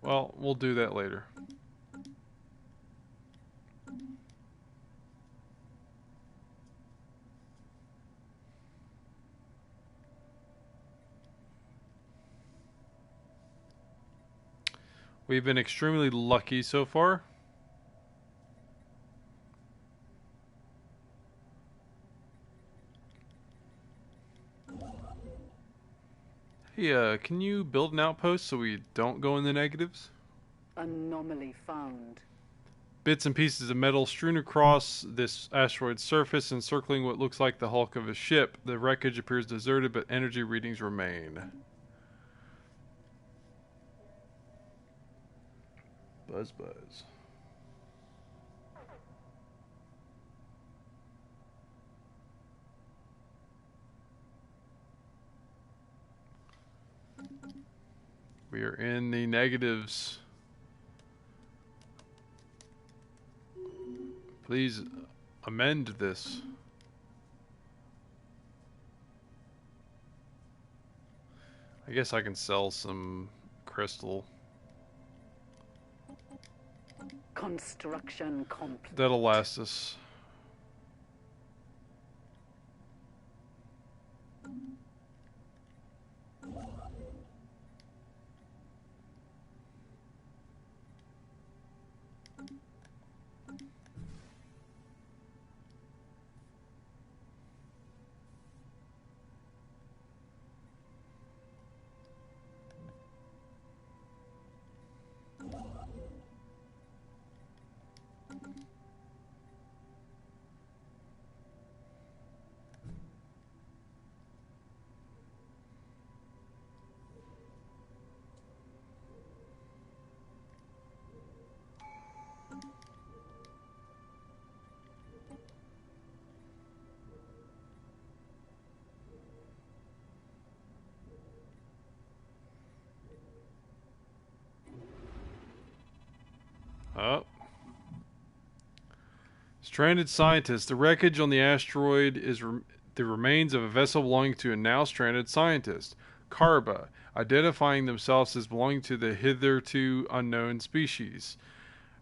Well, we'll do that later. We've been extremely lucky so far. Hey, can you build an outpost so we don't go in the negatives? Anomaly found. Bits and pieces of metal strewn across this asteroid's surface, encircling what looks like the hulk of a ship. The wreckage appears deserted, but energy readings remain. Buzz. We are in the negatives. Please amend this. I guess I can sell some crystal. Construction complete. That'll last us. Oh. Stranded scientists. The wreckage on the asteroid is the remains of a vessel belonging to a now stranded scientist, Karba, identifying themselves as belonging to the hitherto unknown species.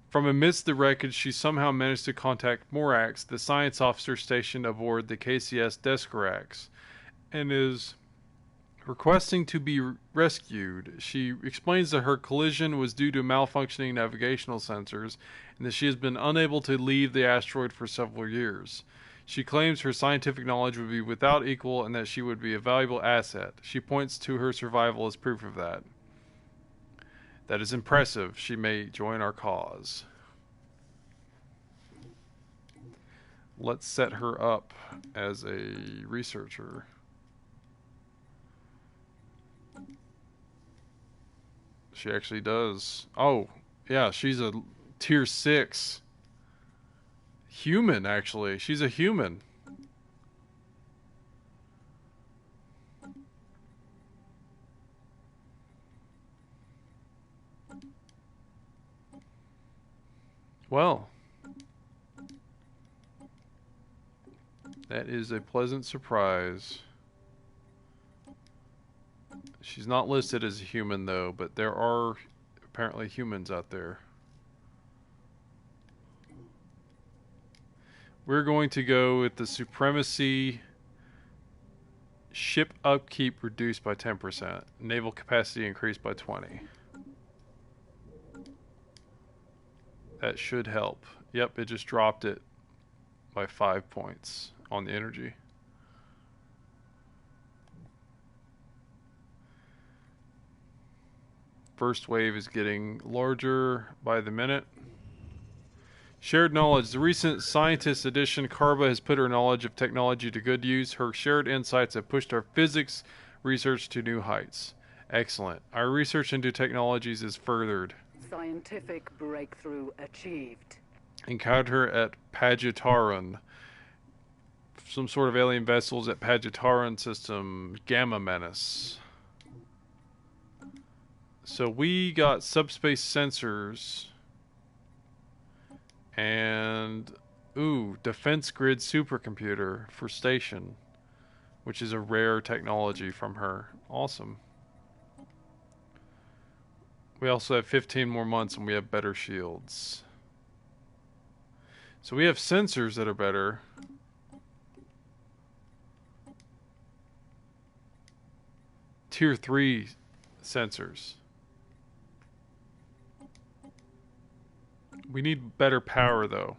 From amidst the wreckage, she somehow managed to contact Morax, the science officer stationed aboard the KCS Deskarax, and is requesting to be rescued. She explains that her collision was due to malfunctioning navigational sensors and that she has been unable to leave the asteroid for several years. She claims her scientific knowledge would be without equal and that she would be a valuable asset. She points to her survival as proof of that. That is impressive. She may join our cause. Let's set her up as a researcher. She actually does. Oh, yeah, she's a tier 6 human, actually. She's a human. Well, that is a pleasant surprise. She's not listed as a human, though, but there are apparently humans out there. We're going to go with the supremacy. Ship upkeep reduced by 10%. Naval capacity increased by 20. That should help. Yep, it just dropped it by 5 points on the energy. First wave is getting larger by the minute. Shared knowledge. The recent scientist edition, Karba, has put her knowledge of technology to good use. Her shared insights have pushed our physics research to new heights. Excellent. Our research into technologies is furthered. Scientific breakthrough achieved. Encounter at Pagitaran. Some sort of alien vessels at Pagitaran system. Gamma Menace. So we got subspace sensors and defense grid supercomputer for station, which is a rare technology from her. Awesome. We also have 15 more months and we have better shields. So we have sensors that are better. Tier 3 sensors. We need better power though.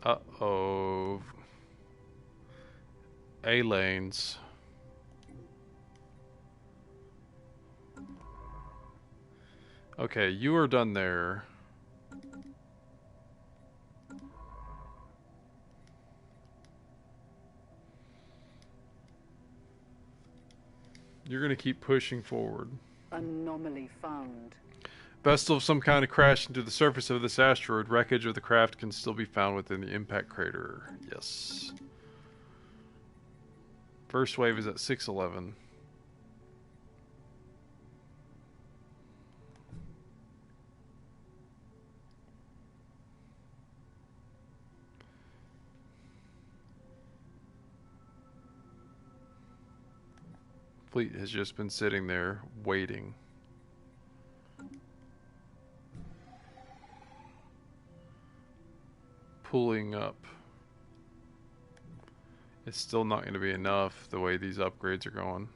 Uh-oh. A lanes. Okay, you are done there. You're gonna keep pushing forward. Anomaly found. Vessel of some kind crashed into the surface of this asteroid. Wreckage of the craft can still be found within the impact crater. Yes. First wave is at 611. Fleet has just been sitting there waiting. Pulling up. It's still not going to be enough the way these upgrades are going.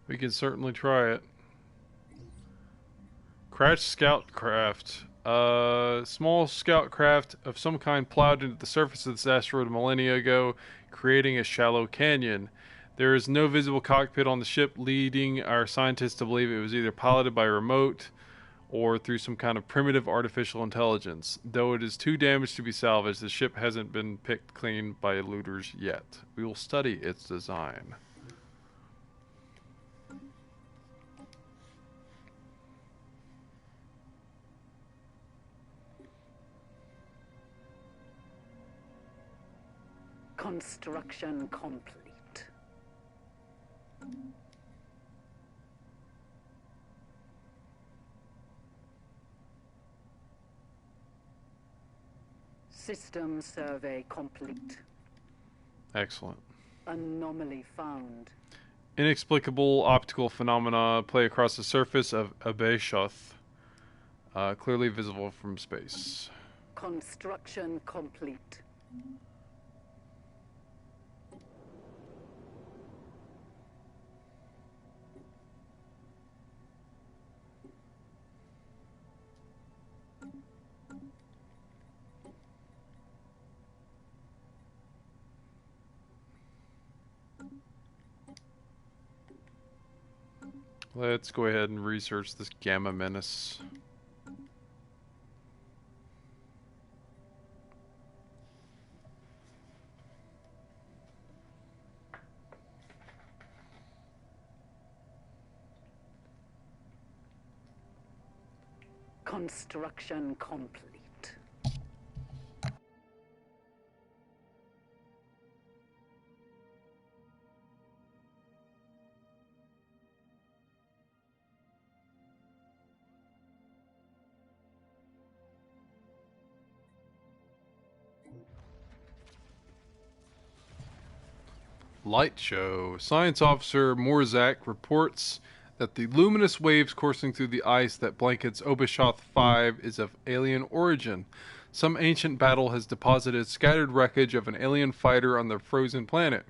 We can certainly try it. Crash scout craft. Small scout craft of some kind plowed into the surface of this asteroid millennia ago, creating a shallow canyon. There is no visible cockpit on the ship, leading our scientists to believe it was either piloted by remote or through some kind of primitive artificial intelligence. Though it is too damaged to be salvaged, the ship hasn't been picked clean by looters yet. We will study its design. Construction complete. System survey complete. Excellent. Anomaly found. Inexplicable optical phenomena play across the surface of Abeshoth, clearly visible from space. Construction complete. Let's go ahead and research this Gamma Menace. Construction complete. Light show. Science officer Morzak reports that the luminous waves coursing through the ice that blankets Obishoth 5 is of alien origin. Some ancient battle has deposited scattered wreckage of an alien fighter on the frozen planet,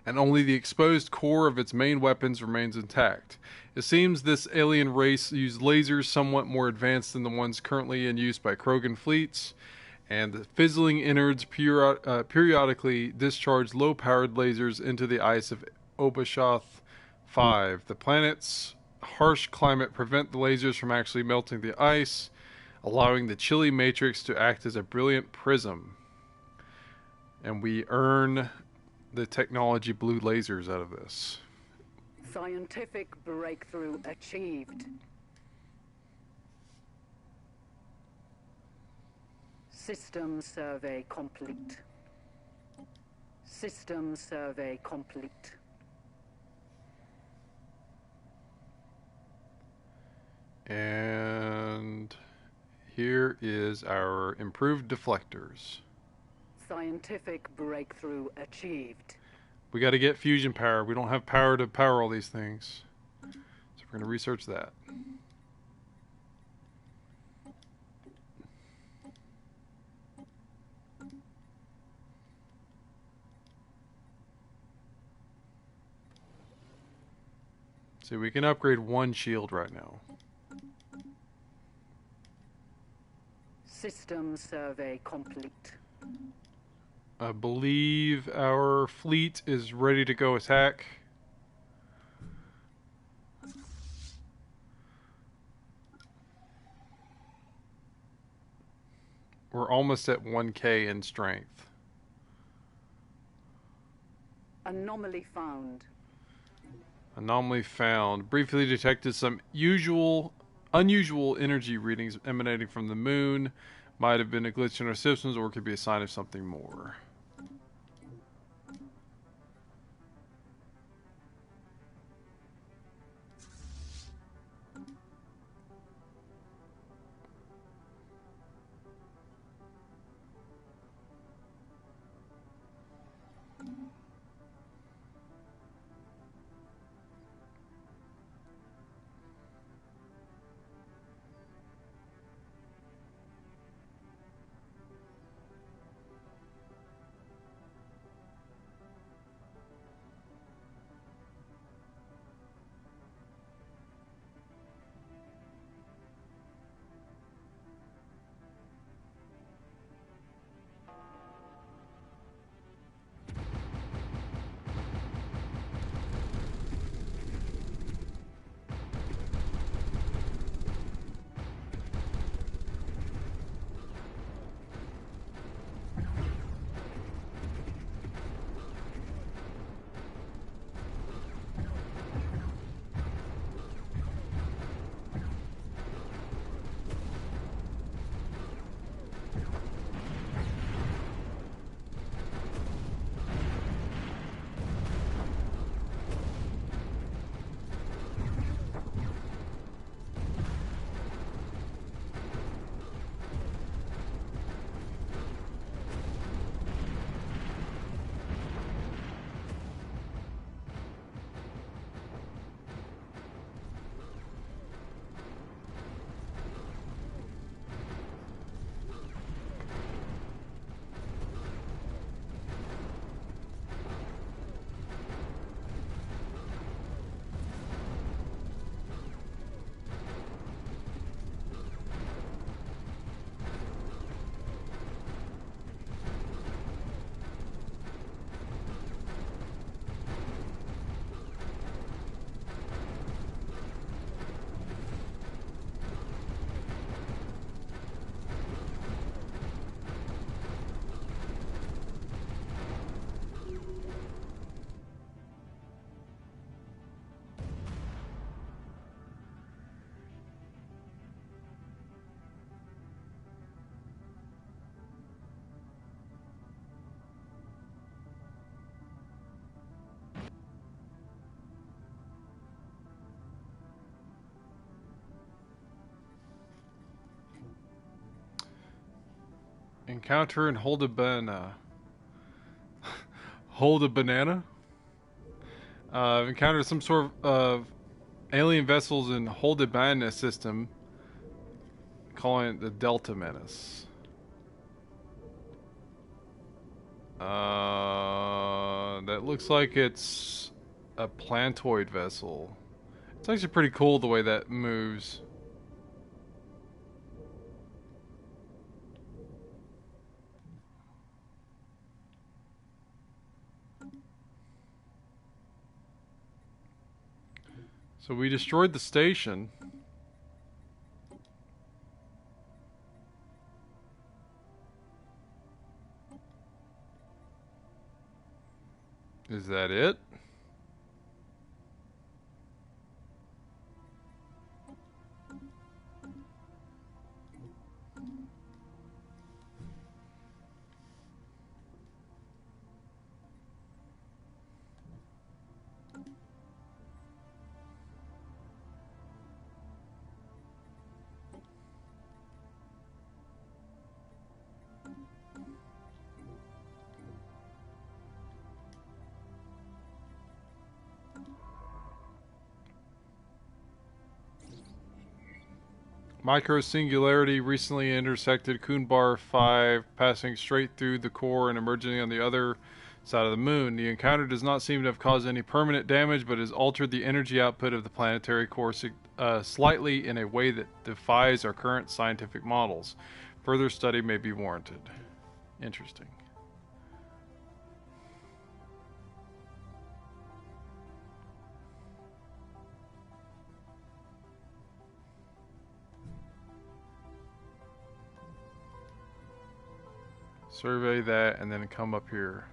and only the exposed core of its main weapons remains intact. It seems this alien race used lasers somewhat more advanced than the ones currently in use by Krogan fleets, and the fizzling innards periodically discharge low-powered lasers into the ice of Obishoth 5. The planet's harsh climate prevent the lasers from actually melting the ice. allowing the chilly matrix to act as a brilliant prism. And we earn the technology blue lasers out of this. Scientific breakthrough achieved. System survey complete. System survey complete. And here is our improved deflectors. Scientific breakthrough achieved. We got to get fusion power. We don't have power to power all these things. So we're going to research that. See, we can upgrade one shield right now. System survey complete. I believe our fleet is ready to go attack. We're almost at 1K in strength. Anomaly found. Anomaly found. Briefly detected some unusual energy readings emanating from the moon. Might have been a glitch in our systems, or it could be a sign of something more. Encounter and hold a banana. Hold a banana? Encountered some sort of alien vessels in hold a banana system, calling it the Delta Menace. That looks like it's a plantoid vessel. It's actually pretty cool the way that moves. So we destroyed the station. Is that it? Microsingularity recently intersected Kunbar 5, passing straight through the core and emerging on the other side of the moon. The encounter does not seem to have caused any permanent damage, but has altered the energy output of the planetary core slightly in a way that defies our current scientific models. Further study may be warranted. Interesting. Survey that and then come up here.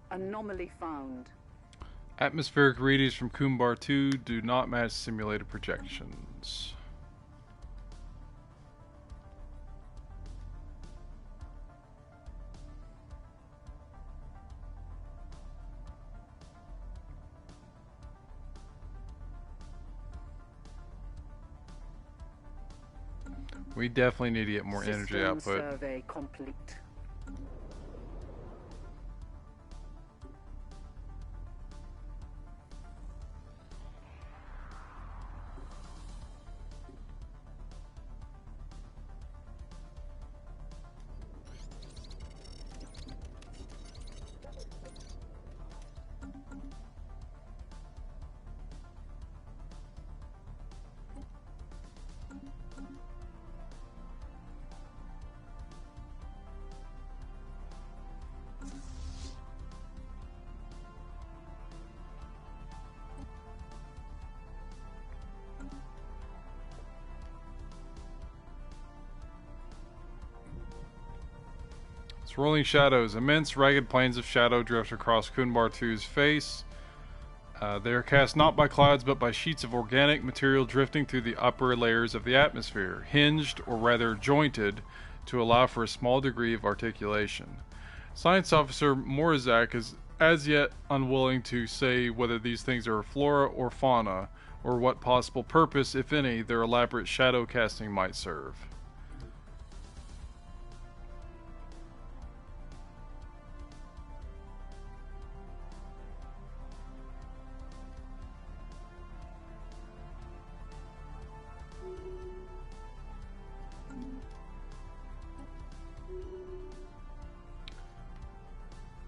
Anomaly found. Atmospheric readings from Kumbar 2 do not match simulated projections. We definitely need to get more energy output. Survey complete. Rolling shadows. Immense, ragged planes of shadow drift across Kunbar 2's face. They are cast not by clouds, but by sheets of organic material drifting through the upper layers of the atmosphere, hinged, or rather jointed, to allow for a small degree of articulation. Science Officer Morizak is as yet unwilling to say whether these things are flora or fauna, or what possible purpose, if any, their elaborate shadow casting might serve.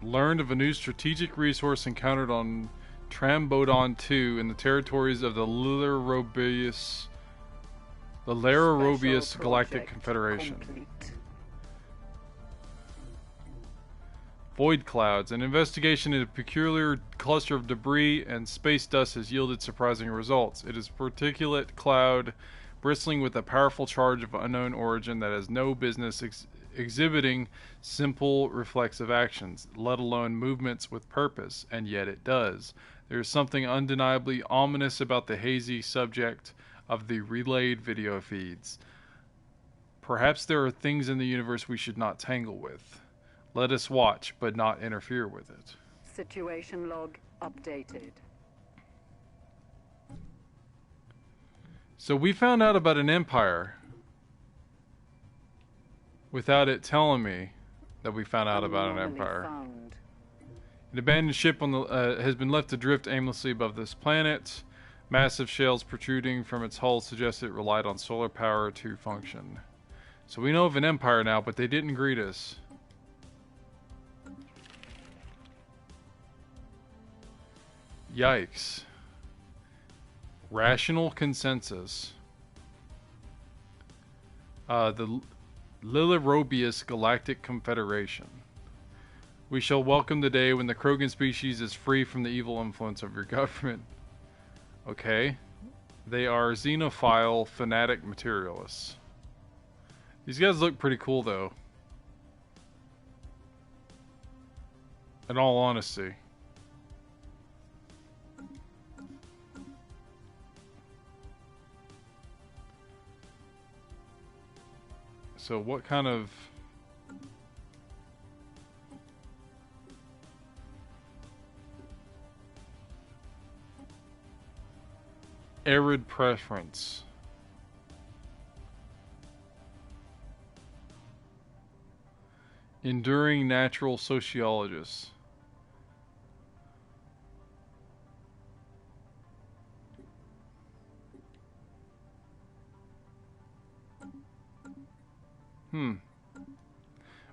Learned of a new strategic resource encountered on Trambodon 2 in the territories of the Lararobius Galactic Confederation. Complete. Void clouds. An investigation into a peculiar cluster of debris and space dust has yielded surprising results. It is a particulate cloud bristling with a powerful charge of unknown origin that has no business exhibiting simple reflexive actions, let alone movements with purpose, and yet it does. There is something undeniably ominous about the hazy subject of the relayed video feeds. Perhaps there are things in the universe we should not tangle with. Let us watch, but not interfere with it. Situation log updated. So we found out about an empire without it telling me that we found out about an empire. An abandoned ship on the has been left to drift aimlessly above this planet. Massive shells protruding from its hull suggest it relied on solar power to function. So we know of an empire now, but they didn't greet us. Yikes. Rational consensus. The Lilirobius Galactic Confederation. We shall welcome the day when the Krogan species is free from the evil influence of your government. Okay. They are xenophile, fanatic materialists. These guys look pretty cool, though. In all honesty. So what kind of... arid preference. Enduring natural sociologists.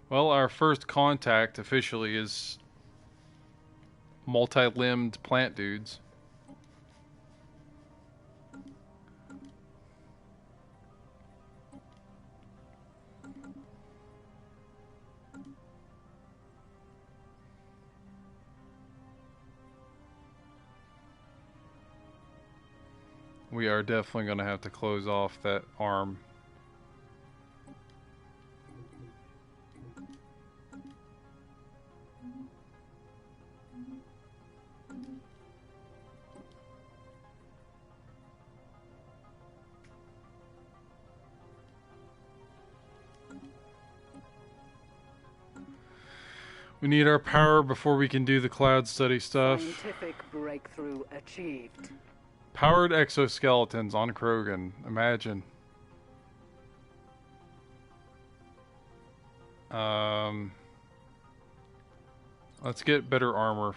Well, our first contact officially is multi-limbed plant dudes. We are definitely going to have to close off that arm. We need our power before we can do the cloud study stuff. Scientific breakthrough achieved. Powered exoskeletons on Krogan. Imagine. Let's get better armor.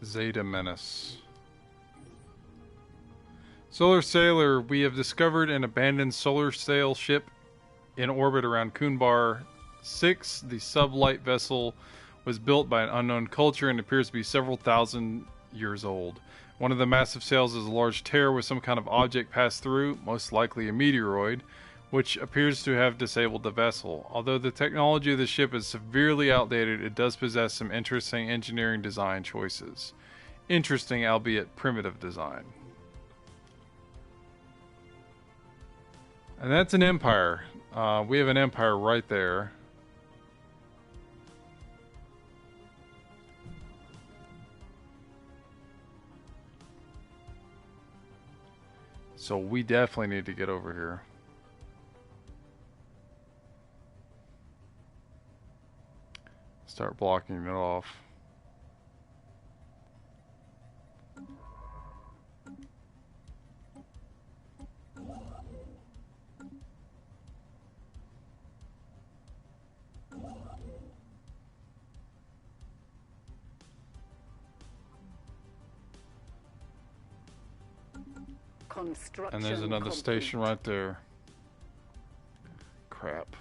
Zeta Menace. Solar Sailor, we have discovered an abandoned solar sail ship in orbit around Kunbar 6. The sublight vessel was built by an unknown culture and appears to be several thousand years old. One of the massive sails is a large tear with some kind of object passed through, most likely a meteoroid, which appears to have disabled the vessel. Although the technology of the ship is severely outdated, it does possess some interesting engineering design choices. Interesting, albeit primitive design. And that's an empire. We have an empire right there. So we definitely need to get over here. Start blocking it off. And there's another station right there. Crap.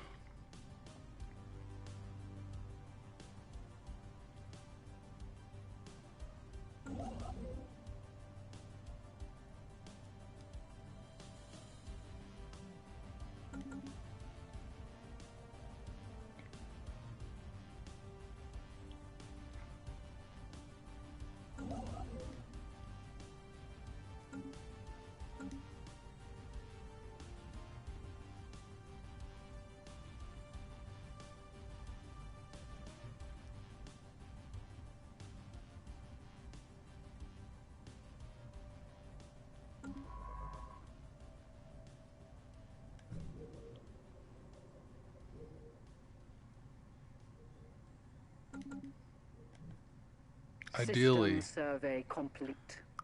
Ideally, System survey complete.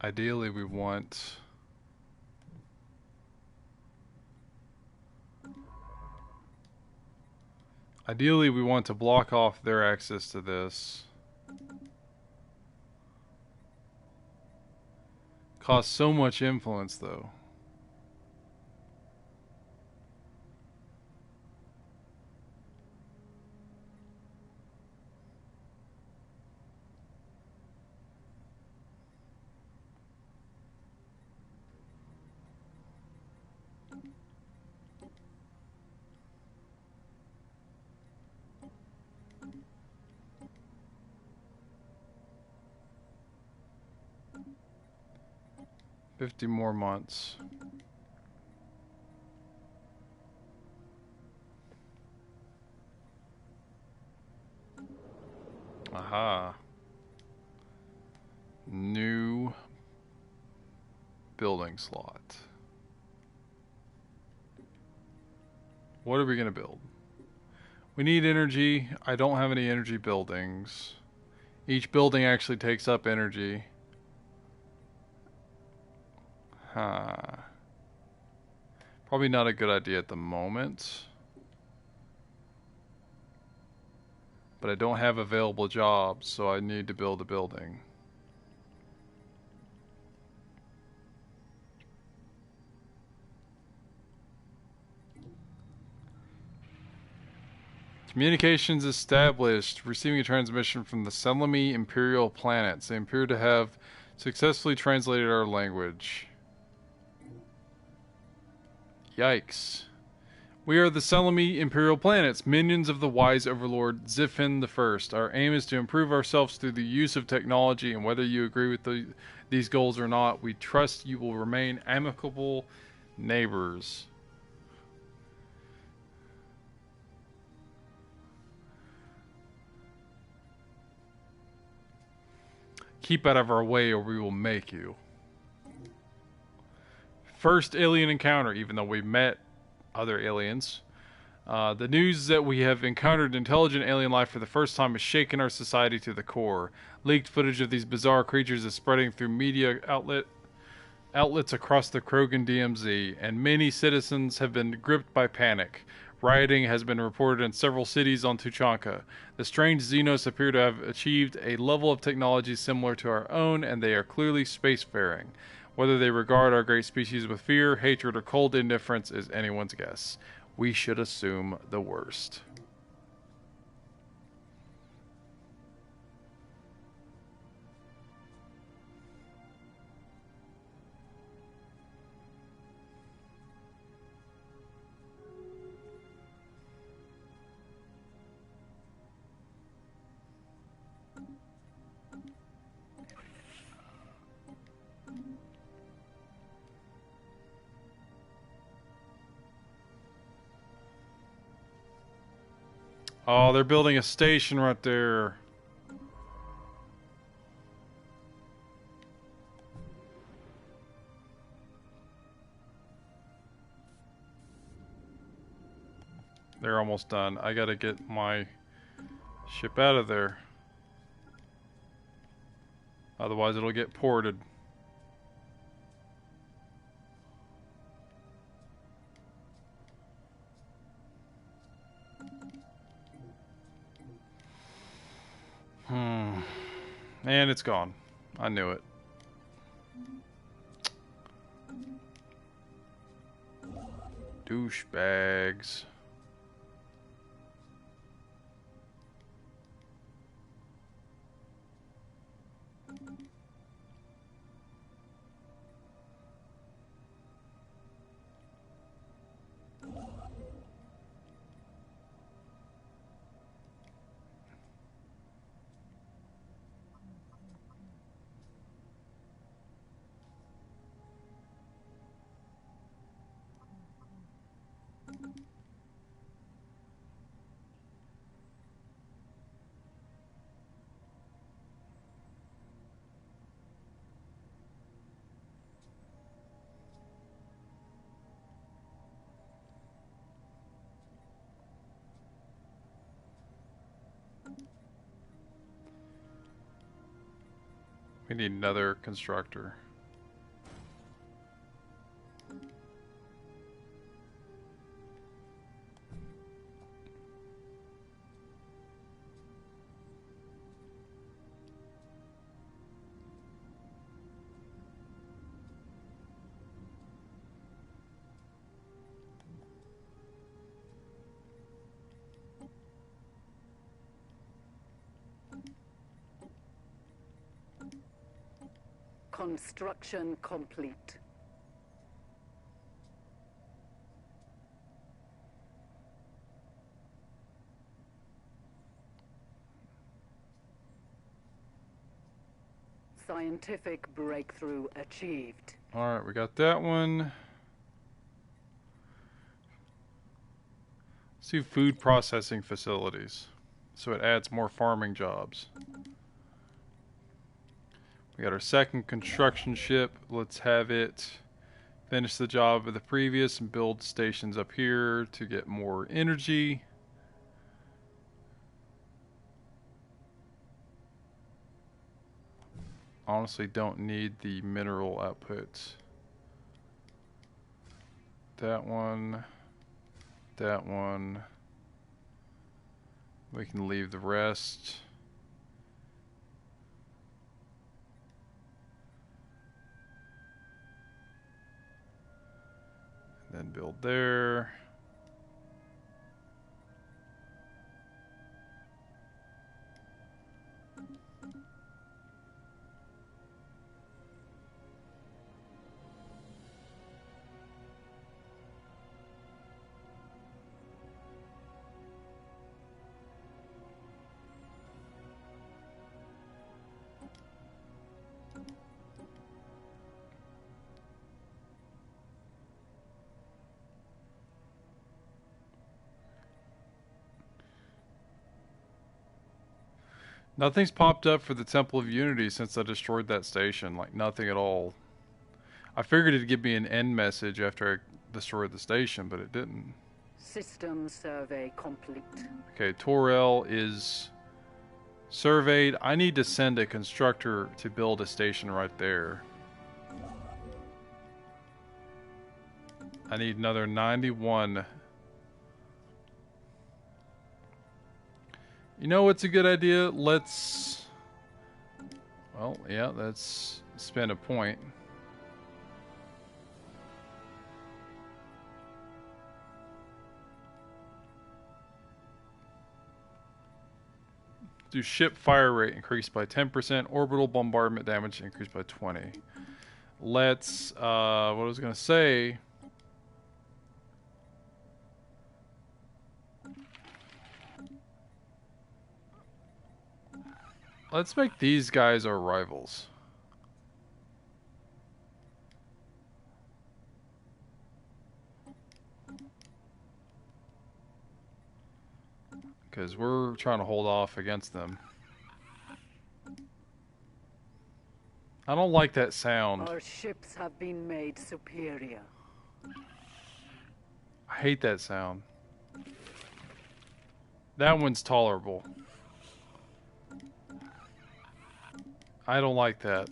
ideally we want... Ideally, we want to block off their access to this. Costs so much influence, though. $50 more months. Aha. New building slot. What are we going to build? We need energy. I don't have any energy buildings. Each building actually takes up energy. Probably not a good idea at the moment. But I don't have available jobs, so I need to build a building. Communications established. Receiving a transmission from the Selimi Imperial planets. They appear to have successfully translated our language. Yikes. We are the Selimi Imperial planets, minions of the wise overlord Ziffin I. Our aim is to improve ourselves through the use of technology, and whether you agree with these goals or not, we trust you will remain amicable neighbors. Keep out of our way or we will make you. First alien encounter, even though we met other aliens. The news that we have encountered intelligent alien life for the first time has shaken our society to the core. Leaked footage of these bizarre creatures is spreading through media outlets across the Krogan DMZ, and many citizens have been gripped by panic. Rioting has been reported in several cities on Tuchanka. The strange Xenos appear to have achieved a level of technology similar to our own, and they are clearly spacefaring. Whether they regard our great species with fear, hatred, or cold indifference is anyone's guess. We should assume the worst. Oh, they're building a station right there. They're almost done. I gotta get my ship out of there. Otherwise it'll get ported. And it's gone. I knew it. Douchebags. We need another constructor. Construction complete. Scientific breakthrough achieved. Alright, we got that one. Let's do food processing facilities. So it adds more farming jobs. We got our second construction ship. Let's have it finish the job of the previous and build stations up here to get more energy. Honestly, don't need the mineral outputs. That one. That one. We can leave the rest. Then build there. Nothing's popped up for the Temple of Unity since I destroyed that station. Like, nothing at all. I figured it'd give me an end message after I destroyed the station, but it didn't. System survey complete. Okay, Torel is surveyed. I need to send a constructor to build a station right there. I need another 91. You know what's a good idea? Let's... Well, yeah, let's spend a point. Do ship fire rate increased by 10%, orbital bombardment damage increased by 20. Let's, what I was going to say... Let's make these guys our rivals. Because we're trying to hold off against them. I don't like that sound. Our ships have been made superior. I hate that sound. That one's tolerable. I don't like that.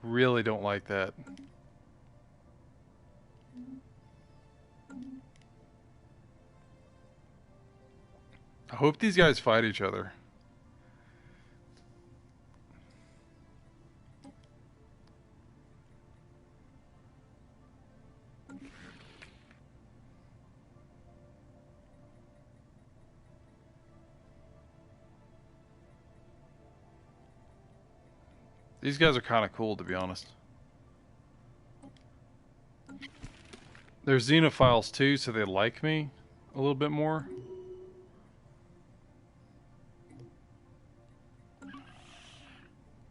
Really don't like that. I hope these guys fight each other. These guys are kind of cool, to be honest. They're xenophiles too, so they like me a little bit more.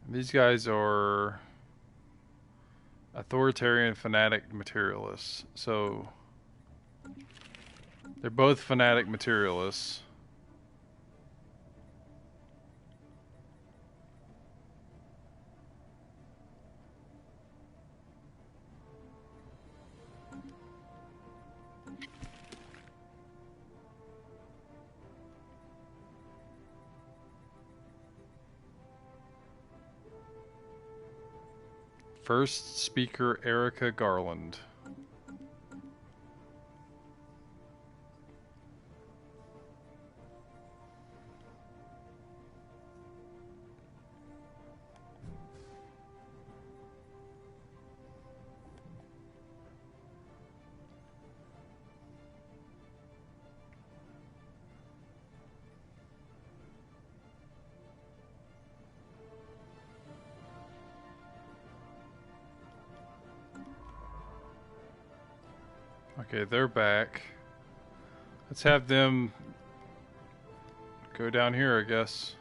These guys are authoritarian, fanatic, materialists. So they're both fanatic materialists. First speaker, Erica Garland. Okay, they're back. Let's have them go down here, I guess.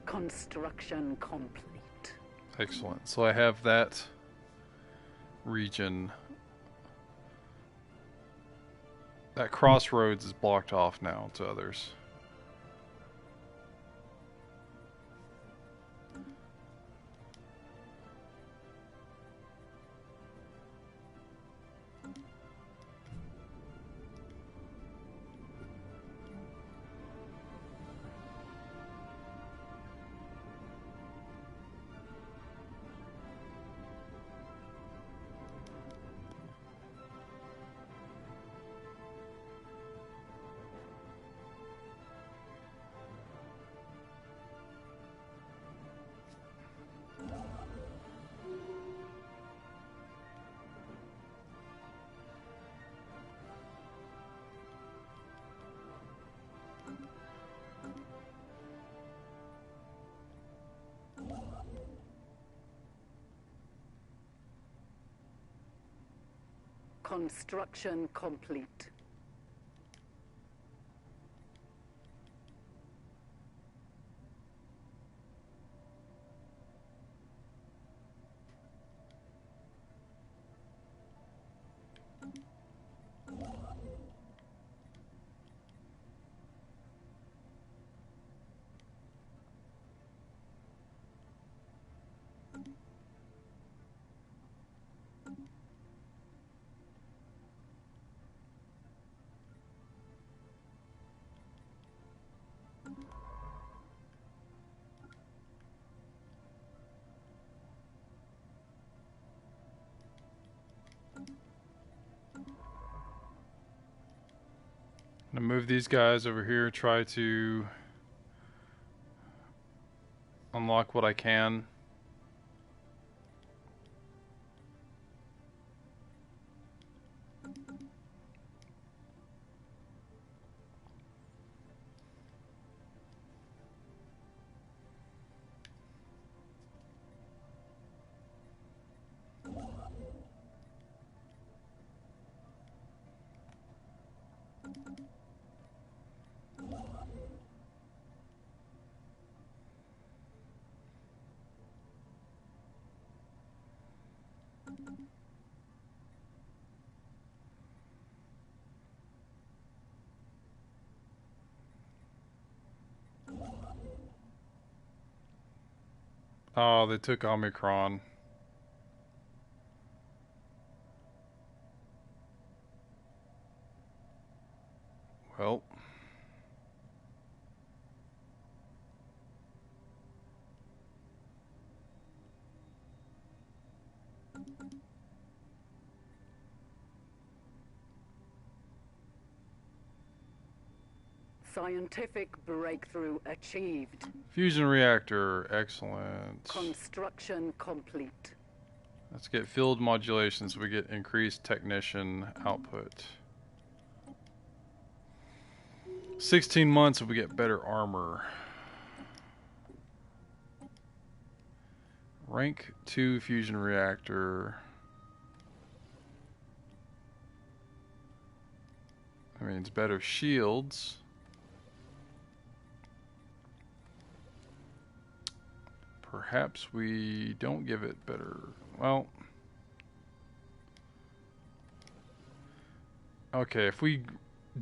Construction complete. Excellent. So I have that region. That crossroads is blocked off now to others. Construction complete. I'm gonna move these guys over here, try to unlock what I can. Oh, they took Omicron. Well. Scientific breakthrough achieved. Fusion reactor, excellent. Construction complete. Let's get field modulation so we get increased technician output. 16 months if we get better armor. Rank 2 fusion reactor. means better shields. Perhaps we don't give it better. Well, okay, if we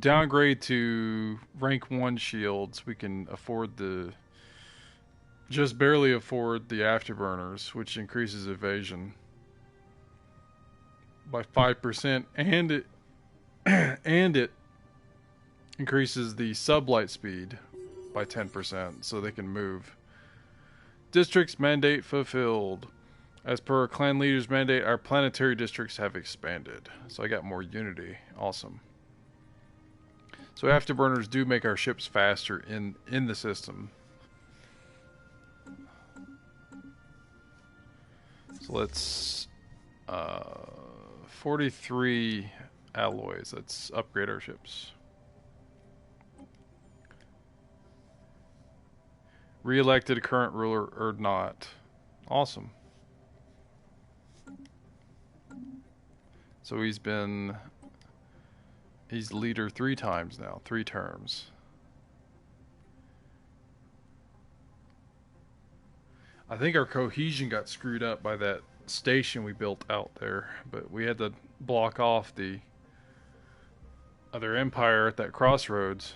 downgrade to rank 1 shields, we can afford the, just barely afford the afterburners, which increases evasion by 5%, and it and it increases the sublight speed by 10%, so they can move. Districts mandate fulfilled. As per our clan leader's mandate, our planetary districts have expanded. So I got more unity. Awesome. So afterburners do make our ships faster in the system. So let's 43 alloys. Let's upgrade our ships. Re-elected current ruler or not. Awesome. So he's leader 3 times now, 3 terms. I think our cohesion got screwed up by that station we built out there, but we had to block off the other empire at that crossroads.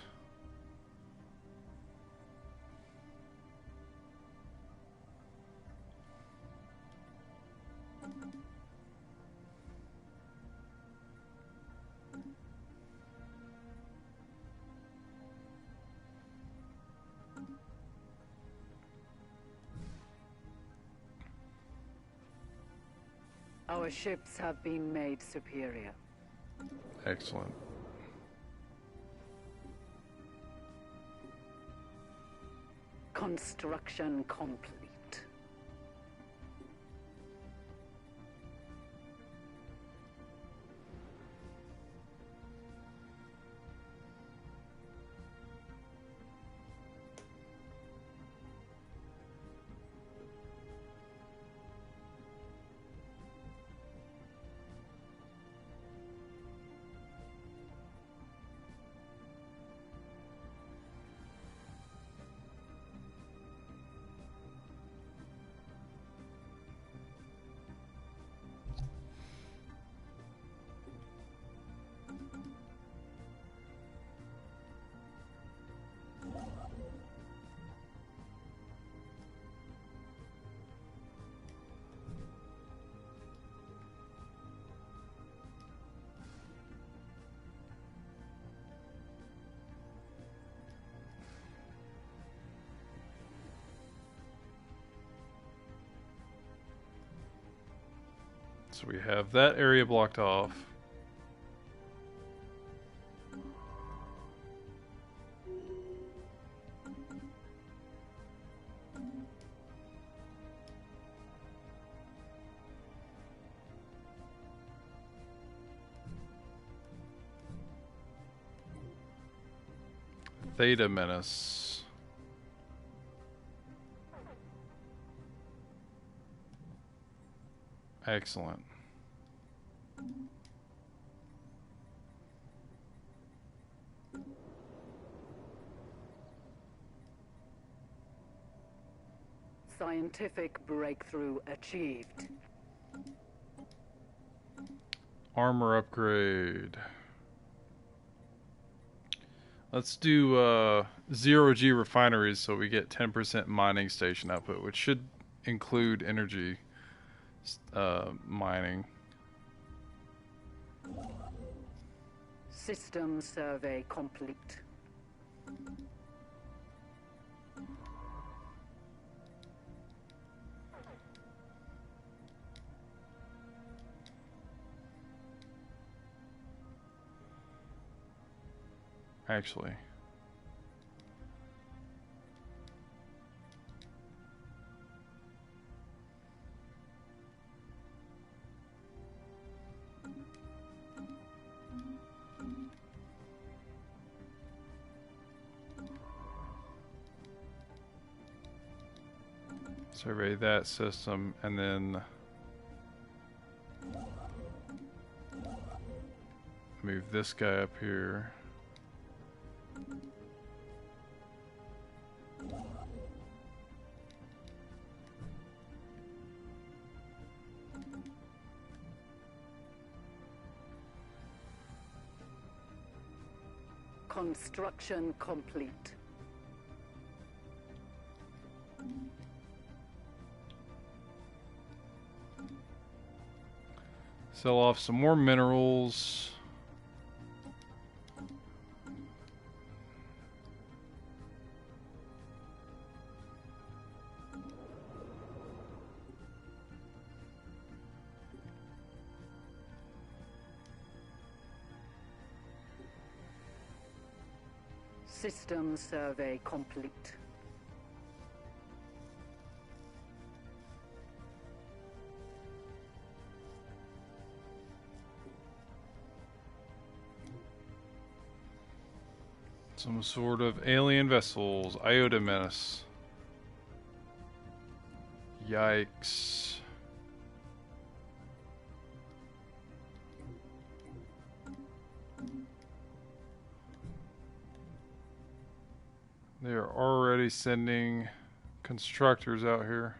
Our ships have been made superior. Excellent. Construction complete. So we have that area blocked off. Theta Menace. Excellent. Scientific breakthrough achieved. Armor upgrade. Let's do 0G refineries so we get 10% mining station output, which should include energy mining. System survey complete. Actually. Survey that system and then move this guy up here. Construction complete. Sell off some more minerals. System survey complete. Some sort of alien vessels. Iota menace. Yikes. They are already sending constructors out here.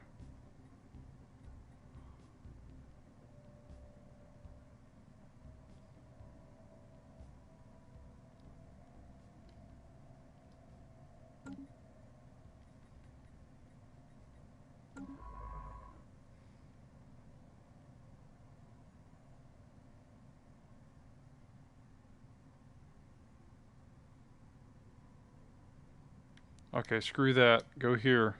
Okay, screw that. Go here.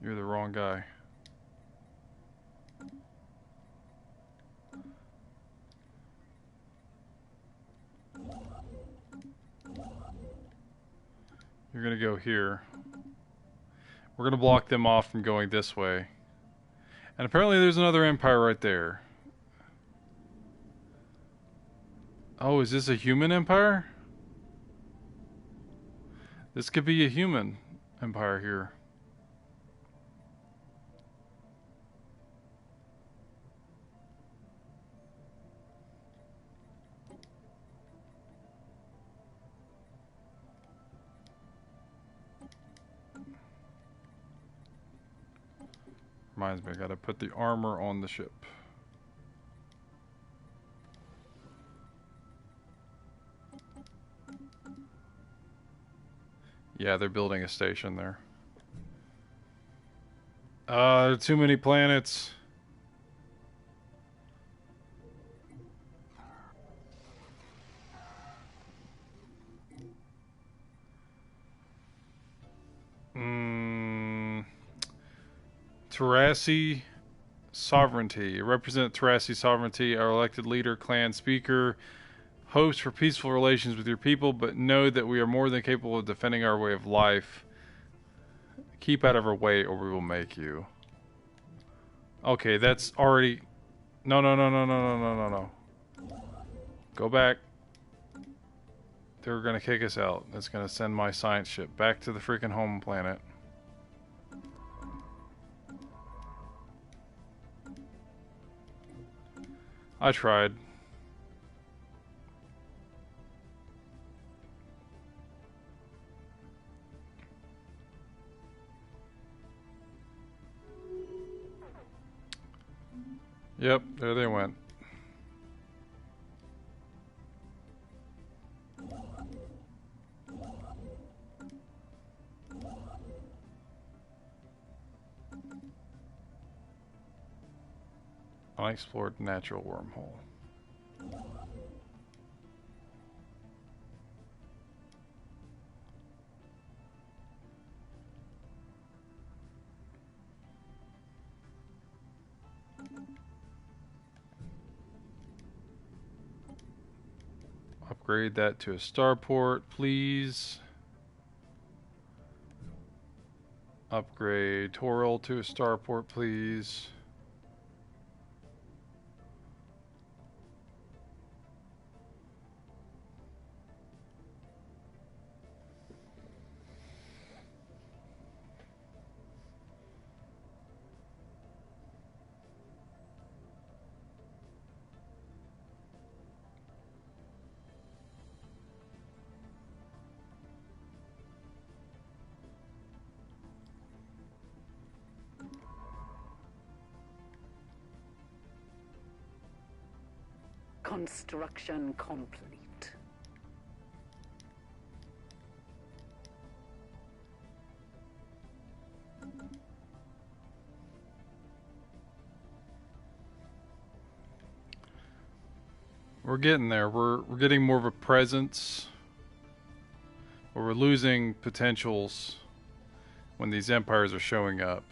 You're the wrong guy. You're gonna go here. We're gonna block them off from going this way. And apparently there's another empire right there. Oh, is this a human empire? This could be a human empire here. Reminds me, I gotta put the armor on the ship. Yeah, they're building a station there. Too many planets. Terrasi sovereignty. Represent Terrasi sovereignty, our elected leader, clan speaker. Hopes for peaceful relations with your people, but know that we are more than capable of defending our way of life. Keep out of our way or we will make you. Okay, that's already... No. Go back. They're gonna kick us out. That's gonna send my science ship back to the freaking home planet. I tried. Yep, there they went. Unexplored natural wormhole. Upgrade that to a starport, please. Upgrade Toril to a starport, please. Construction complete. We're getting there. We're getting more of a presence. But we're losing potentials when these empires are showing up.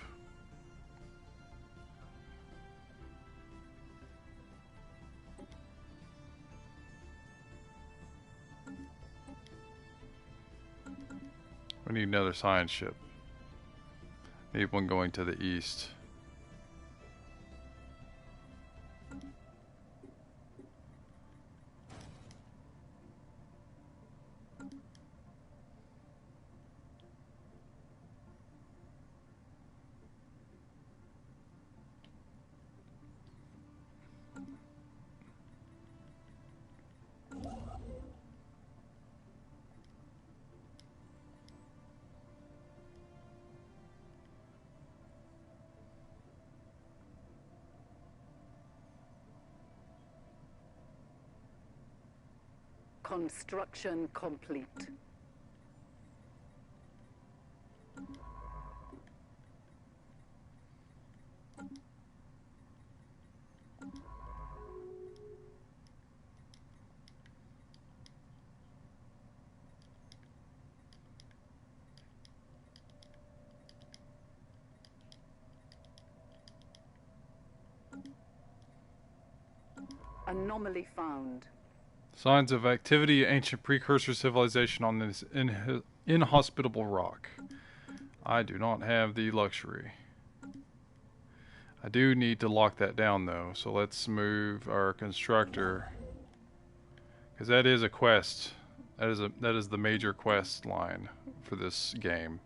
We need another science ship. Need one going to the east. Construction complete. Anomaly found. Signs of activity, ancient precursor civilization on this inhospitable rock. I do not have the luxury. I do need to lock that down though, so let's move our constructor, because that is a quest. That is the major quest line for this game.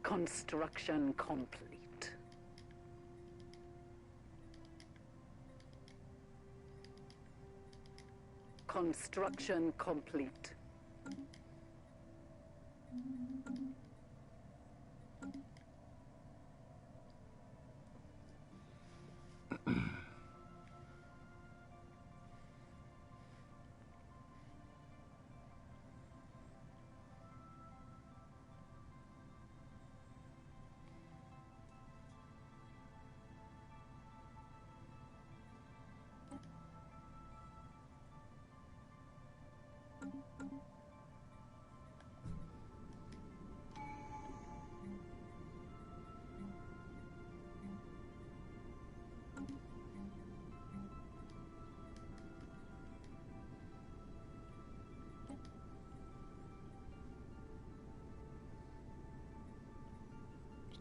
Construction complete. Construction complete.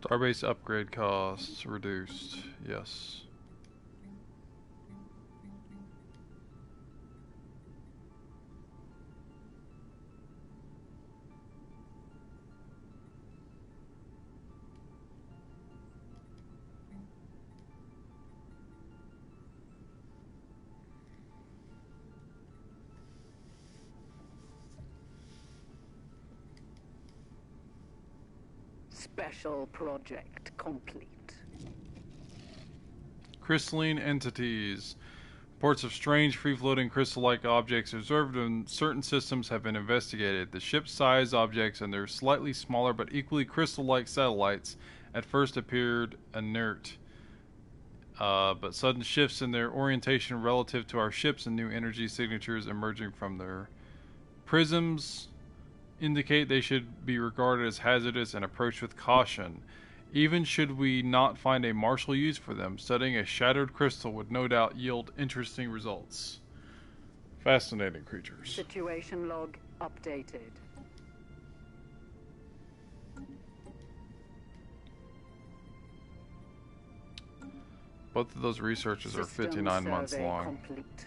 Starbase upgrade costs reduced. Yes. Special project complete. Crystalline entities. Reports of strange free-floating crystal-like objects observed in certain systems have been investigated. The ship-sized objects and their slightly smaller but equally crystal-like satellites at first appeared inert, but sudden shifts in their orientation relative to our ships and new energy signatures emerging from their prisms indicate they should be regarded as hazardous and approached with caution. Even should we not find a martial use for them, studying a shattered crystal would no doubt yield interesting results. Fascinating creatures. Situation log updated. Both of those researches are 59 months long. Complete.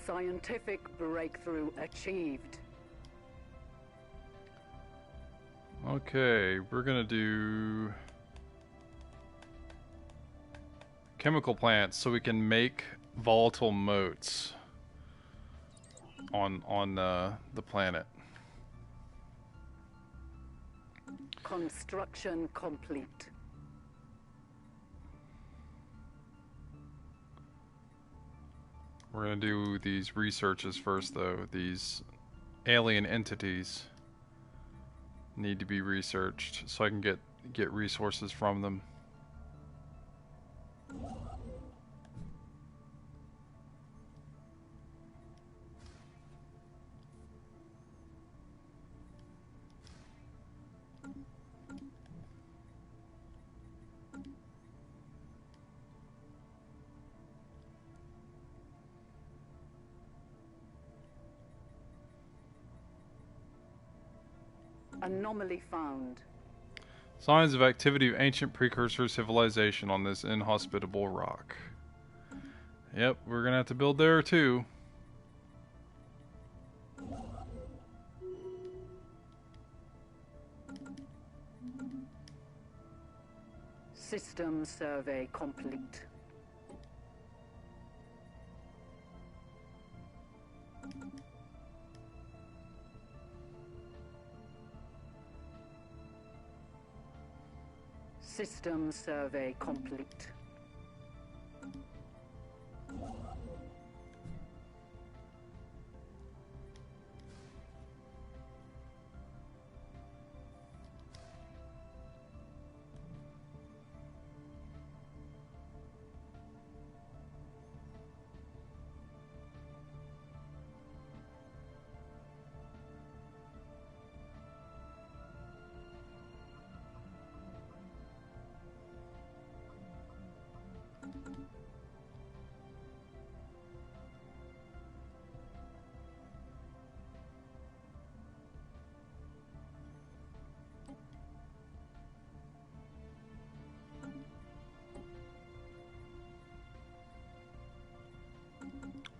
Scientific breakthrough achieved. Okay, we're gonna do chemical plants so we can make volatile motes on the planet. Construction complete. We're gonna do these researches first, though. These alien entities need to be researched so I can get resources from them. Anomaly found. Signs of activity of ancient precursor civilization on this inhospitable rock. Yep, we're gonna have to build there too. System survey complete. System survey complete.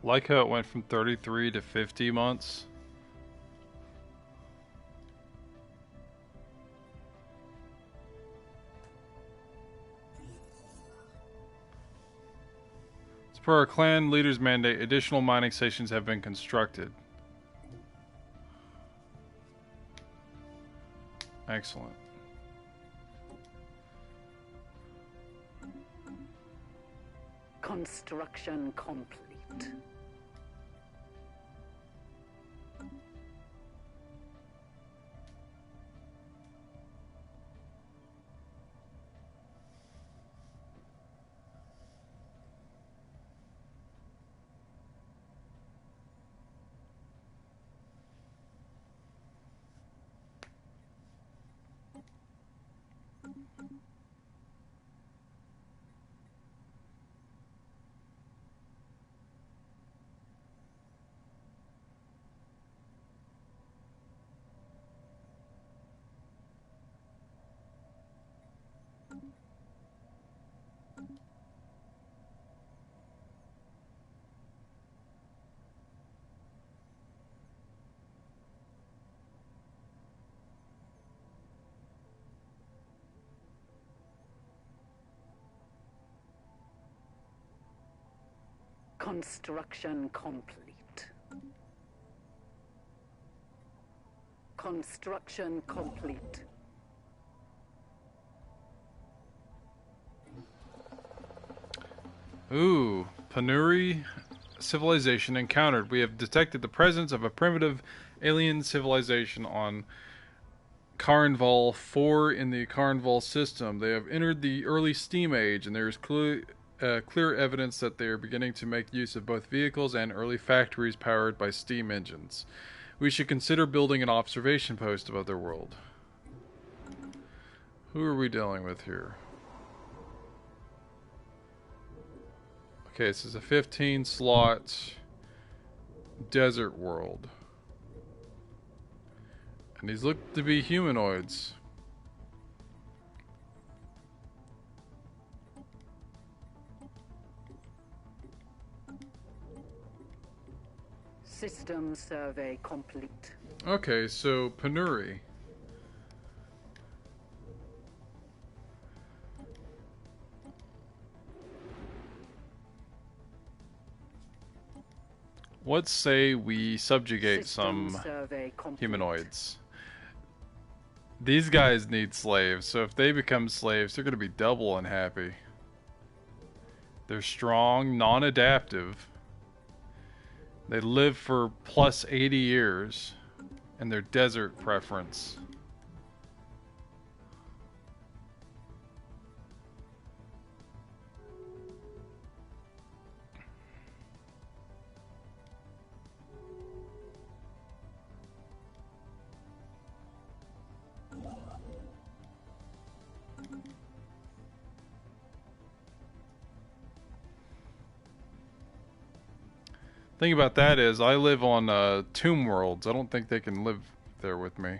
Like how it went from 33 to 50 months. As per our clan leader's mandate, additional mining stations have been constructed. Excellent. Construction complete. Construction complete. Construction complete. Ooh, Panuri civilization encountered. We have detected the presence of a primitive alien civilization on Carnval 4 in the Carnval system. They have entered the early steam age, and there is clear evidence that they are beginning to make use of both vehicles and early factories powered by steam engines. We should consider building an observation post above their world. Who are we dealing with here? Okay, this is a 15 slot desert world. And these look to be humanoids. System survey complete. Okay, so Penuri. Let's say we subjugate some humanoids. These guys need slaves, so if they become slaves, they're going to be double unhappy. They're strong, non-adaptive. They live for plus 80 years, and their desert preference. Thing about that is, I live on Tomb Worlds. I don't think they can live there with me.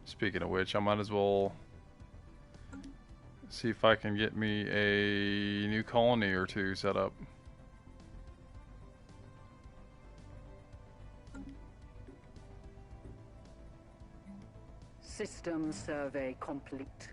Speaking of which, I might as well see if I can get me a new colony or two set up. System survey complete.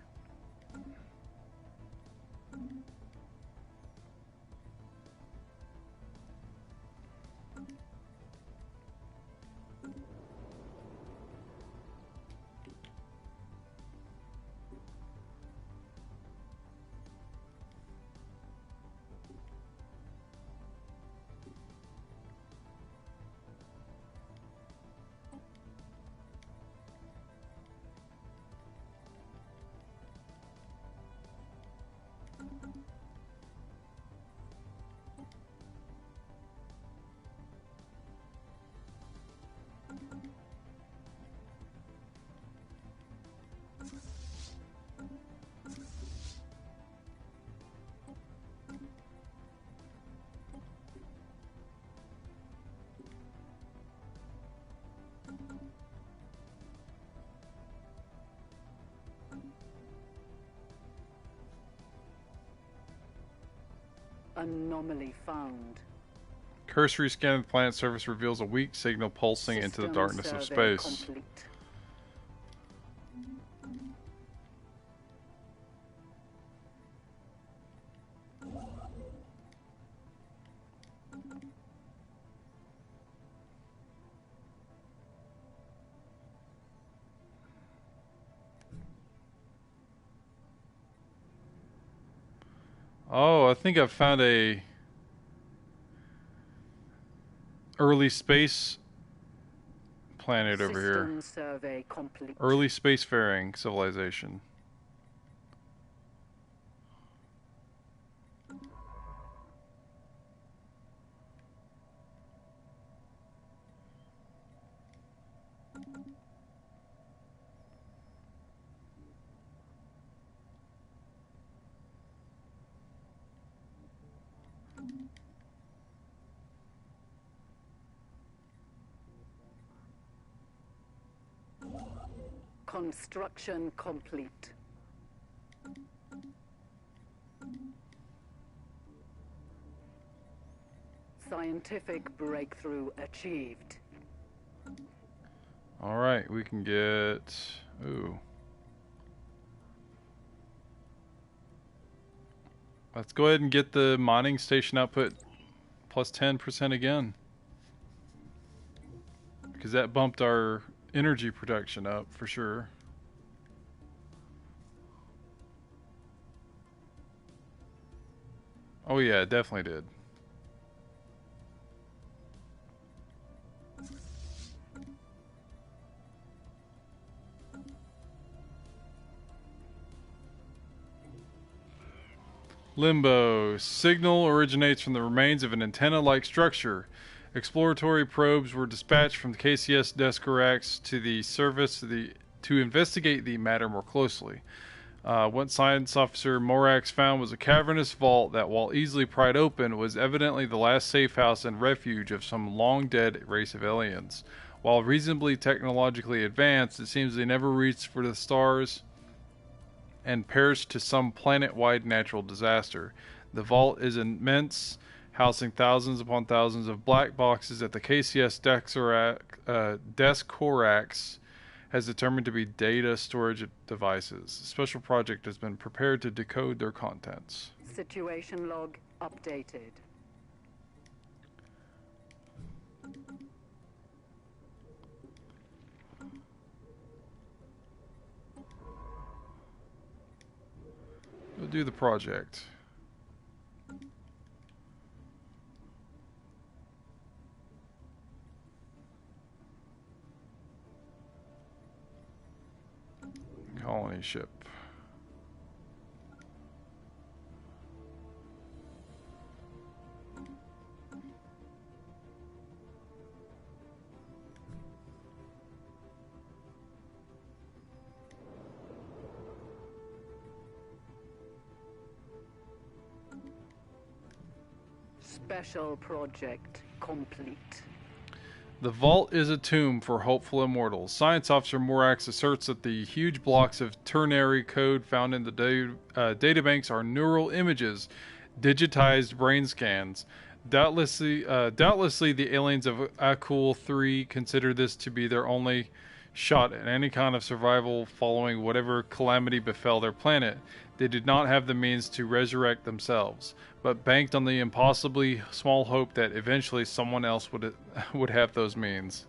Anomaly found. Cursory scan of the planet's surface reveals a weak signal pulsing into the darkness of space. Complete. Oh, I think I've found a early space planet over here. Survey complete. Early spacefaring civilization. Construction complete. Scientific breakthrough achieved. All right, we can get. Ooh. Let's go ahead and get the mining station output plus 10% again. Because that bumped our energy production up for sure. Oh yeah, it definitely did. Limbo. Signal originates from the remains of an antenna-like structure. Exploratory probes were dispatched from the KCS Deskarax to the surface to investigate the matter more closely. What Science Officer Morax found was a cavernous vault that, while easily pried open, was evidently the last safe house and refuge of some long-dead race of aliens. While reasonably technologically advanced, it seems they never reached for the stars and perished to some planet-wide natural disaster. The vault is immense, housing thousands upon thousands of black boxes that the KCS Deskorax has determined to be data storage devices. A special project has been prepared to decode their contents. Situation log updated. We'll do the project. Colony ship. Special project complete. The vault is a tomb for hopeful immortals. Science Officer Morax asserts that the huge blocks of ternary code found in the databanks are neural images, digitized brain scans. Doubtlessly, the aliens of Akul 3 consider this to be their only shot at any kind of survival following whatever calamity befell their planet. They did not have the means to resurrect themselves, but banked on the impossibly small hope that eventually someone else would have those means.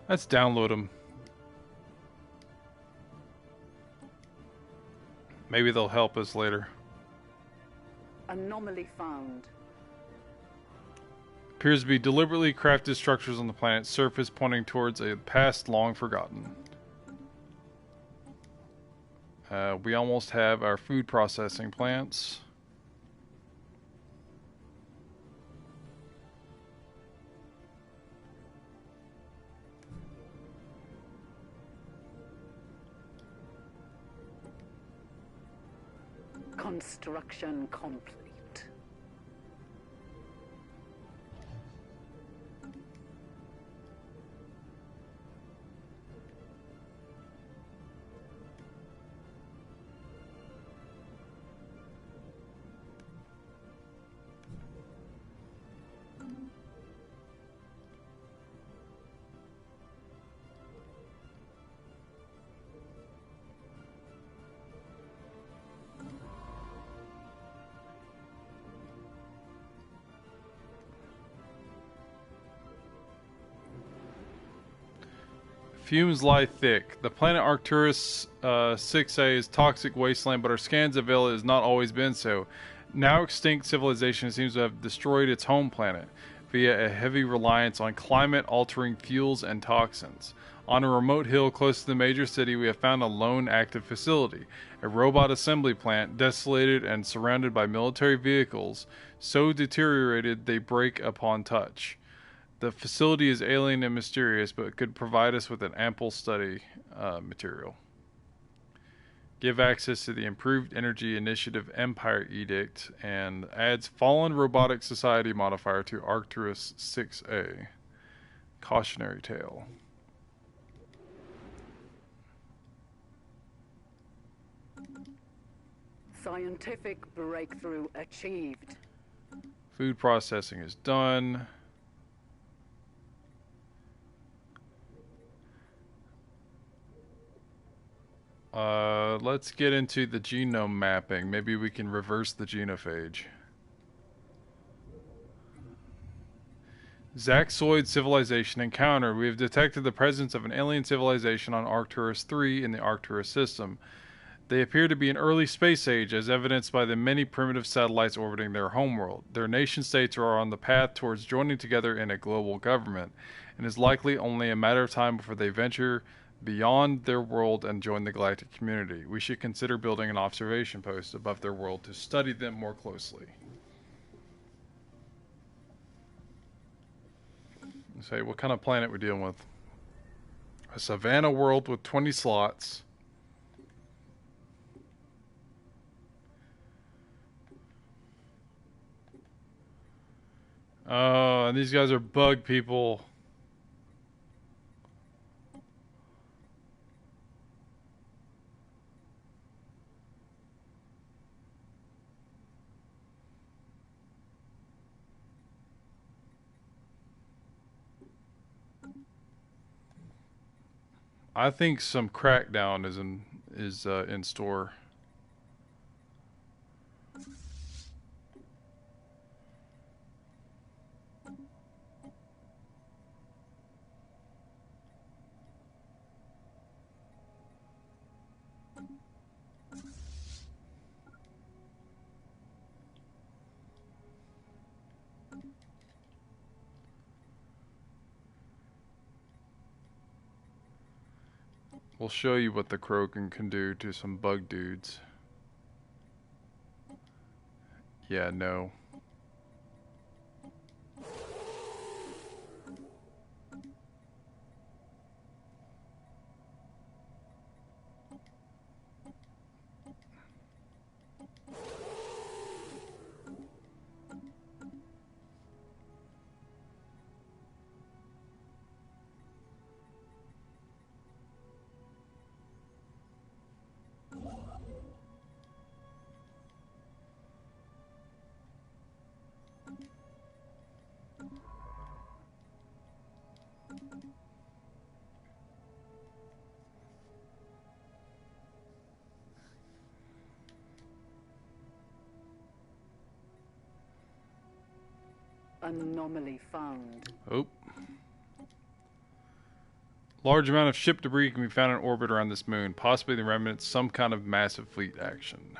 Let's download them. Maybe they'll help us later. Anomaly found. Appears to be deliberately crafted structures on the planet's surface pointing towards a past long forgotten. We almost have our food processing plants. Construction complete. Fumes lie thick. The planet Arcturus 6A is toxic wasteland, but our scans avail it has not always been so. Now extinct civilization seems to have destroyed its home planet via a heavy reliance on climate-altering fuels and toxins. On a remote hill close to the major city, we have found a lone active facility, a robot assembly plant desolated and surrounded by military vehicles, so deteriorated they break upon touch. The facility is alien and mysterious, but could provide us with an ample study material. Give access to the Improved Energy Initiative Empire Edict, and adds Fallen Robotic Society modifier to Arcturus 6A. Cautionary tale. Scientific breakthrough achieved. Food processing is done. Let's get into the genome mapping. Maybe we can reverse the genophage. Zaxoid civilization encounter. We have detected the presence of an alien civilization on Arcturus 3 in the Arcturus system. They appear to be an early space age, as evidenced by the many primitive satellites orbiting their homeworld. Their nation-states are on the path towards joining together in a global government, and is likely only a matter of time before they venture beyond their world and join the galactic community. We should consider building an observation post above their world to study them more closely. Say, what kind of planet we're dealing with? A savanna world with 20 slots. Oh, and these guys are bug people. I think some crackdown is in store. We'll show you what the Krogan can do to some bug dudes. Yeah, no. Anomaly found. Oh. Large amount of ship debris can be found in orbit around this moon, possibly the remnants of some kind of massive fleet action.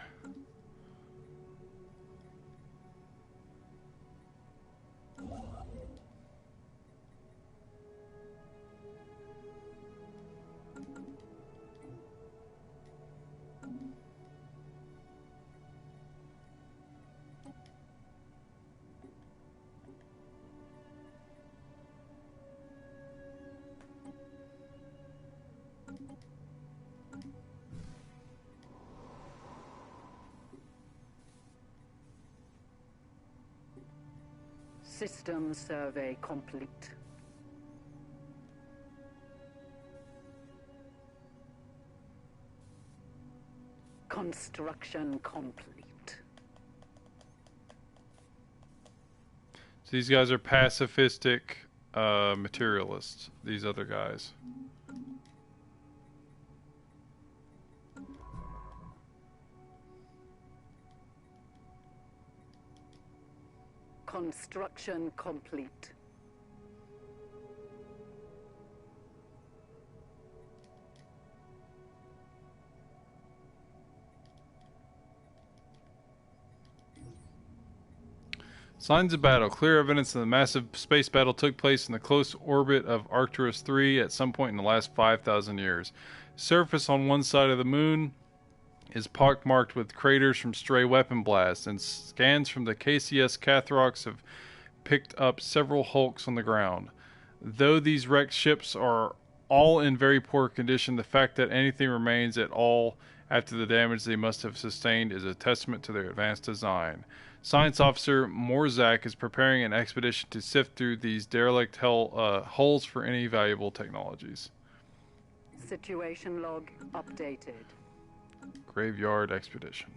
System survey complete. Construction complete. So these guys are pacifistic materialists, these other guys. Construction complete. Signs of battle. Clear evidence that the massive space battle took place in the close orbit of Arcturus 3 at some point in the last 5,000 years. Surface on one side of the moon is pockmarked with craters from stray weapon blasts, and scans from the KCS Cathrox have picked up several hulks on the ground. Though these wrecked ships are all in very poor condition, the fact that anything remains at all after the damage they must have sustained is a testament to their advanced design. Science Officer Morzak is preparing an expedition to sift through these derelict hulls for any valuable technologies. Situation log updated. Graveyard expedition.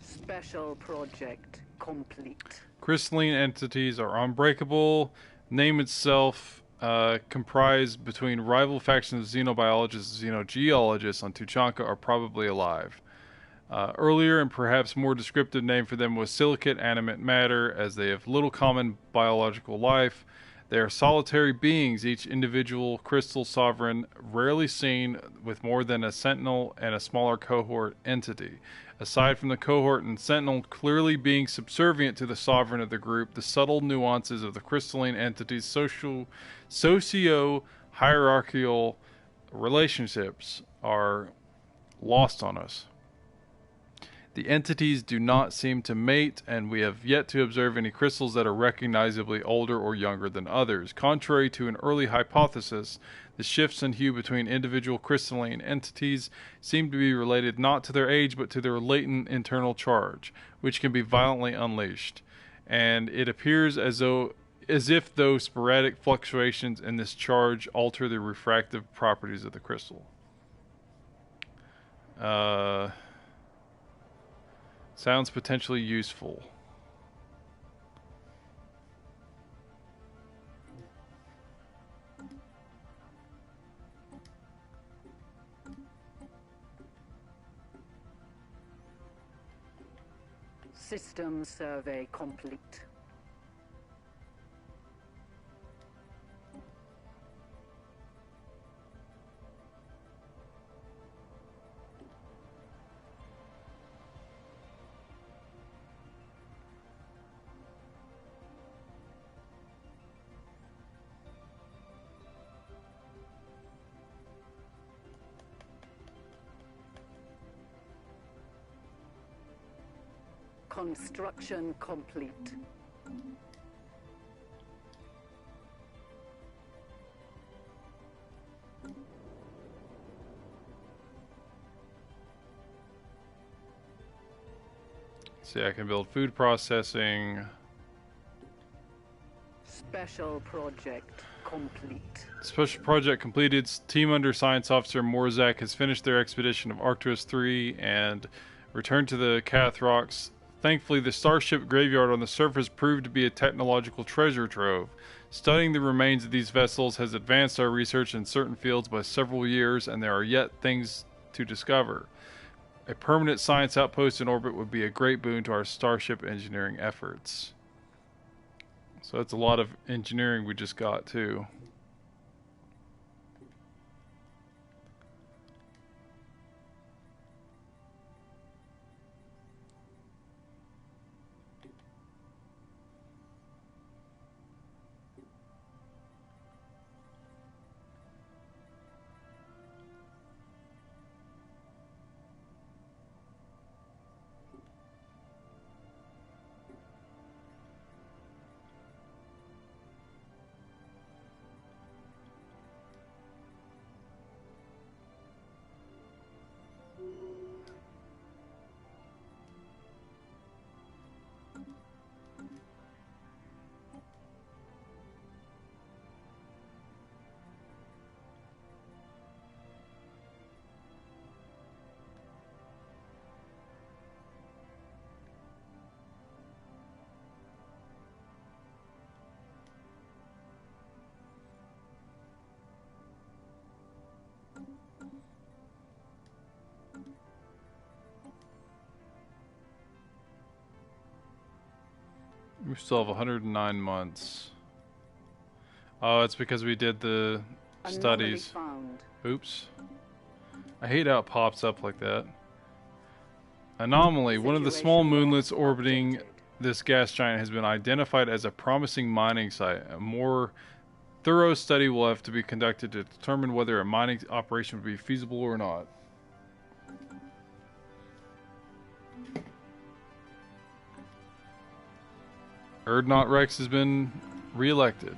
Special project complete. Crystalline entities are unbreakable. Name itself comprised between rival factions of xenobiologists and xenogeologists on Tuchanka are probably alive. Earlier and perhaps more descriptive name for them was silicate animate matter, as they have little common biological life. They are solitary beings, each individual crystal sovereign, rarely seen with more than a sentinel and a smaller cohort entity. Aside from the cohort and sentinel clearly being subservient to the sovereign of the group, the subtle nuances of the crystalline entity's socio-hierarchical relationships are lost on us. The entities do not seem to mate, and we have yet to observe any crystals that are recognizably older or younger than others. Contrary to an early hypothesis, the shifts in hue between individual crystalline entities seem to be related not to their age but to their latent internal charge, which can be violently unleashed. And it appears as if those sporadic fluctuations in this charge alter the refractive properties of the crystal. Sounds potentially useful. System survey complete. Construction complete. See, I can build food processing. Special project complete. Special project completed. Team under Science Officer Morzak has finished their expedition of Arcturus 3 and returned to the Cath Rocks. Thankfully, the starship graveyard on the surface proved to be a technological treasure trove. Studying the remains of these vessels has advanced our research in certain fields by several years, and there are yet things to discover. A permanent science outpost in orbit would be a great boon to our starship engineering efforts. So that's a lot of engineering we just got, too. We still have 109 months. Oh, it's because we did the studies. Oops. I hate how it pops up like that. Anomaly. One of the small moonlets orbiting this gas giant has been identified as a promising mining site. A more thorough study will have to be conducted to determine whether a mining operation would be feasible or not. Erdnot Rex has been re-elected.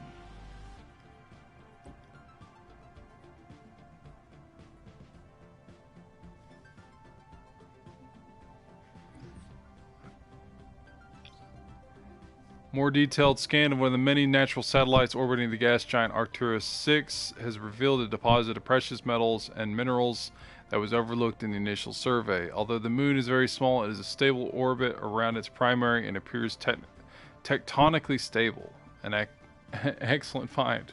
More detailed scan of one of the many natural satellites orbiting the gas giant Arcturus 6 has revealed a deposit of precious metals and minerals that was overlooked in the initial survey. Although the moon is very small, it is a stable orbit around its primary and appears tectonically stable. An excellent find.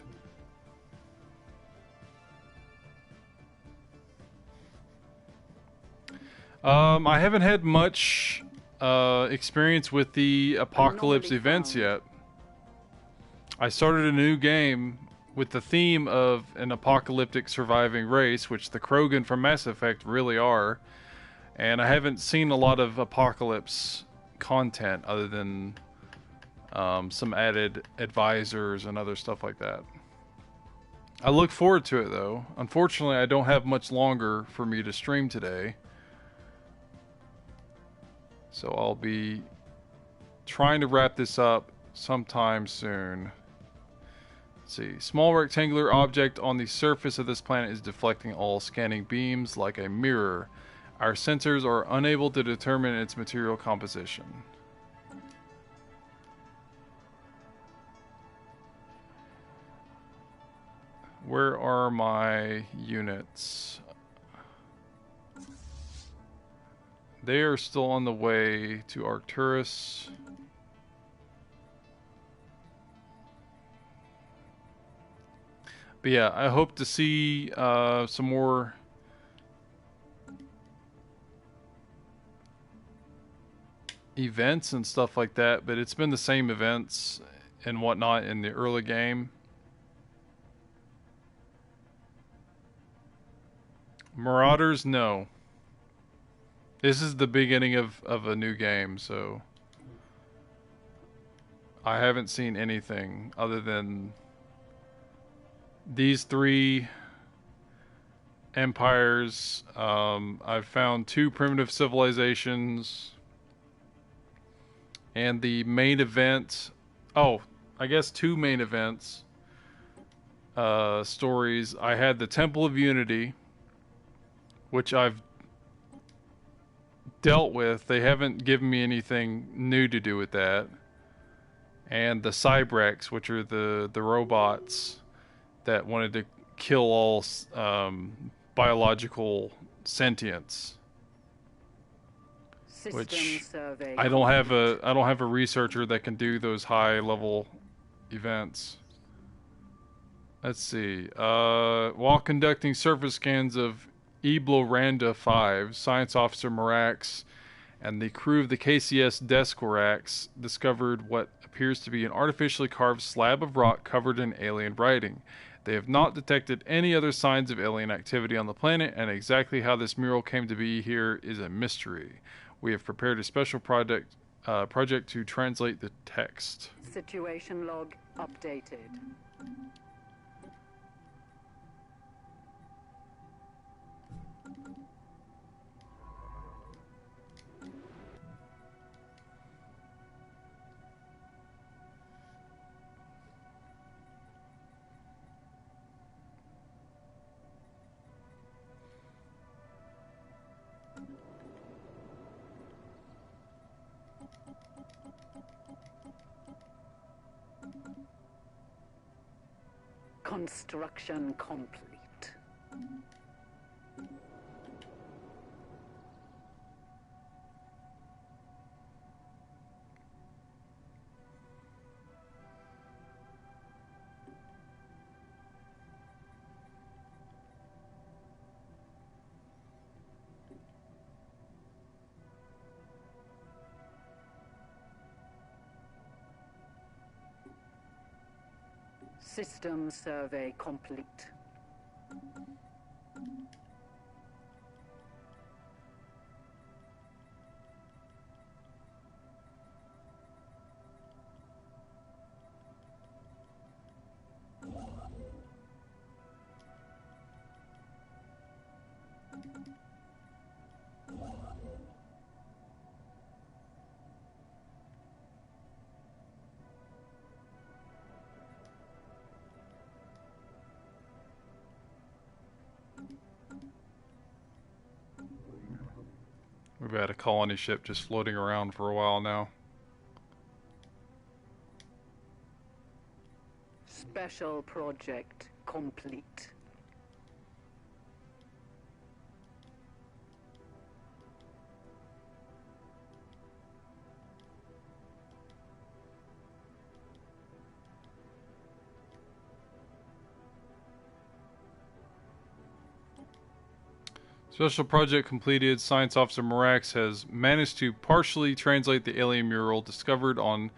I haven't had much experience with the apocalypse events yet. I started a new game with the theme of an apocalyptic surviving race, which the Krogan from Mass Effect really are. And I haven't seen a lot of apocalypse content other than some added advisors and other stuff like that. I look forward to it though. Unfortunately, I don't have much longer for me to stream today. So I'll be trying to wrap this up sometime soon. Let's see. Small rectangular object on the surface of this planet is deflecting all scanning beams like a mirror. Our sensors are unable to determine its material composition. Where are my units? They are still on the way to Arcturus. But yeah, I hope to see some more events and stuff like that, but it's been the same events and whatnot in the early game. Marauders, no. This is the beginning of a new game, so I haven't seen anything other than these 3 empires. I've found 2 primitive civilizations. And the main event... Oh, I guess 2 main events. Stories. I had the Temple of Unity, which I've dealt with. They haven't given me anything new to do with that. And the Cybrex, which are the robots that wanted to kill all biological sentience. Which I don't have a researcher that can do those high level events. Let's see. While conducting surface scans of Ebloranda 5, Science Officer Marax and the crew of the KCS Deskorax discovered what appears to be an artificially carved slab of rock covered in alien writing. They have not detected any other signs of alien activity on the planet, and exactly how this mural came to be here is a mystery. We have prepared a special project to translate the text. Situation log updated. Construction complete. System survey complete. We've had a colony ship just floating around for a while now. Special project complete. Special project completed. Science Officer Marax has managed to partially translate the alien mural discovered on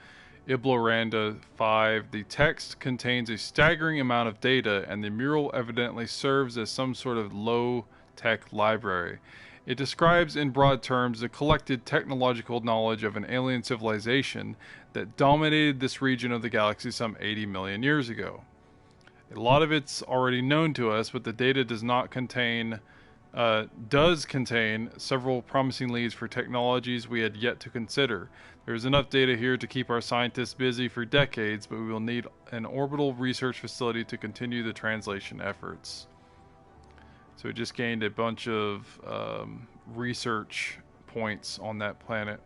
Ibloranda 5. The text contains a staggering amount of data, and the mural evidently serves as some sort of low-tech library. It describes in broad terms the collected technological knowledge of an alien civilization that dominated this region of the galaxy some 80 million years ago. A lot of it's already known to us, but the data does contain several promising leads for technologies we had yet to consider. There's enough data here to keep our scientists busy for decades, but we will need an orbital research facility to continue the translation efforts. So we just gained a bunch of research points on that planet.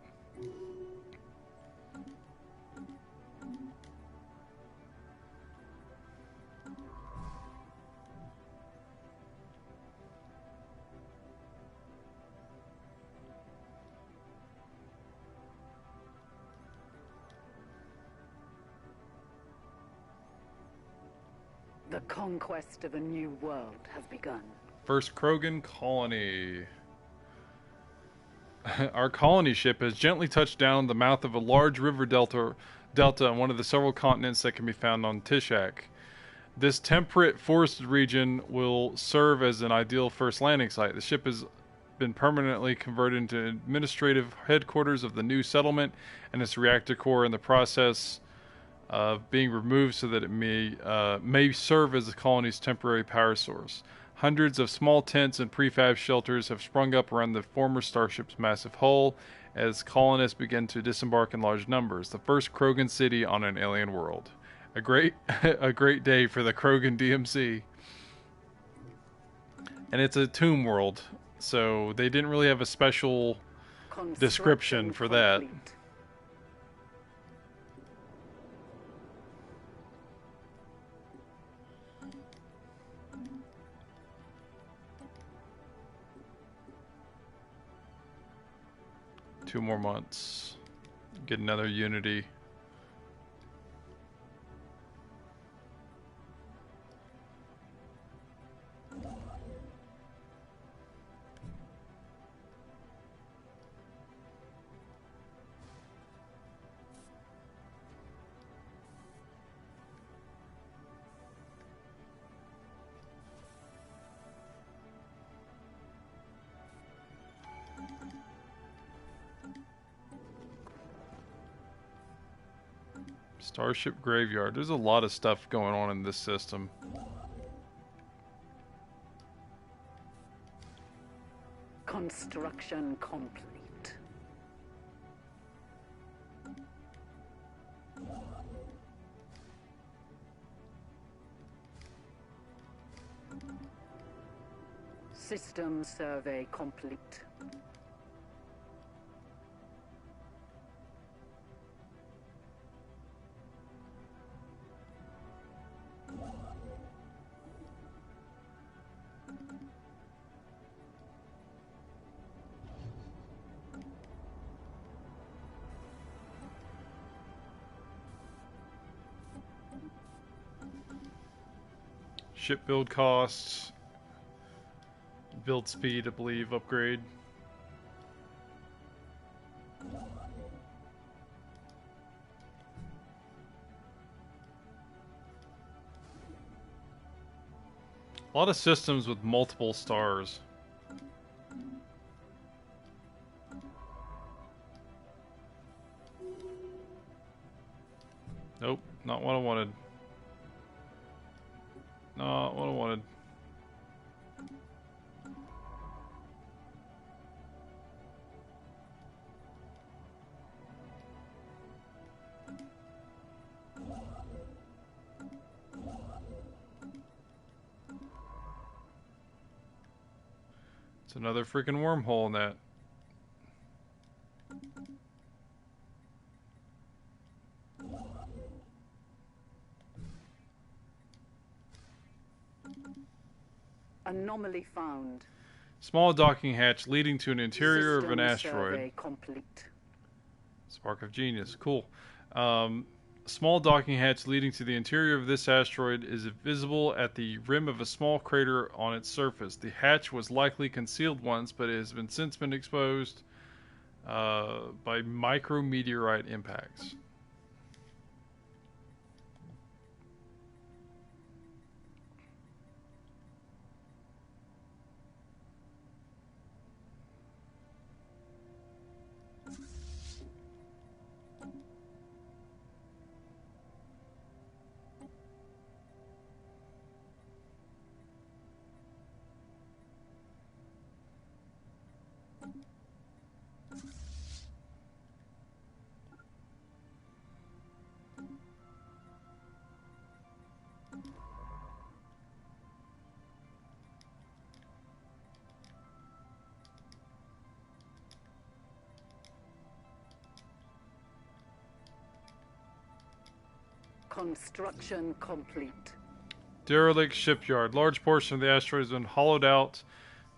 The conquest of a new world has begun. First Krogan colony. Our colony ship has gently touched down the mouth of a large river delta on one of the several continents that can be found on Tishak. This temperate forested region will serve as an ideal first landing site. The ship has been permanently converted into administrative headquarters of the new settlement, and its reactor core in the process of being removed so that it may serve as the colony's temporary power source. Hundreds of small tents and prefab shelters have sprung up around the former starship's massive hull as colonists begin to disembark in large numbers. The first Krogan city on an alien world. A great day for the Krogan DMC. And it's a tomb world, so they didn't really have a special description for that. 2 more months. Get another Unity. Starship Graveyard. There's a lot of stuff going on in this system. Construction complete. System survey complete. Ship build costs, build speed, I believe, upgrade. A lot of systems with multiple stars. Nope, not what I wanted. Not what I wanted. It's another freaking wormhole in that. Anomaly found. Small docking hatch leading to an interior of an asteroid. Survey complete. Spark of genius. Cool. Small docking hatch leading to the interior of this asteroid is visible at the rim of a small crater on its surface. The hatch was likely concealed once, but it has since been exposed by micrometeorite impacts. Construction complete. Derelict shipyard. Large portion of the asteroid has been hollowed out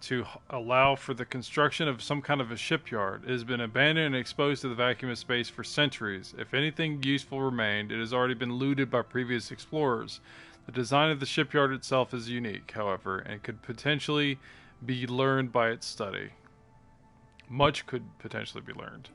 to allow for the construction of some kind of a shipyard. It has been abandoned and exposed to the vacuum of space for centuries. If anything useful remained, it has already been looted by previous explorers. The design of the shipyard itself is unique, however, and could potentially be learned by its study. Much could potentially be learned.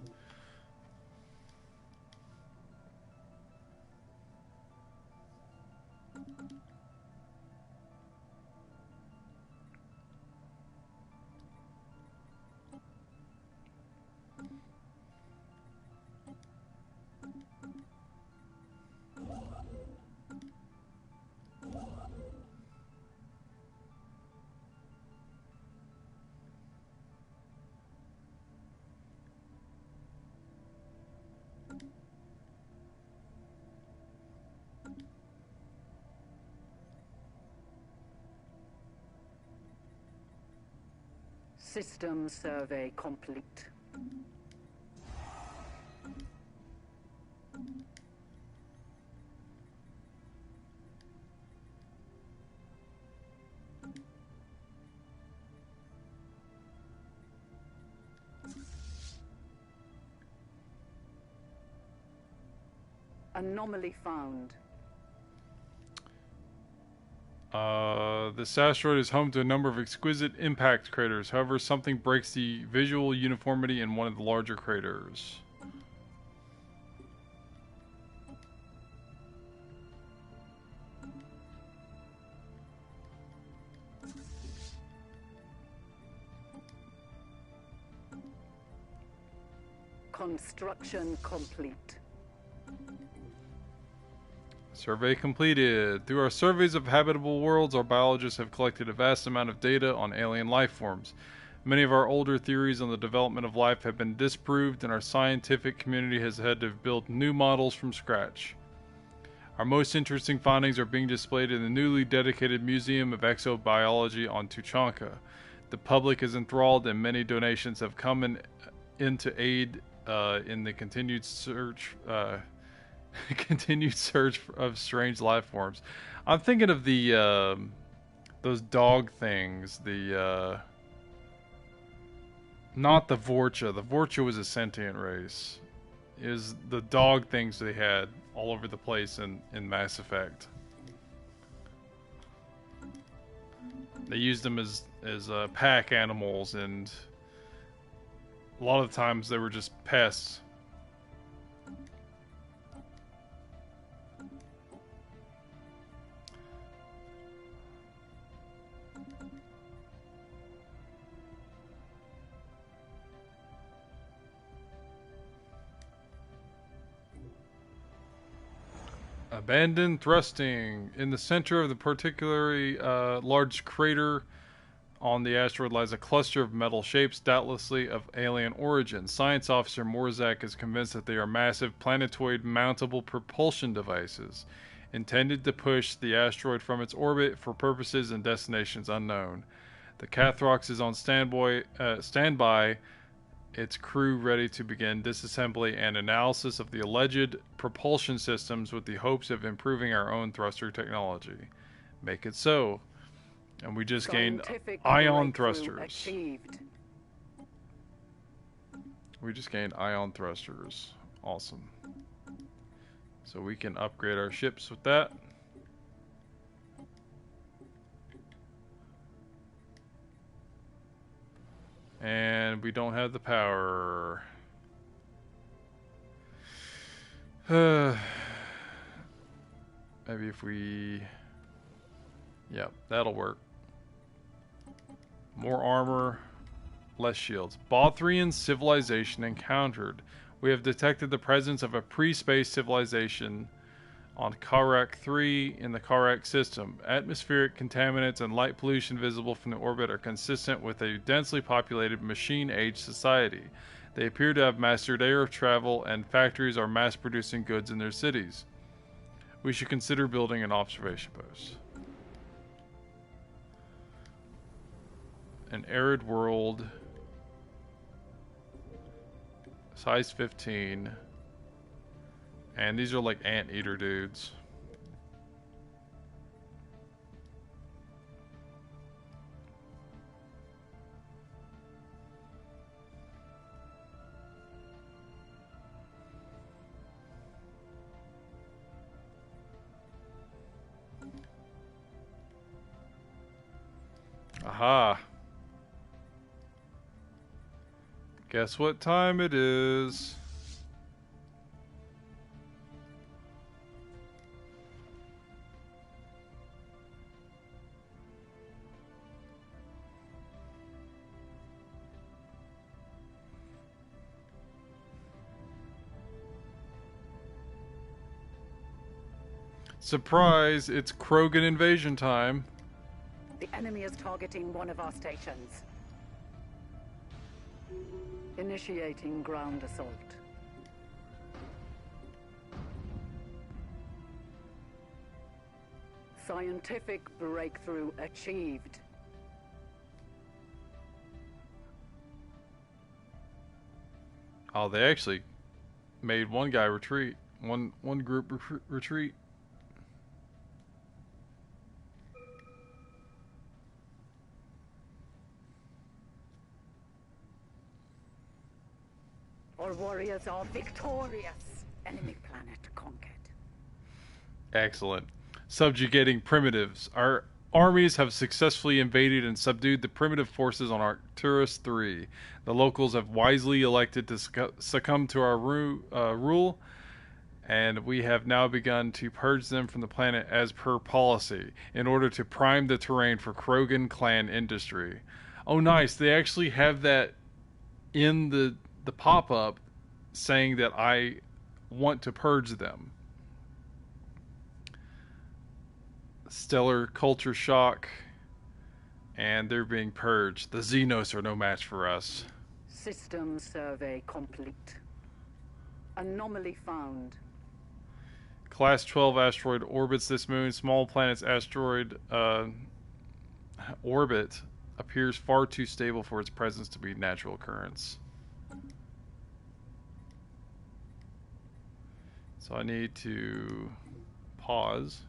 System survey complete. Anomaly found. This asteroid is home to a number of exquisite impact craters. However, something breaks the visual uniformity in one of the larger craters. Construction complete. Survey completed. Through our surveys of habitable worlds, our biologists have collected a vast amount of data on alien life forms. Many of our older theories on the development of life have been disproved, and our scientific community has had to build new models from scratch. Our most interesting findings are being displayed in the newly dedicated Museum of Exobiology on Tuchanka. The public is enthralled, and many donations have come in to aid in the continued search of strange life forms. I'm thinking of the those dog things. The not the Vorcha. The Vorcha was a sentient race. It was the dog things they had all over the place in Mass Effect. They used them as pack animals, and a lot of times they were just pests. Abandoned thrusting. In the center of the particularly large crater on the asteroid lies a cluster of metal shapes, doubtlessly of alien origin. Science officer Morzak is convinced that they are massive planetoid mountable propulsion devices intended to push the asteroid from its orbit for purposes and destinations unknown. The Cathrox is on standby, its crew ready to begin disassembly and analysis of the alleged propulsion systems with the hopes of improving our own thruster technology. Make it so. And we just gained ion thrusters. We just gained ion thrusters. Awesome. So we can upgrade our ships with that. And we don't have the power. Maybe if we... Yep, that'll work. More armor, less shields. Bothrian civilization encountered. We have detected the presence of a pre-space civilization on Karak 3 in the Karak system. Atmospheric contaminants and light pollution visible from the orbit are consistent with a densely populated machine-age society. They appear to have mastered air travel, and factories are mass-producing goods in their cities. We should consider building an observation post. An arid world, size 15, and these are like anteater dudes. Aha. Guess what time it is? Surprise, it's Krogan invasion time. The enemy is targeting one of our stations. Initiating ground assault. Scientific breakthrough achieved. Oh, they actually made one guy retreat. One group retreat. Our warriors are victorious. Enemy planet conquered. Excellent. Subjugating primitives. Our armies have successfully invaded and subdued the primitive forces on Arcturus 3. The locals have wisely elected to succumb to our rule, and we have now begun to purge them from the planet as per policy, in order to prime the terrain for Krogan clan industry. Oh, nice. They actually have that in the pop-up saying that I want to purge them. Stellar culture shock, and they're being purged. The Xenos are no match for us. System survey complete. Anomaly found. Class 12 asteroid orbits this moon. Small planet's asteroid orbit appears far too stable for its presence to be natural occurrence. So I need to pause.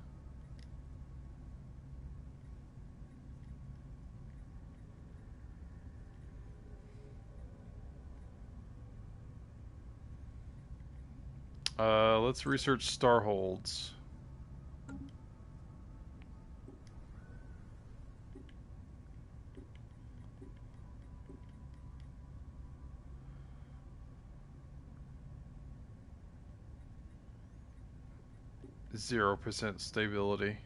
Let's research starholds. %0 stability.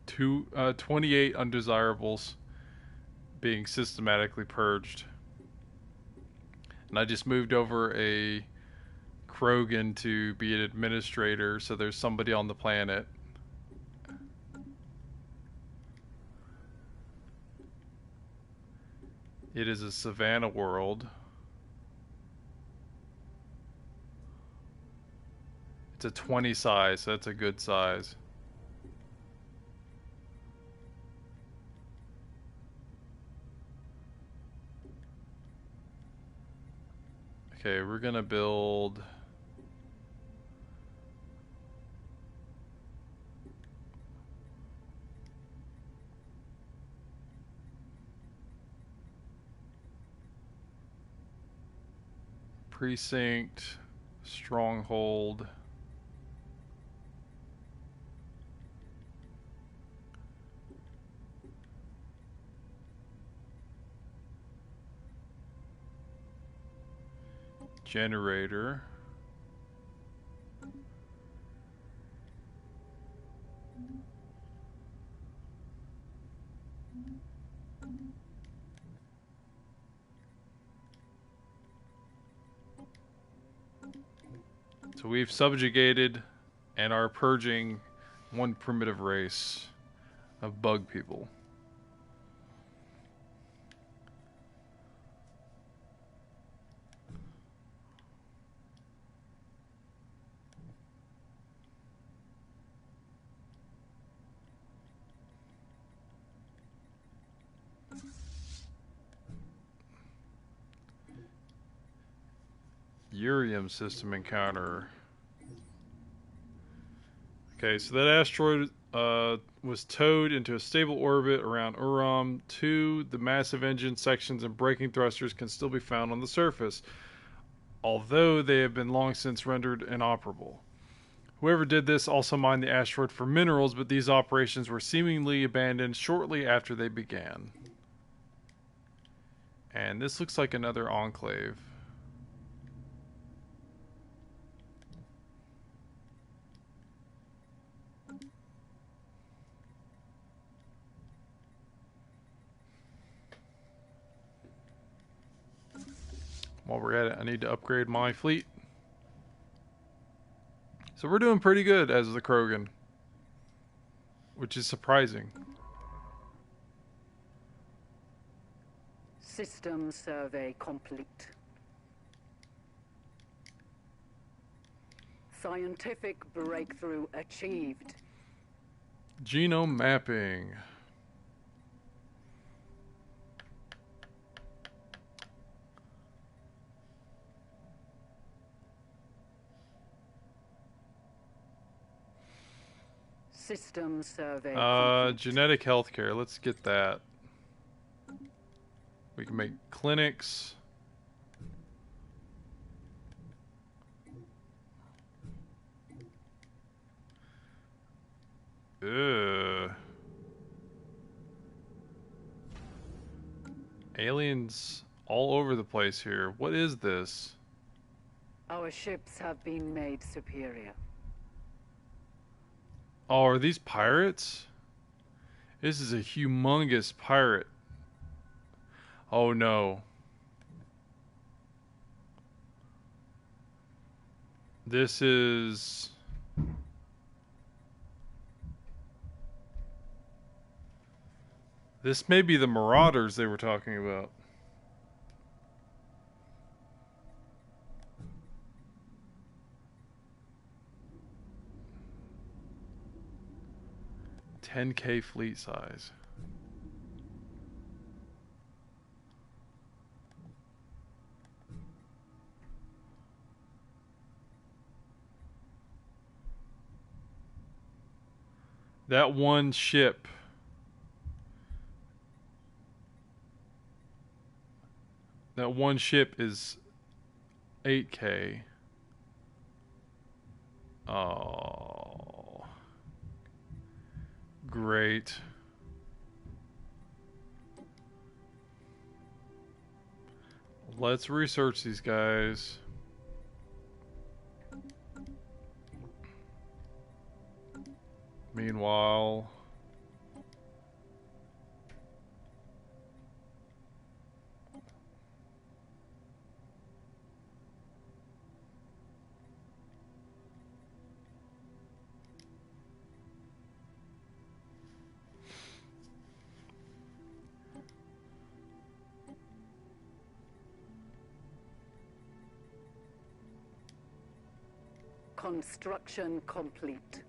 Two, 28 undesirables being systematically purged. And I just moved over a Krogan to be an administrator, so there's somebody on the planet. It is a savanna world. It's a 20 size, so that's a good size. Okay, we're gonna build precinct, stronghold. Generator. So we've subjugated and are purging one primitive race of bug people. Urium system encounter. Okay, so that asteroid was towed into a stable orbit around Uram 2. The massive engine sections and braking thrusters can still be found on the surface, although they have been long since rendered inoperable. Whoever did this also mined the asteroid for minerals, but these operations were seemingly abandoned shortly after they began. And this looks like another enclave. While we're at it, I need to upgrade my fleet. So we're doing pretty good as the Krogan, which is surprising. System survey complete. Scientific breakthrough achieved. Genome mapping. System survey complete. Genetic healthcare. Let's get that. We can make clinics. Ugh. Aliens all over the place here. What is this? Our ships have been made superior. Oh, are these pirates? This is a humongous pirate. Oh no. This is... This may be the Marauders they were talking about. $10K fleet size. That one ship. That one ship is 8K. Oh. Great. Let's research these guys. Meanwhile, construction complete.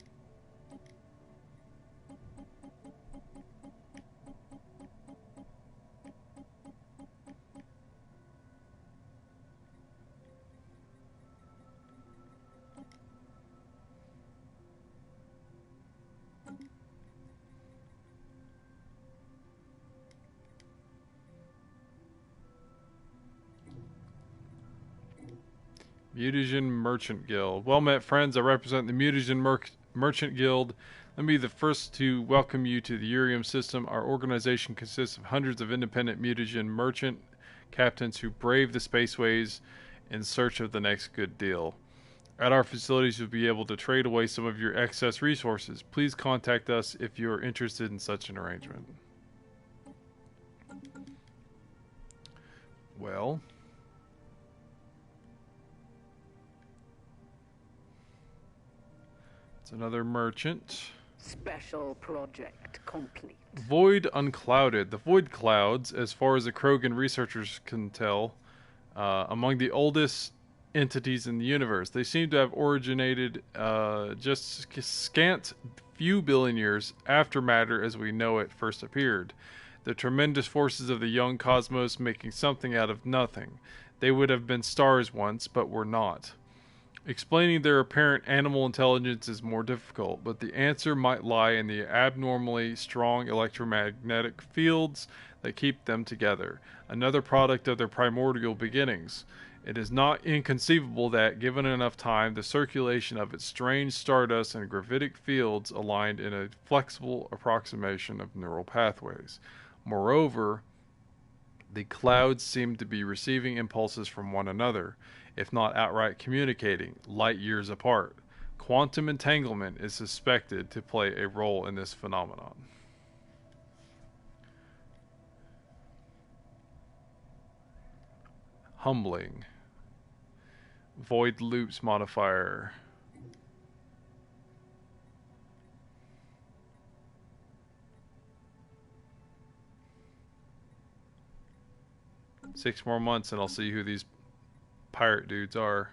Mutagen Merchant Guild. Well met, friends. I represent the Mutagen Merchant Guild. Let me be the first to welcome you to the Urium system. Our organization consists of hundreds of independent mutagen merchant captains who brave the spaceways in search of the next good deal. At our facilities, you'll be able to trade away some of your excess resources. Please contact us if you are interested in such an arrangement. Well... Another merchant. Special project complete. Void unclouded. The void clouds, as far as the Krogan researchers can tell, among the oldest entities in the universe. They seem to have originated just scant few billion years after matter as we know it first appeared. The tremendous forces of the young cosmos making something out of nothing. They would have been stars once, but were not. Explaining their apparent animal intelligence is more difficult, but the answer might lie in the abnormally strong electromagnetic fields that keep them together, another product of their primordial beginnings. It is not inconceivable that, given enough time, the circulation of its strange stardust and gravitic fields aligned in a flexible approximation of neural pathways. Moreover, the clouds seem to be receiving impulses from one another, if not outright communicating, light years apart. Quantum entanglement is suspected to play a role in this phenomenon. Humbling. Void loops modifier. Six more months and I'll see who these pirate dudes are.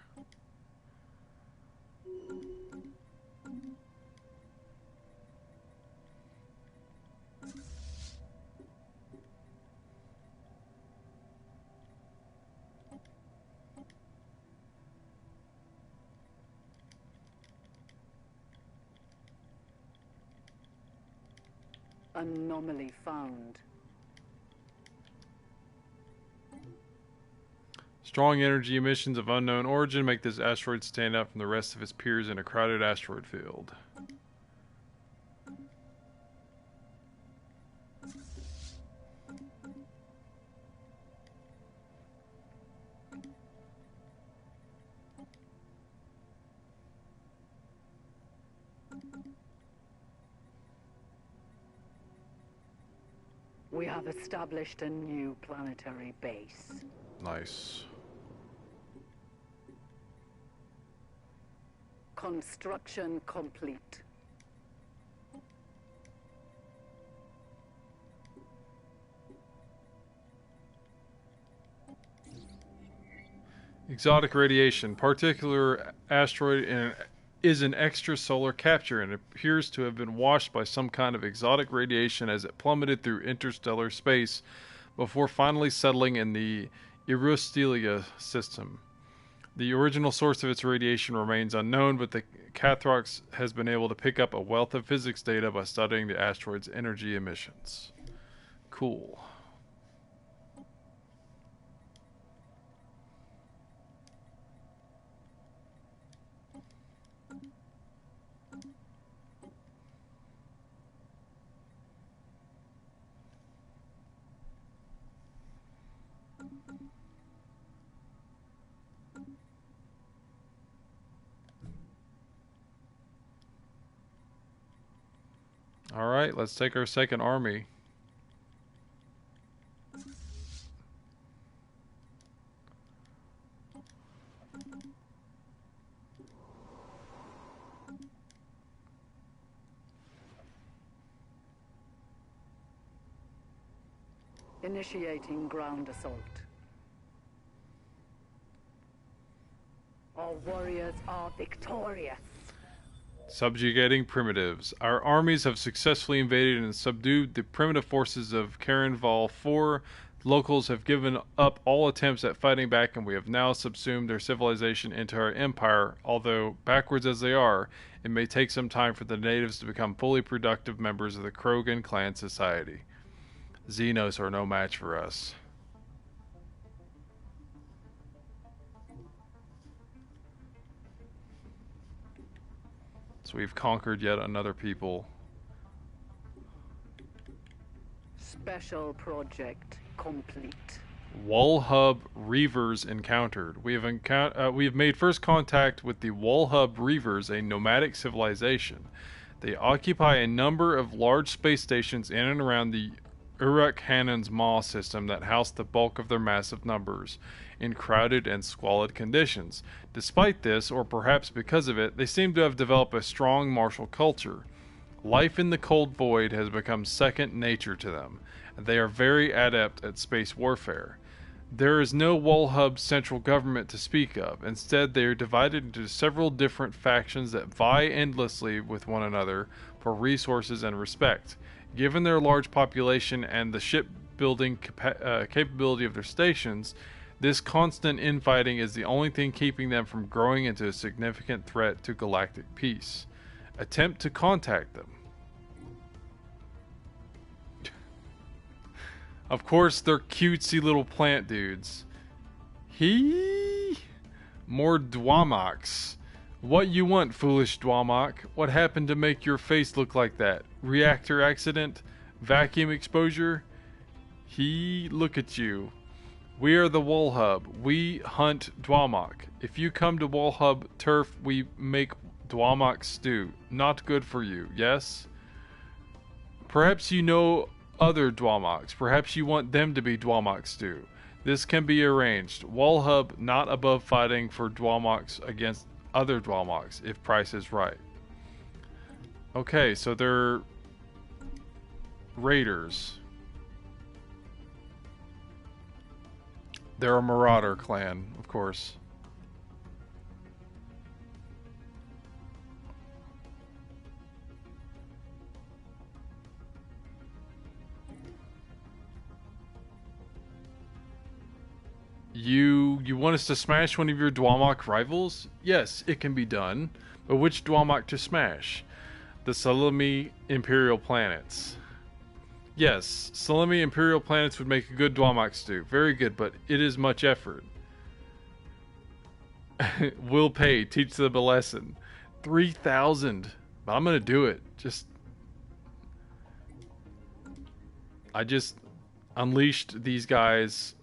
Anomaly found. Strong energy emissions of unknown origin make this asteroid stand out from the rest of its peers in a crowded asteroid field. We have established a new planetary base. Nice. Construction complete. Exotic radiation. Particular asteroid is an extrasolar capture and appears to have been washed by some kind of exotic radiation as it plummeted through interstellar space before finally settling in the Eurystelia system. The original source of its radiation remains unknown, but the Cathrox has been able to pick up a wealth of physics data by studying the asteroid's energy emissions. Cool. Alright, let's take our second army. Initiating ground assault. Our warriors are victorious. Subjugating primitives. Our armies have successfully invaded and subdued the primitive forces of Karenval 4. Locals have given up all attempts at fighting back, and we have now subsumed their civilization into our empire. Although, backwards as they are, it may take some time for the natives to become fully productive members of the Krogan clan society. Xenos are no match for us. So we've conquered yet another people. Special project complete. Wallhub Reavers encountered. We have made first contact with the Wallhub Reavers, a nomadic civilization. They occupy a number of large space stations in and around the Uruk-Hanon's Maw system that house the bulk of their massive numbers in crowded and squalid conditions. Despite this, or perhaps because of it, they seem to have developed a strong martial culture. Life in the cold void has become second nature to them, and they are very adept at space warfare. There is no Wallhub central government to speak of. Instead, they are divided into several different factions that vie endlessly with one another for resources and respect. Given their large population and the shipbuilding capability of their stations, This constant infighting is the only thing keeping them from growing into a significant threat to galactic peace. Attempt to contact them. Of course, they're cutesy little plant dudes. More Dwamoks. What you want, foolish Dwamok? What happened to make your face look like that? Reactor accident? Vacuum exposure? Look at you. We are the Wall Hub. We hunt Dwamok. If you come to Wall Hub turf, we make Dwamok stew. Not good for you, yes? Perhaps you know other Dwamoks. Perhaps you want them to be Dwamok stew. This can be arranged. Wall Hub not above fighting for Dwamoks against other Dwamoks if price is right. Okay, so they're raiders. They're a marauder clan, of course. You want us to smash one of your Dwamok rivals? Yes, it can be done. But which Dwamok to smash? The Salami Imperial planets. Yes, Salami Imperial planets would make a good Dwamok stew. Very good, but it is much effort. Will pay. Teach them a lesson. 3,000. But I'm gonna do it. I just unleashed these guys.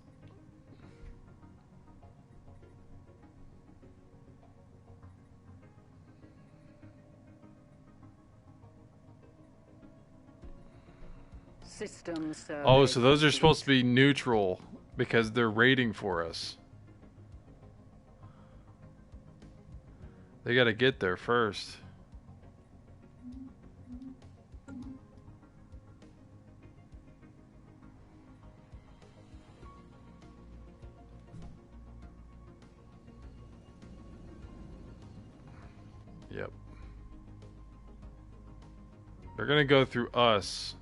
Oh, so those are supposed to be neutral because they're raiding for us. They gotta get there first. Yep. They're gonna go through us.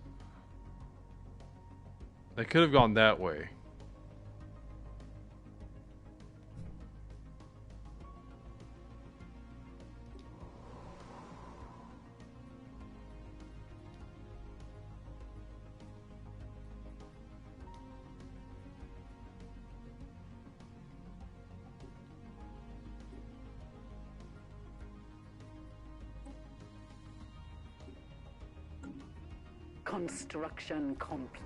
They could have gone that way. Construction complete.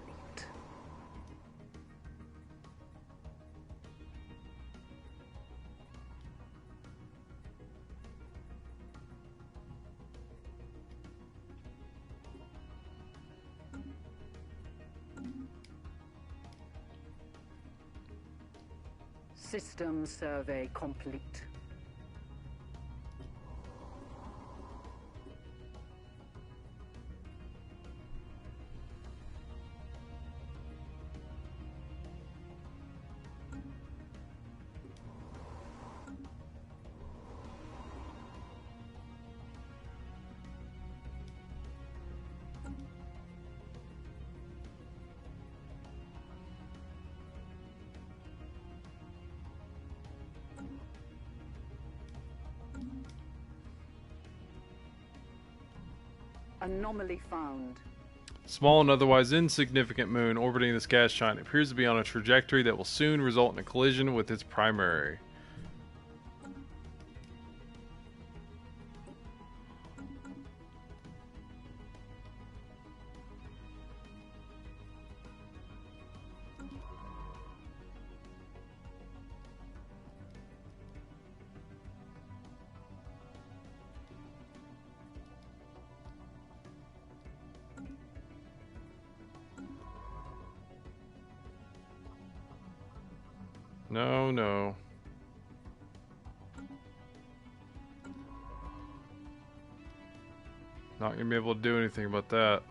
System survey complete. Anomaly found. Small and otherwise insignificant moon orbiting this gas giant appears to be on a trajectory that will soon result in a collision with its primary. No, no. Not gonna be able to do anything about that.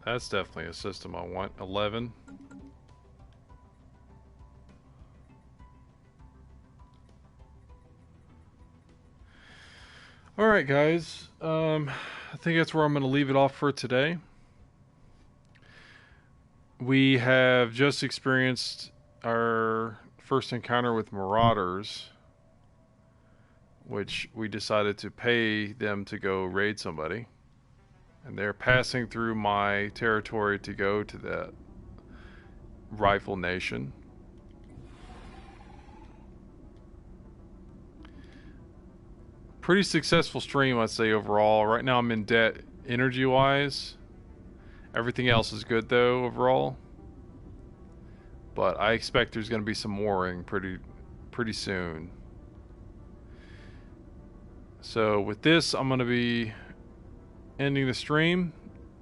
That's definitely a system I want. 11. Alright guys, I think that's where I'm going to leave it off for today. We have just experienced our first encounter with Marauders, which we decided to pay them to go raid somebody. And they're passing through my territory to go to that rifle nation. Pretty successful stream, I'd say, overall. Right now I'm in debt energy-wise. Everything else is good, though, overall. But I expect there's going to be some warring pretty soon. So with this, I'm going to be ending the stream.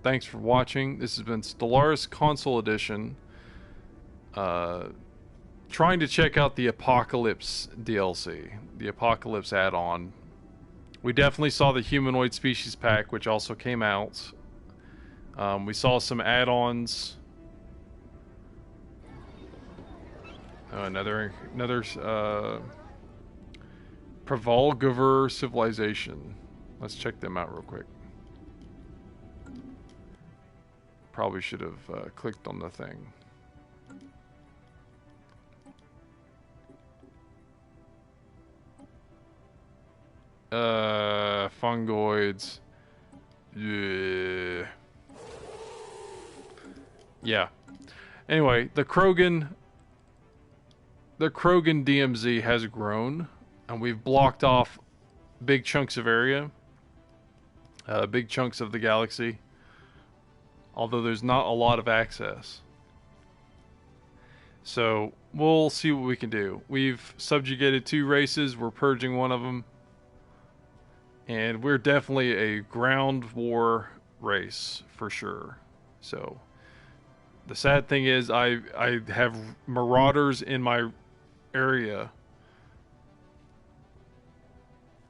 Thanks for watching. This has been Stellaris Console Edition. Trying to check out the Apocalypse DLC. The Apocalypse add-on. We definitely saw the Humanoid Species Pack, which also came out. We saw some add-ons. Oh, another Pravalgaver Civilization. Let's check them out real quick. Probably should have clicked on the thing. Fungoids. Yeah. Anyway, the Krogan DMZ has grown, and we've blocked off big chunks of area, big chunks of the galaxy, although there's not a lot of access. So we'll see what we can do. We've subjugated 2 races, we're purging one of them, and we're definitely a ground war race for sure. So the sad thing is I have marauders in my area,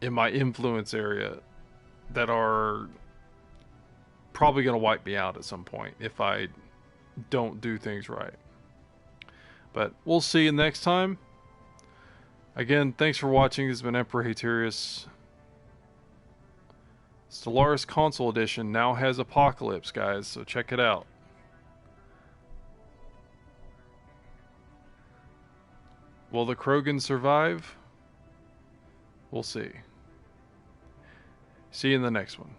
in my influence area, that are probably going to wipe me out at some point if I don't do things right. But we'll see you next time. Again, thanks for watching. This has been Emperor Haterius. Stellaris Console Edition now has Apocalypse, guys, so check it out. Will the Krogan survive? We'll see. See you in the next one.